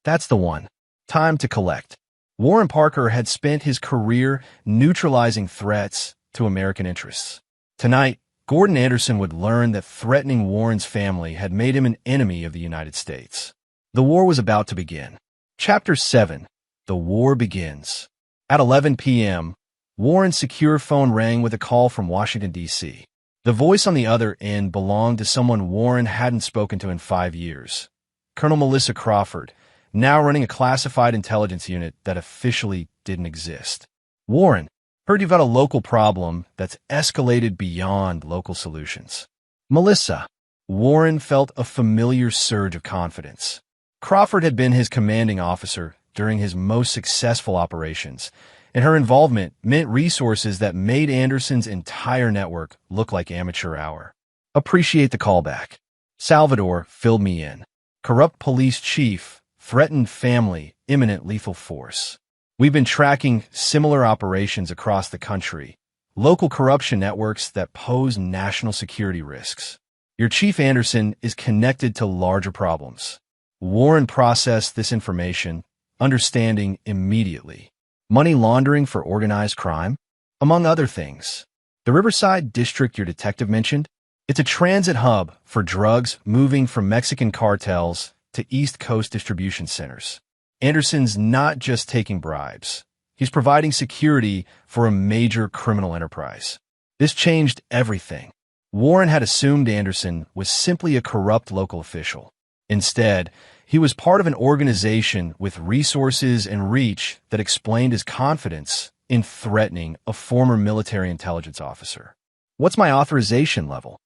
That's the one. Time to collect. Warren Parker had spent his career neutralizing threats to American interests. Tonight, Gordon Anderson would learn that threatening Warren's family had made him an enemy of the United States. The war was about to begin. Chapter 7. The War Begins. At 11 p.m., Warren's secure phone rang with a call from Washington, D.C. The voice on the other end belonged to someone Warren hadn't spoken to in 5 years. Colonel Melissa Crawford, now running a classified intelligence unit that officially didn't exist. "Warren, heard you've got a local problem that's escalated beyond local solutions." "Melissa." Warren felt a familiar surge of confidence. Crawford had been his commanding officer during his most successful operations, and her involvement meant resources that made Anderson's entire network look like amateur hour. "Appreciate the callback. Salvador filled me in. Corrupt police chief, threatened family, imminent lethal force. We've been tracking similar operations across the country, local corruption networks that pose national security risks. Your Chief Anderson is connected to larger problems." Warren processed this information, understanding immediately. money laundering for organized crime, among other things. The Riverside district your detective mentioned? It's a transit hub for drugs moving from Mexican cartels to East Coast distribution centers. Anderson's not just taking bribes. He's providing security for a major criminal enterprise. This changed everything. Warren had assumed Anderson was simply a corrupt local official. Instead, he was part of an organization with resources and reach that explained his confidence in threatening a former military intelligence officer. "What's my authorization level?"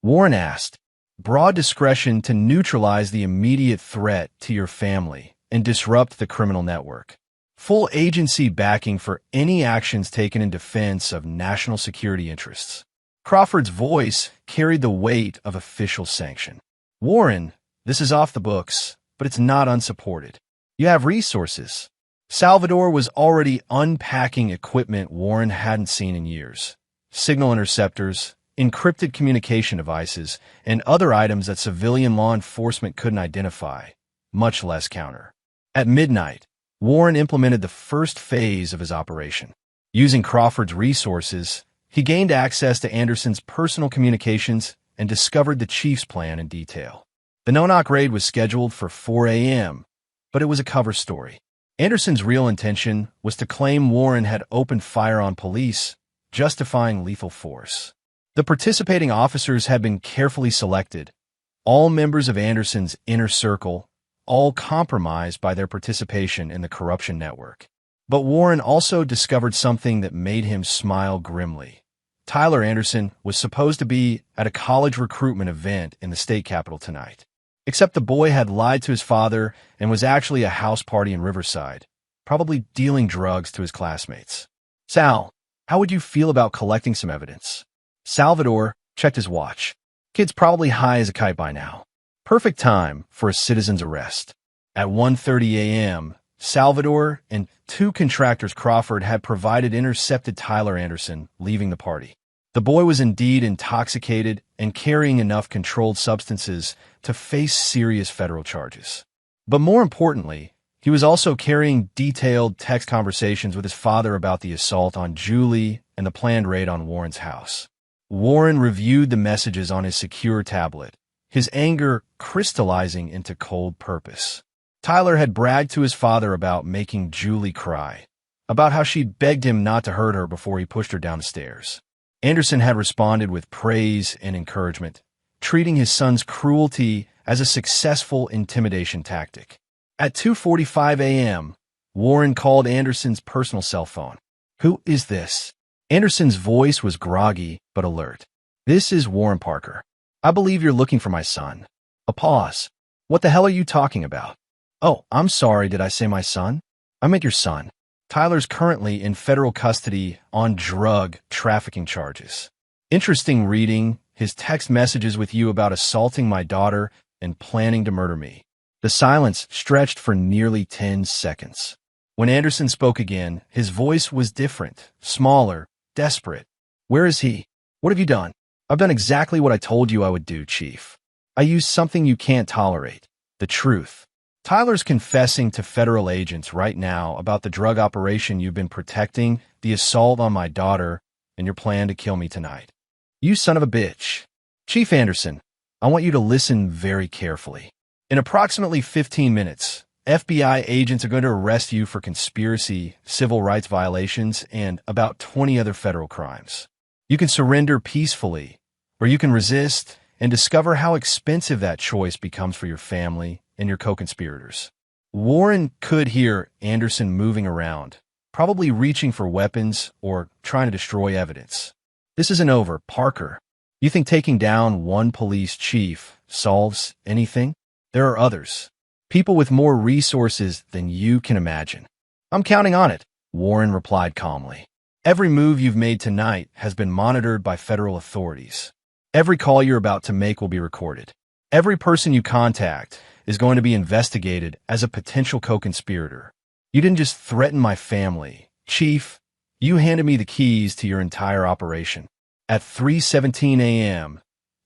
Warren asked. "Broad discretion to neutralize the immediate threat to your family and disrupt the criminal network. Full agency backing for any actions taken in defense of national security interests." Crawford's voice carried the weight of official sanction. "Warren, this is off the books, but it's not unsupported. You have resources." Salvador was already unpacking equipment Warren hadn't seen in years. Signal interceptors, encrypted communication devices, and other items that civilian law enforcement couldn't identify, much less counter. At midnight, Warren implemented the first phase of his operation. Using Crawford's resources, he gained access to Anderson's personal communications and discovered the chief's plan in detail. The no-knock raid was scheduled for 4 a.m., but it was a cover story. Anderson's real intention was to claim Warren had opened fire on police, justifying lethal force. The participating officers had been carefully selected, all members of Anderson's inner circle, all compromised by their participation in the corruption network. But Warren also discovered something that made him smile grimly. Tyler Anderson was supposed to be at a college recruitment event in the state capitol tonight. Except the boy had lied to his father and was actually a house party in Riverside, probably dealing drugs to his classmates. "Sal, how would you feel about collecting some evidence?" Salvador checked his watch. "Kid's probably high as a kite by now. Perfect time for a citizen's arrest." At 1:30 a.m., Salvador and two contractors Crawford had provided intercepted Tyler Anderson leaving the party. The boy was indeed intoxicated and carrying enough controlled substances to face serious federal charges. But more importantly, he was also carrying detailed text conversations with his father about the assault on Julie and the planned raid on Warren's house. Warren reviewed the messages on his secure tablet, his anger crystallizing into cold purpose. Tyler had bragged to his father about making Julie cry, about how she'd begged him not to hurt her before he pushed her down the stairs. Anderson had responded with praise and encouragement, treating his son's cruelty as a successful intimidation tactic. At 2:45 a.m., Warren called Anderson's personal cell phone. "Who is this?" Anderson's voice was groggy but alert. "This is Warren Parker. I believe you're looking for my son." A pause. "What the hell are you talking about?" "Oh, I'm sorry, did I say my son? I meant your son. Tyler's currently in federal custody on drug trafficking charges. Interesting reading, his text messages with you about assaulting my daughter and planning to murder me." The silence stretched for nearly 10 seconds. When Anderson spoke again, his voice was different, smaller, desperate. "Where is he? What have you done?" "I've done exactly what I told you I would do, Chief. I used something you can't tolerate, the truth. Tyler's confessing to federal agents right now about the drug operation you've been protecting, the assault on my daughter, and your plan to kill me tonight." "You son of a bitch." "Chief Anderson, I want you to listen very carefully. In approximately 15 minutes, FBI agents are going to arrest you for conspiracy, civil rights violations, and about 20 other federal crimes. You can surrender peacefully, or you can resist and discover how expensive that choice becomes for your family and your co-conspirators." Warren could hear Anderson moving around, probably reaching for weapons or trying to destroy evidence. "This isn't over, Parker. You think taking down one police chief solves anything? There are others. People with more resources than you can imagine." "I'm counting on it," Warren replied calmly. "Every move you've made tonight has been monitored by federal authorities. Every call you're about to make will be recorded. Every person you contact is going to be investigated as a potential co-conspirator. You didn't just threaten my family, Chief. You handed me the keys to your entire operation." At 3:17 a.m.,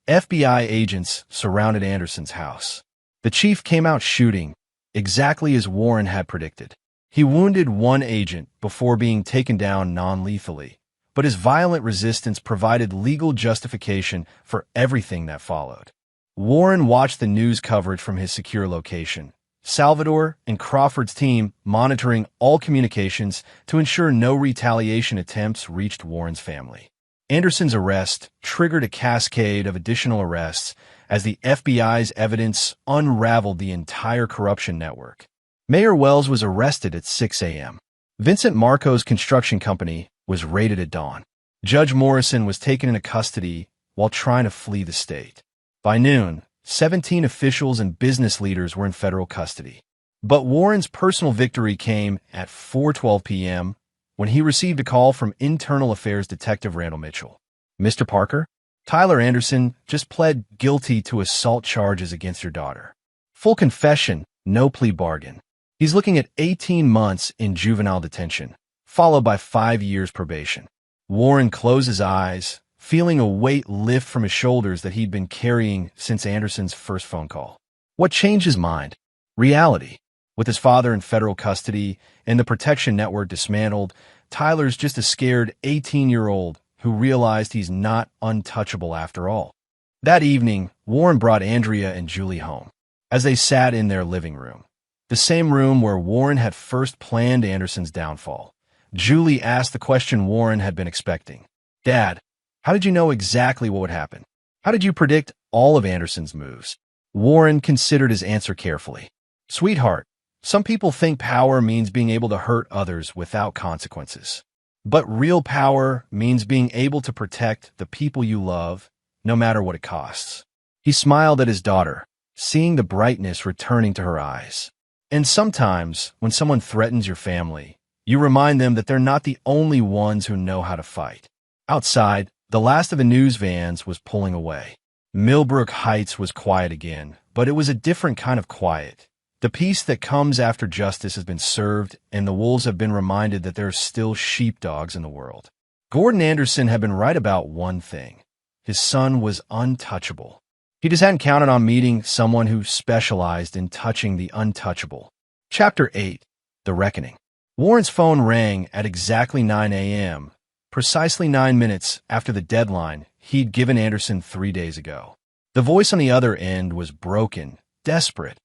FBI agents surrounded Anderson's house. The chief came out shooting, exactly as Warren had predicted. He wounded one agent before being taken down non-lethally, but his violent resistance provided legal justification for everything that followed. Warren watched the news coverage from his secure location, Salvador and Crawford's team monitoring all communications to ensure no retaliation attempts reached Warren's family. Anderson's arrest triggered a cascade of additional arrests as the FBI's evidence unraveled the entire corruption network. Mayor Wells was arrested at 6 a.m. Vincent Marco's construction company was raided at dawn. Judge Morrison was taken into custody while trying to flee the state. By noon, 17 officials and business leaders were in federal custody. But Warren's personal victory came at 4:12 p.m. when he received a call from Internal Affairs Detective Randall Mitchell. "Mr. Parker, Tyler Anderson just pled guilty to assault charges against your daughter. Full confession, no plea bargain. He's looking at 18 months in juvenile detention, followed by 5 years probation." Warren closed his eyes, feeling a weight lift from his shoulders that he'd been carrying since Anderson's first phone call. What changed his mind? Reality. With his father in federal custody and the protection network dismantled, Tyler's just a scared 18-year-old who realized he's not untouchable after all. That evening, Warren brought Andrea and Julie home. As they sat in their living room, the same room where Warren had first planned Anderson's downfall, Julie asked the question Warren had been expecting. "Dad, how did you know exactly what would happen? How did you predict all of Anderson's moves?" Warren considered his answer carefully. "Sweetheart, some people think power means being able to hurt others without consequences. But real power means being able to protect the people you love, no matter what it costs." He smiled at his daughter, seeing the brightness returning to her eyes. And sometimes, when someone threatens your family, you remind them that they're not the only ones who know how to fight. Outside, the last of the news vans was pulling away. Millbrook Heights was quiet again, but it was a different kind of quiet. The peace that comes after justice has been served, and the wolves have been reminded that there are still sheepdogs in the world. Gordon Anderson had been right about one thing. His son was untouchable. He just hadn't counted on meeting someone who specialized in touching the untouchable. Chapter 8. The Reckoning. Warren's phone rang at exactly 9 a.m., precisely 9 minutes after the deadline he'd given Anderson 3 days ago. The voice on the other end was broken, desperate,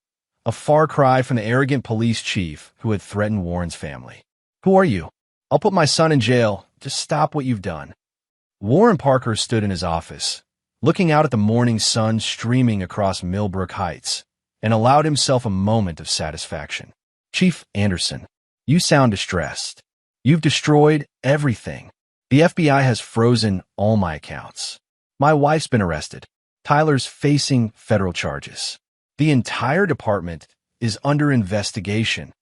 a far cry from the arrogant police chief who had threatened Warren's family. "Who are you? I'll put my son in jail. Just stop what you've done." Warren Parker stood in his office, looking out at the morning sun streaming across Millbrook Heights, and allowed himself a moment of satisfaction. "Chief Anderson, you sound distressed. You've destroyed everything. The FBI has frozen all my accounts. My wife's been arrested. Tyler's facing federal charges. The entire department is under investigation."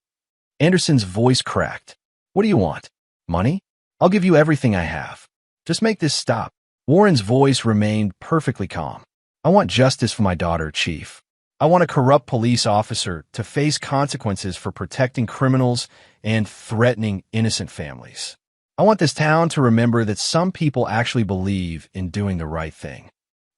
Anderson's voice cracked. "What do you want? Money? I'll give you everything I have. Just make this stop." Warren's voice remained perfectly calm. "I want justice for my daughter, Chief. I want a corrupt police officer to face consequences for protecting criminals and threatening innocent families. I want this town to remember that some people actually believe in doing the right thing.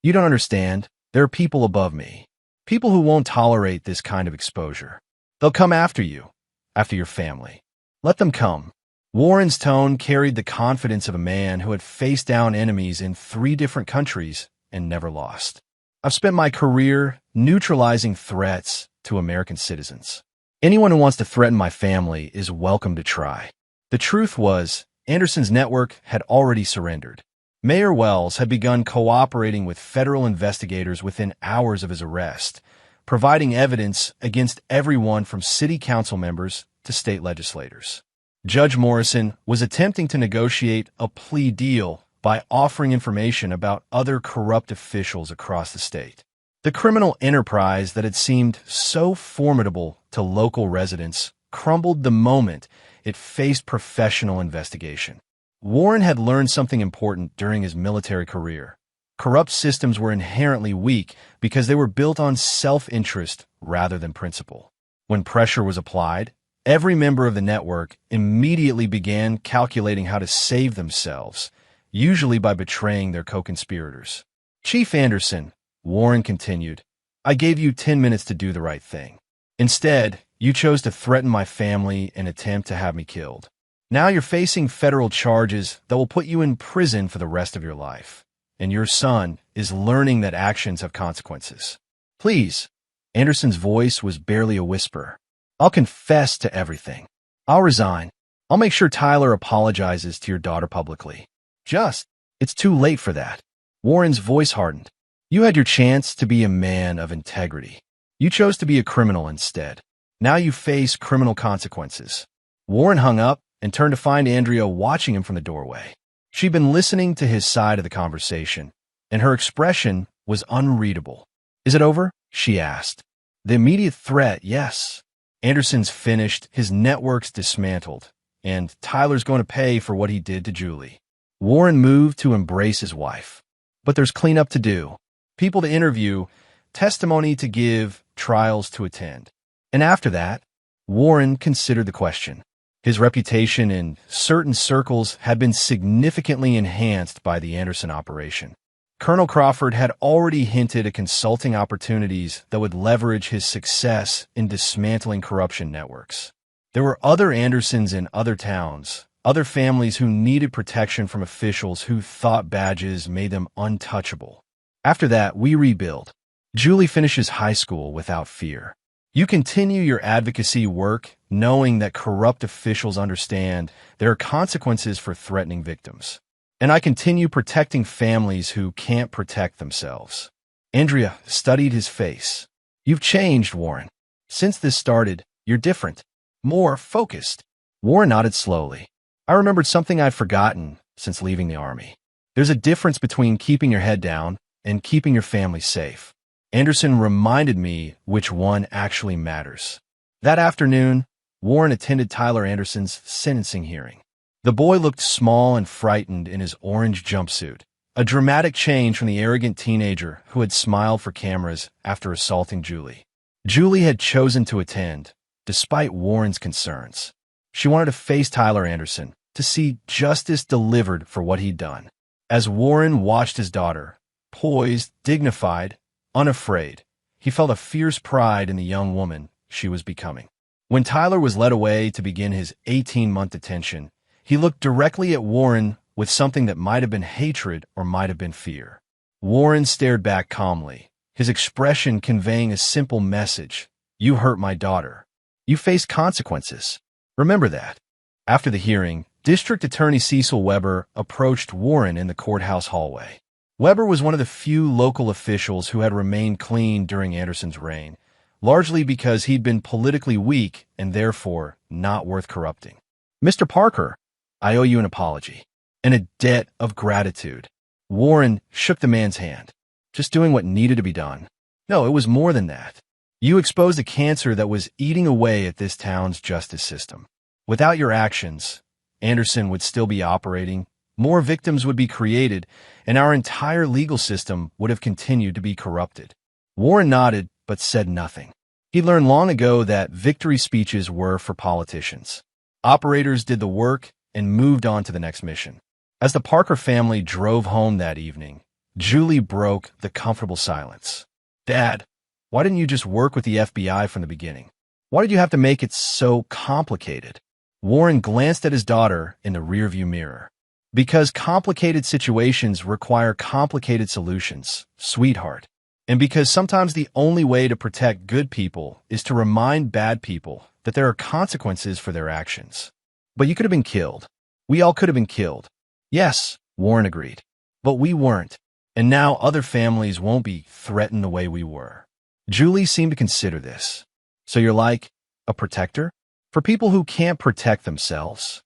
You don't understand. There are people above me. People who won't tolerate this kind of exposure. They'll come after you, after your family. Let them come." Warren's tone carried the confidence of a man who had faced down enemies in 3 different countries and never lost. "I've spent my career neutralizing threats to American citizens. Anyone who wants to threaten my family is welcome to try." The truth was, Anderson's network had already surrendered. Mayor Wells had begun cooperating with federal investigators within hours of his arrest, providing evidence against everyone from city council members to state legislators. Judge Morrison was attempting to negotiate a plea deal by offering information about other corrupt officials across the state. The criminal enterprise that had seemed so formidable to local residents crumbled the moment it faced professional investigation. Warren had learned something important during his military career. Corrupt systems were inherently weak because they were built on self-interest rather than principle. When pressure was applied, every member of the network immediately began calculating how to save themselves, usually by betraying their co-conspirators. "Chief Anderson," Warren continued, "I gave you 10 minutes to do the right thing. Instead, You chose to threaten my family and attempt to have me killed. Now you're facing federal charges that will put you in prison for the rest of your life. And your son is learning that actions have consequences. Please." Anderson's voice was barely a whisper. "I'll confess to everything. I'll resign. I'll make sure Tyler apologizes to your daughter publicly. It's too late for that." Warren's voice hardened. "You had your chance to be a man of integrity. You chose to be a criminal instead. Now you face criminal consequences." Warren hung up and turned to find Andrea watching him from the doorway. She'd been listening to his side of the conversation, and her expression was unreadable. "Is it over?" she asked. "The immediate threat, yes. Anderson's finished, his network's dismantled, and Tyler's going to pay for what he did to Julie." Warren moved to embrace his wife. "But there's cleanup to do, people to interview, testimony to give, trials to attend." And after that, Warren considered the question. His reputation in certain circles had been significantly enhanced by the Anderson operation. Colonel Crawford had already hinted at consulting opportunities that would leverage his success in dismantling corruption networks. There were other Andersons in other towns, other families who needed protection from officials who thought badges made them untouchable. After that, we rebuild. Julie finishes high school without fear. You continue your advocacy work knowing that corrupt officials understand there are consequences for threatening victims. And I continue protecting families who can't protect themselves. Andrea studied his face. "You've changed, Warren. Since this started, you're different. More focused." Warren nodded slowly. "I remembered something I'd forgotten since leaving the Army. There's a difference between keeping your head down and keeping your family safe." Anderson reminded me which one actually matters. That afternoon, Warren attended Tyler Anderson's sentencing hearing. The boy looked small and frightened in his orange jumpsuit, a dramatic change from the arrogant teenager who had smiled for cameras after assaulting Julie. Julie had chosen to attend, despite Warren's concerns. She wanted to face Tyler Anderson, to see justice delivered for what he'd done. As Warren watched his daughter, poised, dignified, unafraid, he felt a fierce pride in the young woman she was becoming. When Tyler was led away to begin his 18-month detention, he looked directly at Warren with something that might have been hatred or might have been fear. Warren stared back calmly, his expression conveying a simple message: "You hurt my daughter. You face consequences. Remember that." After the hearing, District Attorney Cecil Weber approached Warren in the courthouse hallway. Weber was one of the few local officials who had remained clean during Anderson's reign, largely because he'd been politically weak and therefore not worth corrupting. "Mr. Parker, I owe you an apology and a debt of gratitude." Warren shook the man's hand. "Just doing what needed to be done." "No, it was more than that. You exposed a cancer that was eating away at this town's justice system. Without your actions, Anderson would still be operating, more victims would be created, and our entire legal system would have continued to be corrupted." Warren nodded, but said nothing. He learned long ago that victory speeches were for politicians. Operators did the work and moved on to the next mission. As the Parker family drove home that evening, Julie broke the comfortable silence. "Dad, why didn't you just work with the FBI from the beginning? Why did you have to make it so complicated?" Warren glanced at his daughter in the rearview mirror. "Because complicated situations require complicated solutions, sweetheart. And because sometimes the only way to protect good people is to remind bad people that there are consequences for their actions." "But you could have been killed. We all could have been killed." "Yes," Warren agreed. "But we weren't. And now other families won't be threatened the way we were." Julie seemed to consider this. "So you're like a protector? For people who can't protect themselves?"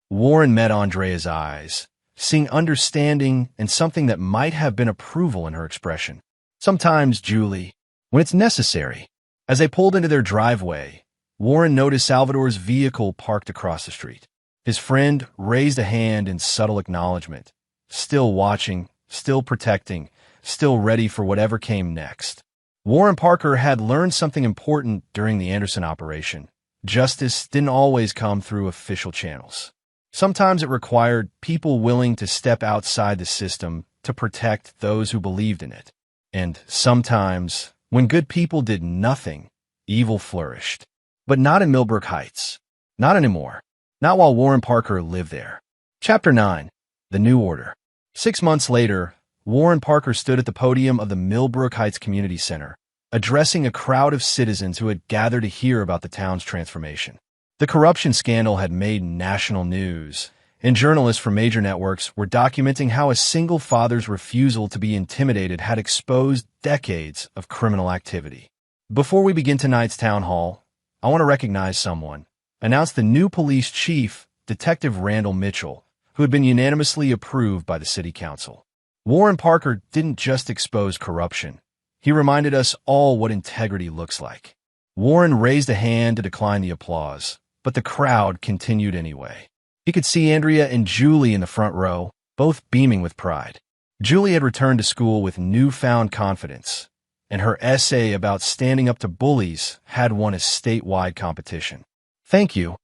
Warren met Andrea's eyes, seeing understanding and something that might have been approval in her expression. "Sometimes, Julie, when it's necessary." As they pulled into their driveway, Warren noticed Salvador's vehicle parked across the street. His friend raised a hand in subtle acknowledgement, still watching, still protecting, still ready for whatever came next. Warren Parker had learned something important during the Anderson operation. Justice didn't always come through official channels. Sometimes it required people willing to step outside the system to protect those who believed in it. And sometimes, when good people did nothing, evil flourished. But not in Millbrook Heights. Not anymore. Not while Warren Parker lived there. Chapter 9. The New Order. 6 months later, Warren Parker stood at the podium of the Millbrook Heights Community Center, addressing a crowd of citizens who had gathered to hear about the town's transformation. The corruption scandal had made national news, and journalists from major networks were documenting how a single father's refusal to be intimidated had exposed decades of criminal activity. Before we begin tonight's town hall, I want to recognize someone, announced the new police chief, Detective Randall Mitchell, who had been unanimously approved by the city council. Warren Parker didn't just expose corruption. He reminded us all what integrity looks like. Warren raised a hand to decline the applause, but the crowd continued anyway. He could see Andrea and Julie in the front row, both beaming with pride. Julie had returned to school with newfound confidence, and her essay about standing up to bullies had won a statewide competition. "Thank you,"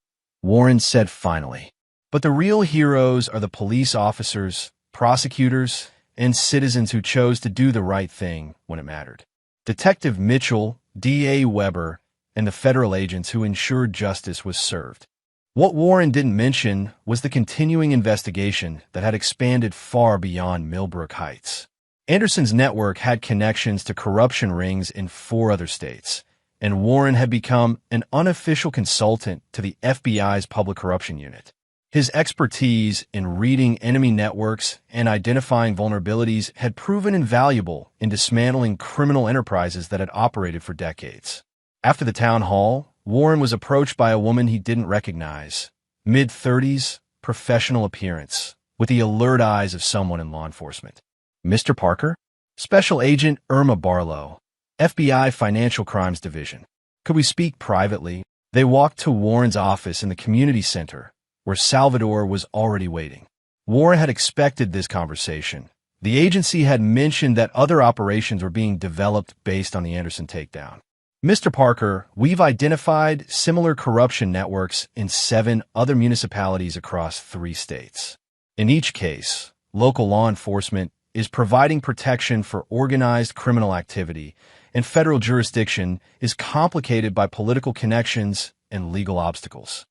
Warren said finally. "But the real heroes are the police officers, prosecutors, and citizens who chose to do the right thing when it mattered. Detective Mitchell, D.A. Weber, and the federal agents who ensured justice was served." What Warren didn't mention was the continuing investigation that had expanded far beyond Millbrook Heights. Anderson's network had connections to corruption rings in 4 other states, and Warren had become an unofficial consultant to the FBI's Public Corruption Unit. His expertise in reading enemy networks and identifying vulnerabilities had proven invaluable in dismantling criminal enterprises that had operated for decades. After the town hall, Warren was approached by a woman he didn't recognize. Mid-30s, professional appearance, with the alert eyes of someone in law enforcement. "Mr. Parker?" "Special Agent Irma Barlow, FBI Financial Crimes Division. Could we speak privately?" They walked to Warren's office in the community center, where Salvador was already waiting. Warren had expected this conversation. The agency had mentioned that other operations were being developed based on the Anderson takedown. "Mr. Parker, we've identified similar corruption networks in 7 other municipalities across 3 states. In each case, local law enforcement is providing protection for organized criminal activity, and federal jurisdiction is complicated by political connections and legal obstacles."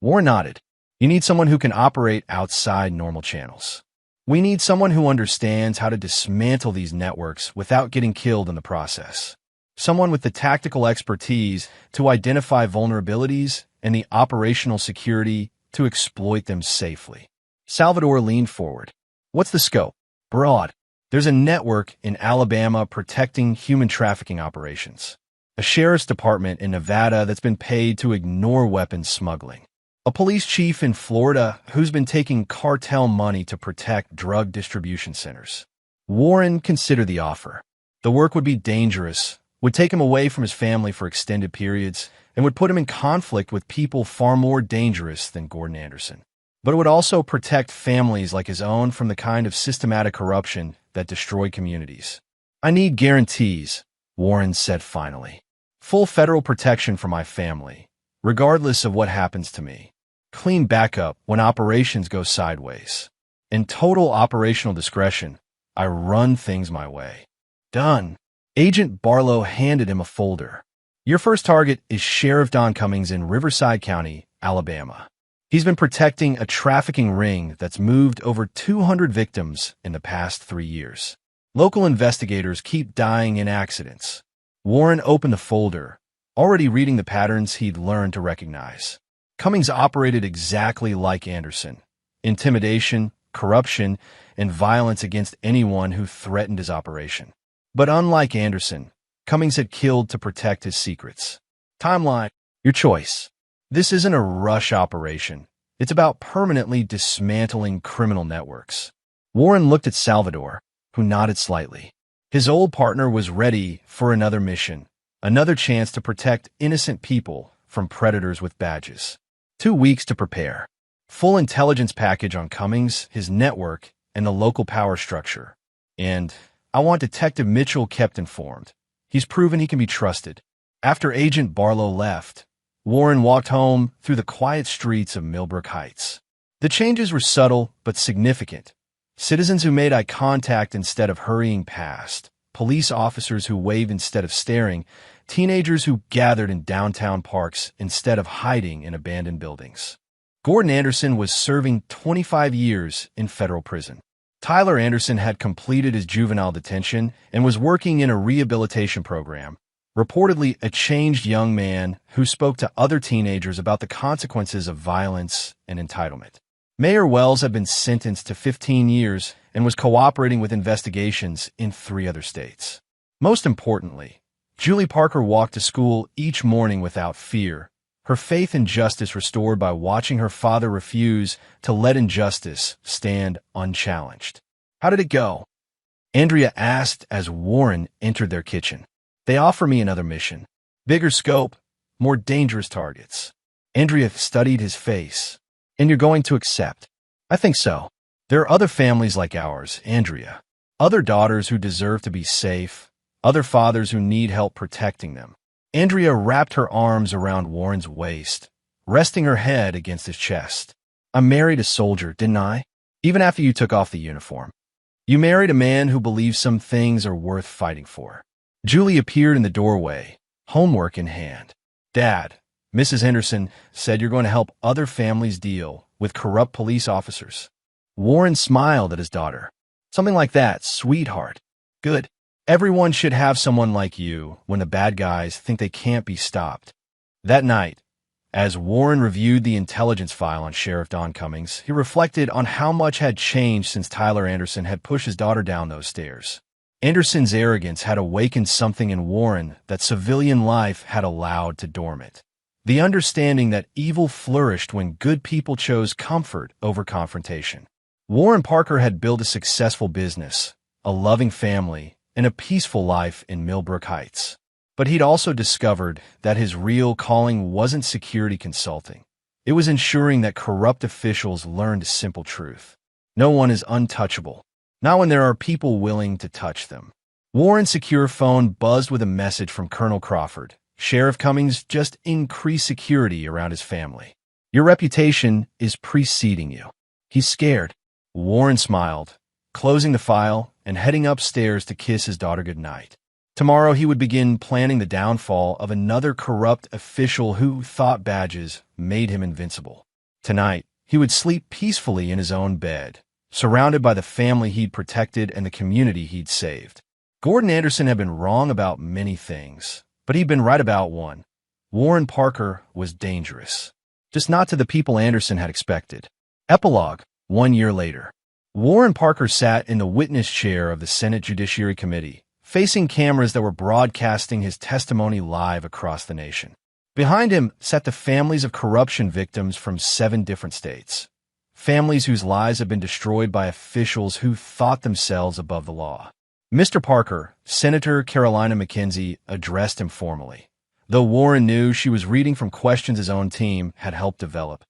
Warren nodded. "You need someone who can operate outside normal channels. We need someone who understands how to dismantle these networks without getting killed in the process. Someone with the tactical expertise to identify vulnerabilities and the operational security to exploit them safely." Salvador leaned forward. "What's the scope?" "Broad. There's a network in Alabama protecting human trafficking operations. A sheriff's department in Nevada that's been paid to ignore weapons smuggling. A police chief in Florida who's been taking cartel money to protect drug distribution centers." Warren considered the offer. The work would be dangerous, would take him away from his family for extended periods, and would put him in conflict with people far more dangerous than Gordon Anderson. But it would also protect families like his own from the kind of systematic corruption that destroyed communities. "I need guarantees," Warren said finally. "Full federal protection for my family, regardless of what happens to me. Clean backup when operations go sideways. And total operational discretion. I run things my way." "Done." Agent Barlow handed him a folder. "Your first target is Sheriff Don Cummings in Riverside County, Alabama. He's been protecting a trafficking ring that's moved over 200 victims in the past 3 years. Local investigators keep dying in accidents." Warren opened the folder, already reading the patterns he'd learned to recognize. Cummings operated exactly like Anderson. Intimidation, corruption, and violence against anyone who threatened his operation. But unlike Anderson, Cummings had killed to protect his secrets. "Timeline, your choice. This isn't a rush operation. It's about permanently dismantling criminal networks." Warren looked at Salvador, who nodded slightly. His old partner was ready for another mission, another chance to protect innocent people from predators with badges. 2 weeks to prepare. Full intelligence package on Cummings, his network, and the local power structure. And I want Detective Mitchell kept informed. He's proven he can be trusted. After Agent Barlow left, Warren walked home through the quiet streets of Millbrook Heights. The changes were subtle but significant. Citizens who made eye contact instead of hurrying past, police officers who waved instead of staring, teenagers who gathered in downtown parks instead of hiding in abandoned buildings. Gordon Anderson was serving 25 years in federal prison. Tyler Anderson had completed his juvenile detention and was working in a rehabilitation program, reportedly a changed young man who spoke to other teenagers about the consequences of violence and entitlement. Mayor Wells had been sentenced to 15 years and was cooperating with investigations in 3 other states. Most importantly, Julie Parker walked to school each morning without fear, her faith in justice restored by watching her father refuse to let injustice stand unchallenged. "How did it go?" Andrea asked as Warren entered their kitchen. "They offer me another mission. Bigger scope, more dangerous targets." Andrea studied his face. "And you're going to accept?" "I think so. There are other families like ours, Andrea. Other daughters who deserve to be safe, other fathers who need help protecting them." Andrea wrapped her arms around Warren's waist, resting her head against his chest. "I married a soldier, didn't I? Even after you took off the uniform. You married a man who believes some things are worth fighting for." Julie appeared in the doorway, homework in hand. "Dad, Mrs. Henderson said you're going to help other families deal with corrupt police officers." Warren smiled at his daughter. "Something like that, sweetheart. Good. Everyone should have someone like you when the bad guys think they can't be stopped." That night, as Warren reviewed the intelligence file on Sheriff Don Cummings, he reflected on how much had changed since Tyler Anderson had pushed his daughter down those stairs. Anderson's arrogance had awakened something in Warren that civilian life had allowed to dormant. The understanding that evil flourished when good people chose comfort over confrontation. Warren Parker had built a successful business, a loving family, and a peaceful life in Millbrook Heights. But he'd also discovered that his real calling wasn't security consulting. It was ensuring that corrupt officials learned a simple truth. No one is untouchable, not when there are people willing to touch them. Warren's secure phone buzzed with a message from Colonel Crawford. "Sheriff Cummings just increased security around his family. Your reputation is preceding you." "He's scared." Warren smiled, closing the file and heading upstairs to kiss his daughter goodnight. Tomorrow he would begin planning the downfall of another corrupt official who thought badges made him invincible. Tonight, he would sleep peacefully in his own bed, surrounded by the family he'd protected and the community he'd saved. Gordon Anderson had been wrong about many things, but he'd been right about one. Warren Parker was dangerous, just not to the people Anderson had expected. Epilogue, 1 year later. Warren Parker sat in the witness chair of the Senate Judiciary Committee, facing cameras that were broadcasting his testimony live across the nation. Behind him sat the families of corruption victims from 7 different states, families whose lives had been destroyed by officials who thought themselves above the law. Mr. Parker, Senator Carolina McKenzie, addressed him formally, though Warren knew she was reading from questions his own team had helped develop.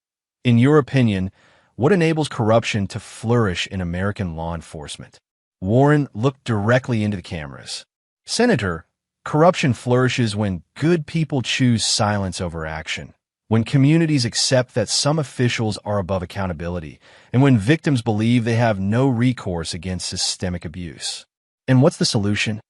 "In your opinion, what enables corruption to flourish in American law enforcement?" Warren looked directly into the cameras. "Senator, corruption flourishes when good people choose silence over action, when communities accept that some officials are above accountability, and when victims believe they have no recourse against systemic abuse." "And what's the solution?"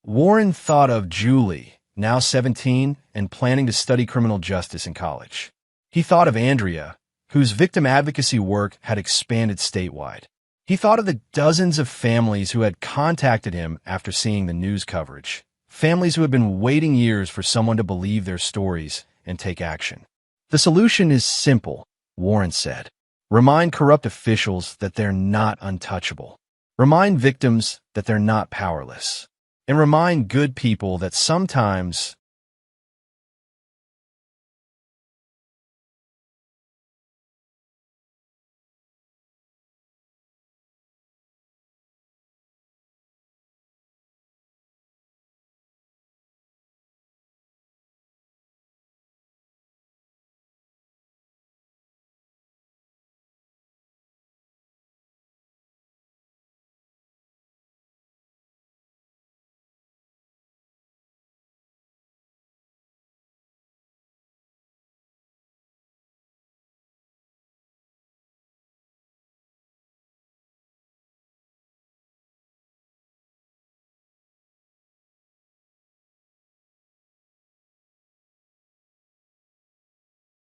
Warren thought of Julie, now 17 and planning to study criminal justice in college. He thought of Andrea, whose victim advocacy work had expanded statewide. He thought of the dozens of families who had contacted him after seeing the news coverage, families who had been waiting years for someone to believe their stories and take action. "The solution is simple," Warren said. "Remind corrupt officials that they're not untouchable. Remind victims that they're not powerless. And remind good people that sometimes